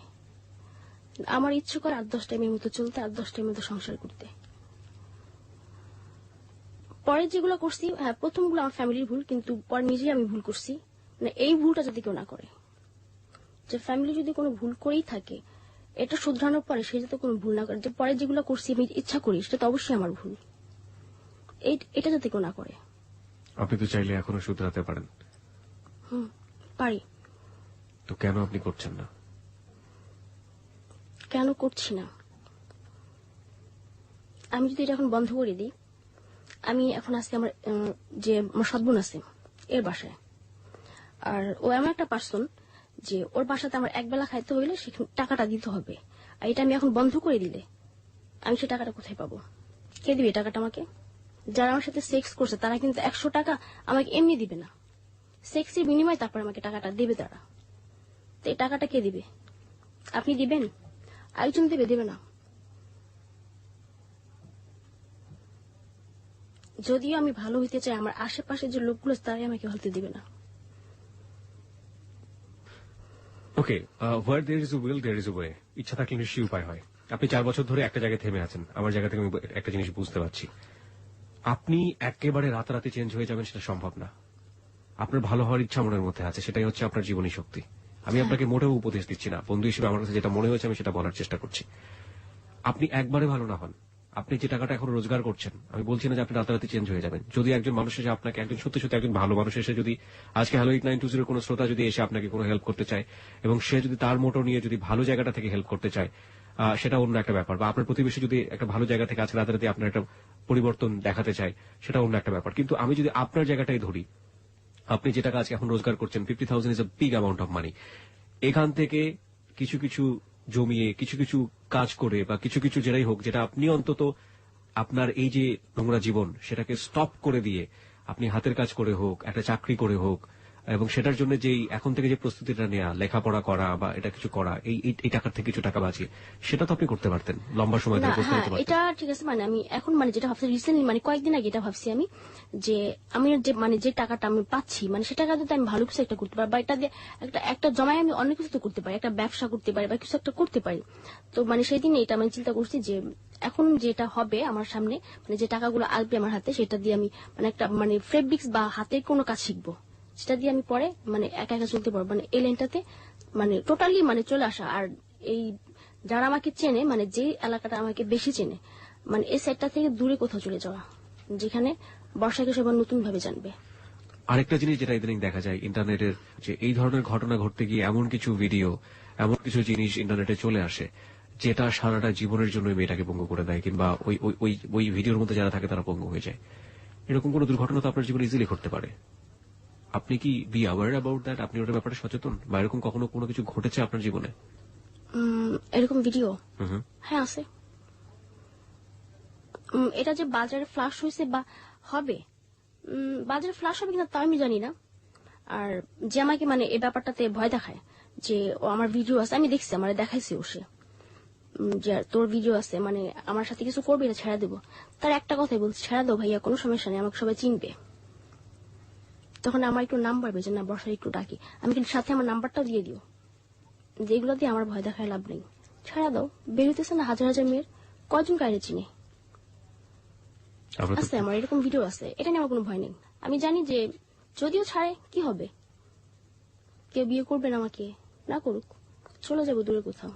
আমার ইচ্ছে করে 8-10 টাইমের মতো চলতে, 8-10 টাইমের মতো সংসার করতে। পরে যেগুলো করছি, হ্যাঁ প্রথমগুলো আমার ফ্যামিলির ভুল, কিন্তু পরে নিজেই আমি ভুল করছি। মানে এই ভুলটা যদি কেউ না করে, যে ফ্যামিলি যদি কোনো ভুল করেই থাকে এটা শুধরানোর পরে সে যাতে কোনো ভুল না করে, যে পরে যেগুলো করছি আমি ইচ্ছা করি সেটা তো অবশ্যই আমার ভুল, এটা যাতে কেউ না করে। আপনি তো চাইলে এখনো শুধরাতে পারেন। পারি। তো কেন আপনি করছেন না? কেন করছি না? আমি যদি এটা এখন বন্ধ করে দিই, আমি এখন আজকে আমার যে আমার সৎবোন আছে এর বাসায়, আর ও এমন একটা পার্সন যে ওর বাসাতে আমার একবেলা খাইতে হইলে সেখানে টাকাটা দিতে হবে। আর এটা আমি এখন বন্ধ করে দিলে আমি সে টাকাটা কোথায় পাবো? কে দিবে টাকাটা আমাকে? যারা আমার সাথে সেক্স করছে তারা কিন্তু 100 টাকা আমাকে এমনি দিবে না, সেক্সের বিনিময়ে তারপর আমাকে টাকাটা দেবে তারা। তো এই টাকাটা কে দিবে? আপনি দিবেন? আরেকজন দেবে না। যদিও আমি ভালো হইতে চাই, আমার আশেপাশে যে লোকগুলো তারাই আমাকে হতে দিবে না। Okay, where there is a will there is a way. ইচ্ছা থাকলে নিশ্চয়ই উপায় হয়। আপনি 4 বছর ধরে একটা জায়গায় থেমে আছেন, আমার জায়গা থেকে আমি একটা জিনিস বুঝতে পারছি। আপনি একেবারে রাতারাতি চেঞ্জ হয়ে যাবেন সেটা সম্ভব না। আপনার ভালো হওয়ার ইচ্ছা মনের মধ্যে আছে, সেটাই হচ্ছে আপনার জীবনী শক্তি। আমি আপনাকে মোটেও উপদেশ দিচ্ছি না, বন্ধু হিসেবে আমার কাছে যেটা মনে হয়েছে আমি সেটা বলার চেষ্টা করছি। আপনি একবারে ভালো না হন, আপনি যে টাকাটা এখন রোজগার করছেন, আমি বলছি না যে আপনি রাতারাতি চেঞ্জ হয়ে যাবেন। যদি একজন মানুষ এসে আপনাকে, একজন সত্যি সত্যি একজন ভালো মানুষ এসে যদি আজকে হ্যালো 8920 কোনো শ্রোতা যদি এসে আপনাকে কোনো হেল্প করতে চায় এবং সে যদি তার মোটো নিয়ে যদি ভালো জায়গাটা থেকে হেল্প করতে চায়, সেটা অন্য একটা ব্যাপার। বা আপনার প্রতিবেশী যদি একটা ভালো জায়গা থেকে আজকে রাতারাতি আপনার একটা পরিবর্তন দেখাতে চায়, সেটা অন্য একটা ব্যাপার। কিন্তু আমি যদি আপনার জায়গাটাই ধরি, আপনি যে টাকা আজকে এখন রোজগার করছেন 50,000 is a big amount of money. এখান থেকে কিছু কিছু জমিয়ে কিছু কিছু কাজ করে বা কিছু কিছু যেটাই হোক, যেটা আপনি অন্তত আপনার এই যে নোংরা জীবন সেটাকে স্টপ করে দিয়ে আপনি হাতের কাজ করে হোক, একটা চাকরি করে হোক, এবং সেটার জন্য যেই এখন থেকে যে প্রস্তুতিটা নেওয়া, লেখাপড়া করা বা এটা কিছু করা, এই টাকার থেকে কিছু টাকা বাঁচিয়ে সেটা তো আপনি করতে পারতেন লম্বা সময় ধরে করতে পারতেন। এটা ঠিক আছে, মানে আমি এখন মানে যেটা ভাবছি রিসেন্টলি, মানে কয়েকদিন আগে এটা ভাবছি আমি, যে আমি যে মানে যে টাকাটা আমি পাচ্ছি, মানে সে টাকা যদি আমি ভালো কিছু একটা করতে পারি বা এটা দিয়ে একটা জমায় আমি অনেক কিছু করতে পারি, একটা ব্যবসা করতে পারি বা কিছু একটা করতে পারি। তো মানে সেই দিন এটা আমি চিন্তা করছি যে এখন যেটা হবে আমার সামনে, মানে যে টাকাগুলো আসবে আমার হাতে, সেটা দিয়ে আমি মানে একটা মানে ফেব্রিক্স বা হাতের কোনো কাজ শিখবো, সেটা দিয়ে আমি পরে মানে একা একা চলতে পারবো। মানে এই লাইনটাতে মানে টোটালি মানে চলে আসা। আর এই যারা আমাকে চেনে, মানে যে এলাকাটা আমাকে বেশি চেনে, মানে এই সাইডটা থেকে দূরে কোথাও চলে যাওয়া, যেখানে বর্ষাকে সবার নতুন ভাবে জানবে। আরেকটা জিনিস যেটা ইদানিং দেখা যায় ইন্টারনেটের, যে এই ধরনের ঘটনা ঘটতে গিয়ে এমন কিছু ভিডিও, এমন কিছু জিনিস ইন্টারনেটে চলে আসে যেটা সারাটা জীবনের জন্য মেয়েটাকে পঙ্গু করে দেয়, কিংবা ওই ওই ওই ভিডিওর মধ্যে যারা থাকে তারা পঙ্গু হয়ে যায়। এরকম কোন দুর্ঘটনা তো আপনার জীবনে ইজিলি ঘটতে পারে। আপনি কি বি অ্যাওয়ার অ্যাবাউট দ্যাট? আপনি ওটার ব্যাপারে সচেতন? বা এরকম কখনো কোনো কিছু ঘটেছে আপনার জীবনে? এরকম ভিডিও হ্যাঁ আছে। এটা যে বাজারে ফ্লাশ হয়েছে বা হবে, বাজারে ফ্লাশ হবে কিনা তা আমি জানি না। আর যে আমাকে মানে এই ব্যাপারটাতে ভয় দেখায়, যে ও আমার ভিডিও আছে, আমি দেখছি, আমার দেখাইছে ও, সে যে তোর ভিডিও আছে, মানে আমার সাথে কিছু করবে না, ছেড়ে দেবো। তার একটা কথাই বলছে, ছেড়ে দাও ভাইয়া, কোনো সমস্যা নেই, আমাকে সবাই চিনবে। তখন আমার একটু নাম্বার বেজে না, বর্ষার একটু ডাকি, আমি কিন্তু সাথে আমার নাম্বারটাও দিয়ে দিও, যেগুলো দিয়ে আমার ভয় দেখায় লাভ নেই, ছাড়া দাও। বেরোতেছে না হাজার হাজার মেয়ের, কয়জন কায়রে চিনে আছে, আমার এরকম ভিডিও আছে, এটা নিয়ে আমার কোনো ভয় নেই। আমি জানি যে যদিও ছাড়ে কি হবে, কেউ বিয়ে করবে না, আমাকে না করুক, চলে যাবো দূরে কোথাও।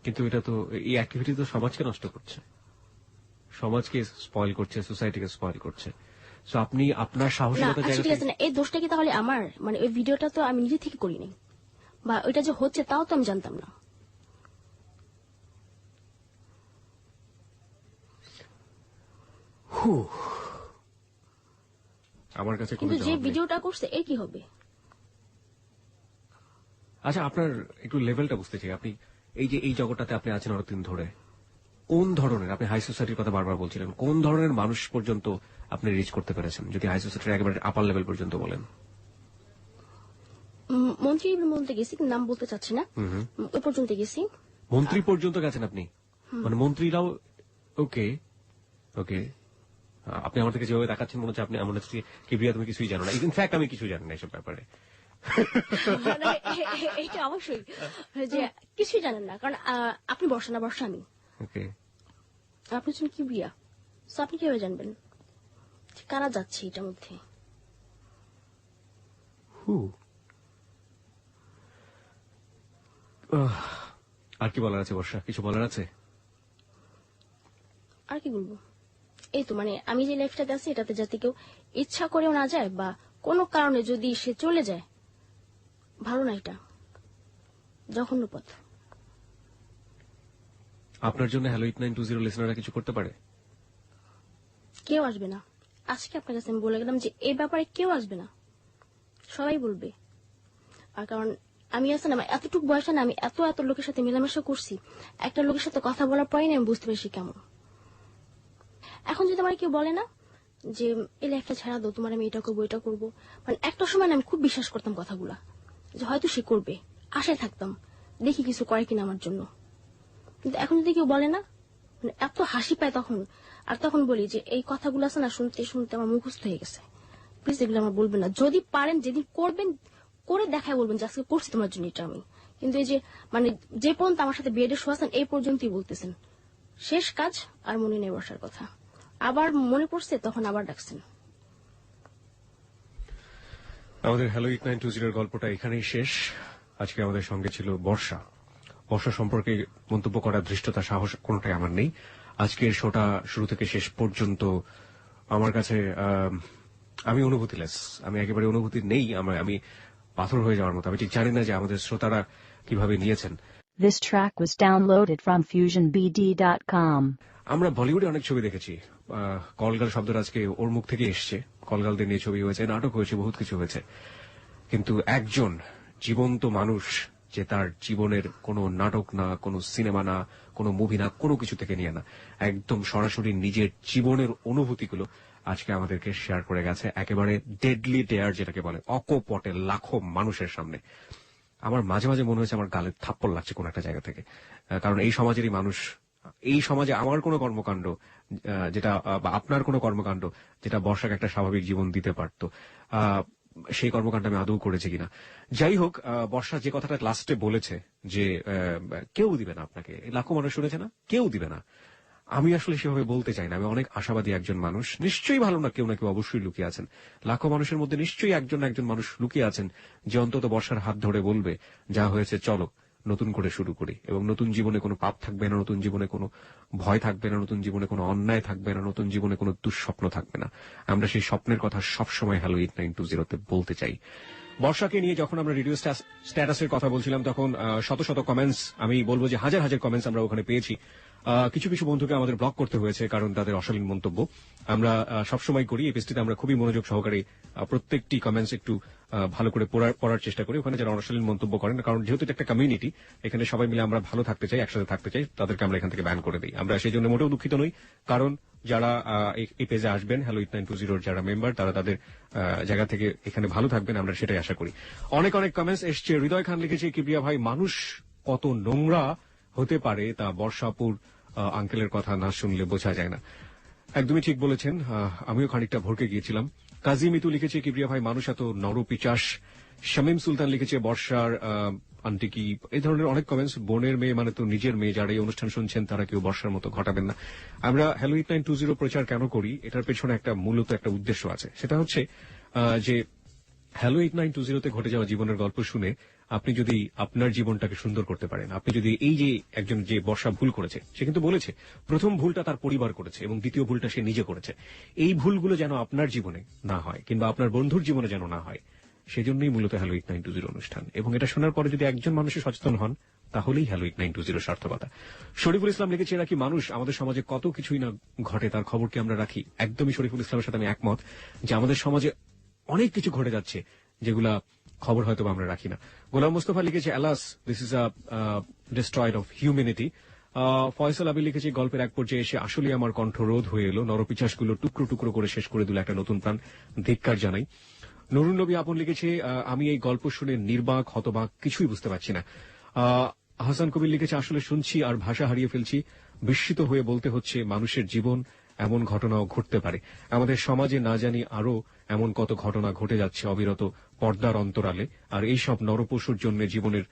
কিন্তু এটা তো, এই অ্যাক্টিভিটি তো সমাজকে নষ্ট করছে, সমাজকে স্পয়েল করছে, সোসাইটিকে স্পয়েল করছে। সো আপনি আপনার সাহসিকতা জায়গা ঠিক আছে না, এই দোষটা কি তাহলে আমার? মানে ওই ভিডিওটা তো আমি নিজে থেকে করিনি, বা ওইটা যে হচ্ছে তাও তো আমি জানতাম না। আমার কাছে কোনো কিন্তু যে জবাব নেই। ভিডিওটা করছে এর কি হবে? আচ্ছা, আপনার একটু লেভেলটা বুঝতে চাই। আপনি এই যে এই জগৎটাতে আপনি আছেন অনেকদিন ধরে, কোন ধরনের, আপনি হাই সোসাইটির কথা বারবার বলছিলেন, কোন ধরনের মানুষ পর্যন্ত আপনি রিচ করতে পেরেছেন, যদি হাই সোসাইটির একেবারে আপার লেভেল পর্যন্ত বলেন? মন্ত্রী বলতে গেছি, কিন্তু নাম বলতে চাচ্ছি না, ওই পর্যন্ত গেছি। মন্ত্রী পর্যন্ত গেছেন আপনি? মানে মন্ত্রীরাও? ওকে ওকে। আপনি আমার থেকে যেভাবে দেখাচ্ছেন মনে হচ্ছে আপনি এমন হচ্ছে কিবরিয়া তুমি কিছুই জানো না। ইনফ্যাক্ট আমি কিছুই জানি না এসব ব্যাপারে। মানে এটা অবশ্যই যে কিছুই জানেন না, কারণ আপনি বর্ষা না, বর্ষা আমি। ওকে। আপনি হচ্ছেন কিবরিয়া, তো আপনি কিভাবে জানবেন যে কারা যাচ্ছে এটার মধ্যে? আর কি বলার আছে বর্ষা? কিছু বলার আছে? আর কি বলবো, এই তো মানে আমি যে লাইফটাতে আছি এটাতে যাতে কেউ ইচ্ছা করেও না যায়, বা কোনো কারণে যদি সে চলে যায়, ভালো না, এটা জঘন্য পথ। আপনার জন্য হ্যালো 8920 লিসনাররা কিছু করতে পারে? কেউ আসবে না। আজকে আপনার কাছে আমি বলে গেলাম যে এই ব্যাপারে কেউ আসবে না, সবাই বলবে। আর কারণ আমি আছে না, এতটুকু বয়সে না আমি এত এত লোকের সাথে মেলামেশা করছি, একটা লোকের সাথে কথা বলার পরেই না আমি বুঝতে পেরেছি কেমন। এখন যদি আমার কেউ বলে না যে এই লাইফটা ছাড়া দাও, তোমার আমি এটা করবো এটা করবো, মানে একটা সময় না আমি খুব বিশ্বাস করতাম কথাগুলা, যে হয়তো সে করবে, আশায় থাকতাম দেখি কিছু করে কিনা আমার জন্য। কিন্তু এখন যদি কেউ বলে না, মানে এত হাসি পায় তখন। আর তখন বলি যে এই কথাগুলো আছে না, শুনতে শুনতে আমার মুখস্থ হয়ে গেছে, প্লিজ এগুলো আমার বলবেন না। যদি পারেন যেদিন করবেন করে দেখায় বলবেন যে আজকে করছি তোমার জন্য এটা আমি। কিন্তু এই যে মানে যে পর্যন্ত আমার সাথে বেডে শোয়াছেন এই পর্যন্তই বলতেছেন, শেষ কাজ আর মনে নেই বসার কথা, আবার মনে পড়ছে তখন আবার ডাকছেন। আমাদের হ্যালো 8920 গল্পটা এখানেই শেষ। আজকে আমাদের সঙ্গে ছিল বর্ষা। বর্ষা সম্পর্কে মন্তব্য করার ধৃষ্টতা, সাহস কোনটাই আমার নেই। আজকের শোটা শুরু থেকে শেষ পর্যন্ত আমার কাছে আমি অনুভূতিলেস, আমি একেবারে অনুভূতি নেই। আমি পাথর হয়ে যাওয়ার মতো। আমি ঠিক জানি না যে আমাদের শ্রোতারা কিভাবে নিয়েছেন। This track was downloaded from FusionBD.com. আমরা বলিউডে অনেক ছবি দেখেছি। কলগাল শব্দটা আজকে ওর মুখ থেকে এসছে। কলগালদের নিয়ে ছবি হয়েছে, নাটক হয়েছে, বহুত কিছু হয়েছে। কিন্তু একজন জীবন্ত মানুষ, যে তার জীবনের কোনো নাটক না, কোনো সিনেমা না, কোনো মুভি না, কোনো কিছু থেকে নিয়ে না, একদম সরাসরি নিজের জীবনের অনুভূতিগুলো আজকে আমাদেরকে শেয়ার করে গেছে, একেবারে ডেডলি ডেয়ার যেটাকে বলে, অকপটে লাখো মানুষের সামনে। আমার মাঝে মাঝে মনে হয়েছে আমার গালে থাপ্পড় লাগছে কোন একটা জায়গা থেকে। কারণ এই সমাজেরই মানুষ, এই সমাজে আমার কোনো কর্মকাণ্ড যেটা, বা আপনার কোনো কর্মকাণ্ড যেটা বর্ষাকে একটা স্বাভাবিক জীবন দিতে পারত, সেই কর্মকাণ্ড আমি আদৌ করেছি কিনা। যাই হোক, বর্ষা যে কথাটা লাস্টে বলেছে যে কেউ দিবে না আপনাকে, লাখো মানুষ শুনেছে না, কেউ দিবে না, আমি আসলে সেভাবে বলতে চাই না। আমি অনেক আশাবাদী একজন মানুষ। নিশ্চয়ই ভালো না কেউ অবশ্যই লুকিয়ে আছেন। লাখো মানুষের মধ্যে নিশ্চয়ই একজন মানুষ লুকিয়ে আছেন যে অন্তত বর্ষার হাত ধরে বলবে, যা হয়েছে চলো নতুন করে শুরু করি, এবং নতুন জীবনে কোনো পাপ থাকবে না, নতুন জীবনে কোনো ভয় থাকবে না, নতুন জীবনে কোনো অন্যায় থাকবে না, নতুন জীবনে কোনো দুঃস্বপ্ন থাকবে না। আমরা সেই স্বপ্নের কথা সবসময় হ্যালো 8920 বলতে চাই। বর্ষাকে নিয়ে যখন আমরা রেডিও স্ট্যাটাসের কথা বলছিলাম তখন শত শত কমেন্টস, আমি বলবো যে হাজার হাজার কমেন্টস আমরা ওখানে পেয়েছি। কিছু কিছু বন্ধুকে আমাদের ব্লক করতে হয়েছে কারণ তাদের অশালীন মন্তব্য। আমরা সবসময় করি, এই পেজটিতে আমরা খুবই মনোযোগ সহকারে প্রত্যেকটি কমেন্টস একটু ভালো করে পড়ার চেষ্টা করি। ওখানে যারা অশালীন মন্তব্য করেন, কারণ যেহেতু এটা একটা কমিউনিটি, এখানে সবাই মিলে আমরা ভালো থাকতে চাই, একসাথে থাকতে চাই, তাদেরকে আমরা এখান থেকে ব্যান করে দিই। আমরা সেই জন্য মোটেও দুঃখিত নই, কারণ যারা এই পেজে আসবেন, হ্যালো 8920 যারা মেম্বার, তারা তাদের জায়গা থেকে এখানে ভালো থাকবেন, আমরা সেটাই আশা করি। অনেক অনেক কমেন্টস এসছে। হৃদয় খান লিখেছে, কিবরিয়া ভাই, মানুষ কত নোংরা হতে পারে তা বর্ষাপুর আঙ্কেলের কথা না শুনলে বোঝা যায় না। একদমই ঠিক বলেছেন, আমিও খানিকটা ভরকে গিয়েছিলাম। কাজী মিতু লিখেছে, কিবরিয়া ভাই, মানুষ এত নরপিচাস। শামীম সুলতান লিখেছে, বর্ষার আন্টি কি, এই ধরনের অনেক কমেন্টস। বোনের মেয়ে মানে তো নিজের মেয়ে, যারা এই অনুষ্ঠান শুনছেন তারা কেউ বর্ষার মতো ঘটাবেন না। আমরা হ্যালো 8920 প্রচার কেন করি, এটার পেছনে একটা মূলত একটা উদ্দেশ্য আছে। সেটা হচ্ছে যে হ্যালো 8920 ঘটে যাওয়া জীবনের গল্প শুনে আপনি যদি আপনার জীবনটাকে সুন্দর করতে পারেন, আপনি যদি এই যে একজন যে বর্ষা ভুল করেছে, সে কিন্তু বলেছে প্রথম ভুলটা তার পরিবার করেছে এবং দ্বিতীয় ভুলটা সে নিজে করেছে, এই ভুলগুলো যেন আপনার জীবনে না হয়, কিংবা আপনার বন্ধুর জীবনে যেন না হয়, সেজন্যই মূলত হ্যালো 8920 অনুষ্ঠান, এবং এটা শোনার পরে যদি একজন মানুষের সচেতন হন তাহলেই হ্যালো 8920 সার্থকতা। শরীফুল ইসলাম লিখেছে, এরা কি মানুষ, আমাদের সমাজে কত কিছুই না ঘটে তার খবর কি আমরা রাখি? একদমই শরীফুল ইসলামের সাথে আমি একমত যে আমাদের সমাজে অনেক কিছু ঘটে যাচ্ছে যেগুলা খবর হয়তো আমরা রাখি না। গোলাম মুস্তফা লিখেছে, alas this is a destroyed of humanity. Faisal আবি লিখেছে, গল্পের এক পর্যায়ে এসে আসলে আমার কণ্ঠ রোধ হয়ে এলো, নরপিচাসগুলো টুকরো টুকরো করে শেষ করে দিল একটা নতুন প্রাণ, ধিক্কার জানাই। নুরুন নবী আপন লিখেছে, আমি এই গল্প শুনে নির্বাক হতবাক কিছুই বুঝতে পারছি না। হাসান কবির লিখেছে, আসলে শুনছি আর ভাষা হারিয়ে ফেলছি, বিস্মিত হয়ে বলতে হচ্ছে মানুষের জীবন এমন ঘটনাও ঘটতে পারে। আমাদের সমাজে না জানি আরো এমন কত ঘটনা ঘটে যাচ্ছে অবিরত পর্দার অন্তরালে, আর এই সব নরপশুর জন্য জীবনের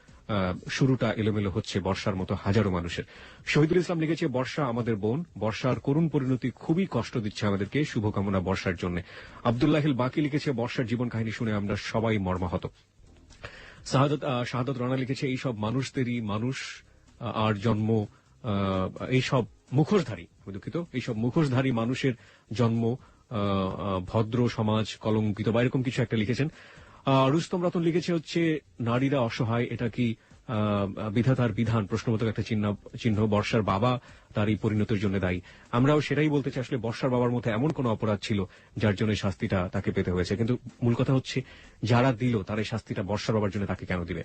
শুরুটা এলোমেলো হচ্ছে বর্ষার মতো হাজারো মানুষের। শহীদুল ইসলাম লিখেছে, বর্ষা আমাদের বোন, বর্ষার করুণ পরিণতি খুবই কষ্ট দিচ্ছে আমাদেরকে, শুভকামনা বর্ষার জন্য। আব্দুল্লাহিল বাকি লিখেছে, বর্ষার জীবন কাহিনী শুনে আমরা সবাই মর্মাহত। শাহাদত রানা লিখেছে, এইসব মানুষদেরই মানুষ আর জন্ম, এইসব মুখোশধারী, দুঃখিত, এইসব মুখোশধারী মানুষের জন্ম, ভদ্র সমাজ কলঙ্কিত বা এরকম কিছু একটা লিখেছেন। রুস্তম রতন লিখেছে হচ্ছে, নারীরা অসহায়, এটা কি বিধাতার বিধান, প্রশ্নবোধক একটা চিহ্ন। বর্ষার বাবা তার এই পরিণতির জন্য দায়ী। আমরাও সেটাই বলতে চাই, আসলে বর্ষার বাবার মধ্যে এমন কোন অপরাধ ছিল যার জন্য শাস্তিটা তাকে পেতে হয়েছে, কিন্তু মূল কথা হচ্ছে যারা দিল তার এই শাস্তিটা বর্ষার বাবার জন্য তাকে কেন দিবে।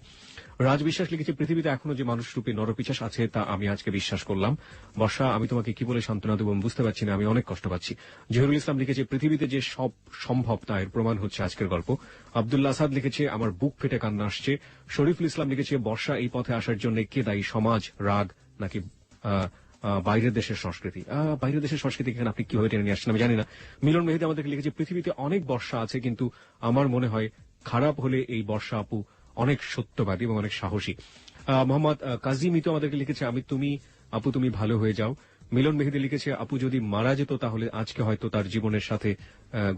রাজ বিশ্বাস লিখেছে, পৃথিবীতে এখনো যে মানুষরূপী নরপিশাচ আছে তা আমি আজকে বিশ্বাস করলাম। বর্ষা, আমি তোমাকে কি বলে সান্ত্বনা দেব বুঝতে পারছি না, আমি অনেক কষ্ট পাচ্ছি। জহিরুল ইসলাম লিখেছে, পৃথিবীতে যে সব সম্ভব তা এর প্রমাণ হচ্ছে আজকের গল্প। আব্দুল্লাহ আসাদ লিখেছে, আমার বুক ফেটে কান্না আসছে। শরীফুল ইসলাম লিখেছে, বর্ষা এই পথে আসার জন্য কে দায়ী, সমাজ, রাগ, নাকি বাইরের দেশের সংস্কৃতি? বাইরের দেশের সংস্কৃতি এখানে আপনি কিভাবে টেনে নিয়ে আসছেন আমি জানি না। মিলন মেহেদি আমাদেরকে লিখেছে, পৃথিবীতে অনেক বর্ষা আছে, কিন্তু আমার মনে হয় খারাপ হলে এই বর্ষা আপু অনেক সত্যবাদী এবং অনেক সাহসী। মোহাম্মদ কাজী মিতু আমাদেরকে লিখেছে, আপু তুমি ভালো হয়ে যাও। মিলন মেহেদি লিখেছে, আপু যদি মারা যেত তাহলে আজকে হয়তো তার জীবনের সাথে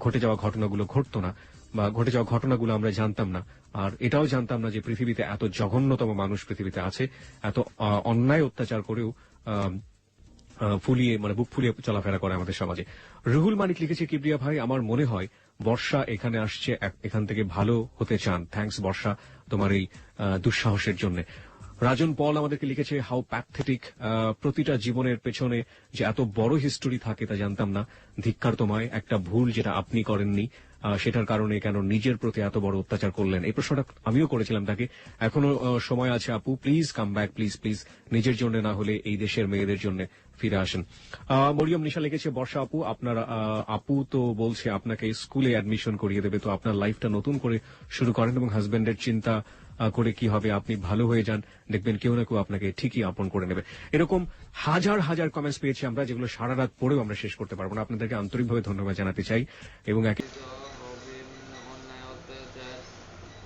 ঘটে যাওয়া ঘটনাগুলো ঘটতো না, বা ঘটে যাওয়া ঘটনাগুলো আমরা জানতাম না। আর এটাও জানতাম না যে পৃথিবীতে এত জঘন্যতম মানুষ পৃথিবীতে আছে, এত অন্যায় অত্যাচার করেও বুক ফুলিয়ে চলাফেরা করে আমাদের সমাজে। রুহুল মানিক লিখেছে, কিবরিয়া ভাই, আমার মনে হয় বর্ষা এখানে আসছে এখান থেকে ভালো হতে চান। থ্যাঙ্কস বর্ষা তোমার এই দুঃসাহসের জন্য। রাজন পল আমাদেরকে লিখেছে, হাউ প্যাথেটিক, প্রতিটা জীবনের পেছনে যে এত বড় হিস্টোরি থাকে তা জানতাম না। ধিক্কার তোমায়, একটা ভুল যেটা আপনি করেননি সেটার কারণে কেন নিজের প্রতি এত বড় অত্যাচার করলেন? এই প্রশ্নটা আমিও করেছিলাম তাকে। এখনো সময় আছে আপু, please come back, please please, নিজের জন্য না হলে এই দেশের মেয়েদের জন্য ফিরে আসেন। মরিয়ম নিশা লিখেছে, বর্ষা আপু, আপনার আপু তো বলছে আপনাকে স্কুলে অ্যাডমিশন করিয়ে দেবে, তো আপনার লাইফটা নতুন করে শুরু করেন এবং হাজবেন্ডের চিন্তা করে কি হবে, আপনি ভালো হয়ে যান, দেখবেন কেউ না কেউ আপনাকে ঠিকই আপন করে নেবে। এরকম হাজার হাজার কমেন্টস পেয়েছি আমরা, যেগুলো সারা রাত পড়েও আমরা শেষ করতে পারবো না। আপনাদেরকে আন্তরিকভাবে ধন্যবাদ জানাতে চাই এবং হবে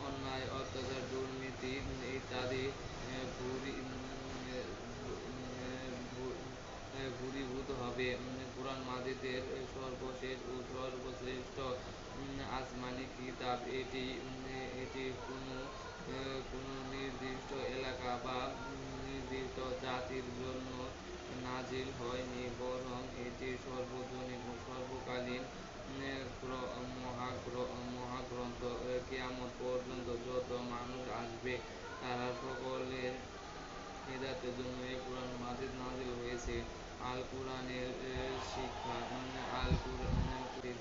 অন্যায় অত্যাচার দুর্নীতি ইত্যাদি ভূরীভূত হবে। কুরআন মাজিদের সর্বশেষ ও সর্বশ্রেষ্ঠ আসমানি কিতাব, এটি কোনো নির্দিষ্ট এলাকা বা নির্দিষ্ট জাতির জন্য নাজিল হয়নি, বরং এটি সর্বজনীন ও সর্বকালীন মহাগ্রন্থ। কিয়ামত পর্যন্ত যত মানুষ আসবে তারা সকলের হেদায়েতের জন্য এই কুরআন মাজিদ নাজিল হয়েছে। আল কুরআনের শিক্ষা,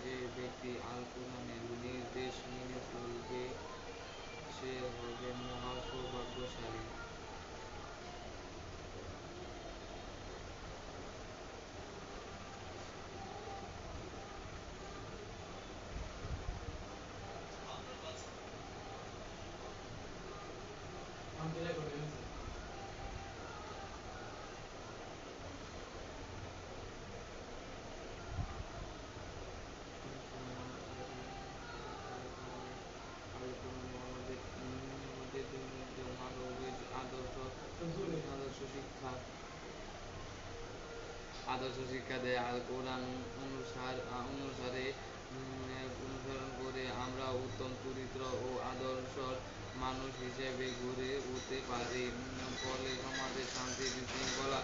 যে ব্যক্তি আল কুরআনের নির্দেশ মেনে চলবে সে হবে মহা সৌভাগ্যশালী। আমাদের দৈনন্দিন মানবিক আদর্শ শিক্ষা দেয়। আল কোরআন অনুসরণ করে আমরা উত্তম চরিত্র ও আদর্শ মানুষ হিসেবে গড়ে উঠতে পারি। ফলে সমাজে শান্তি শৃঙ্খলা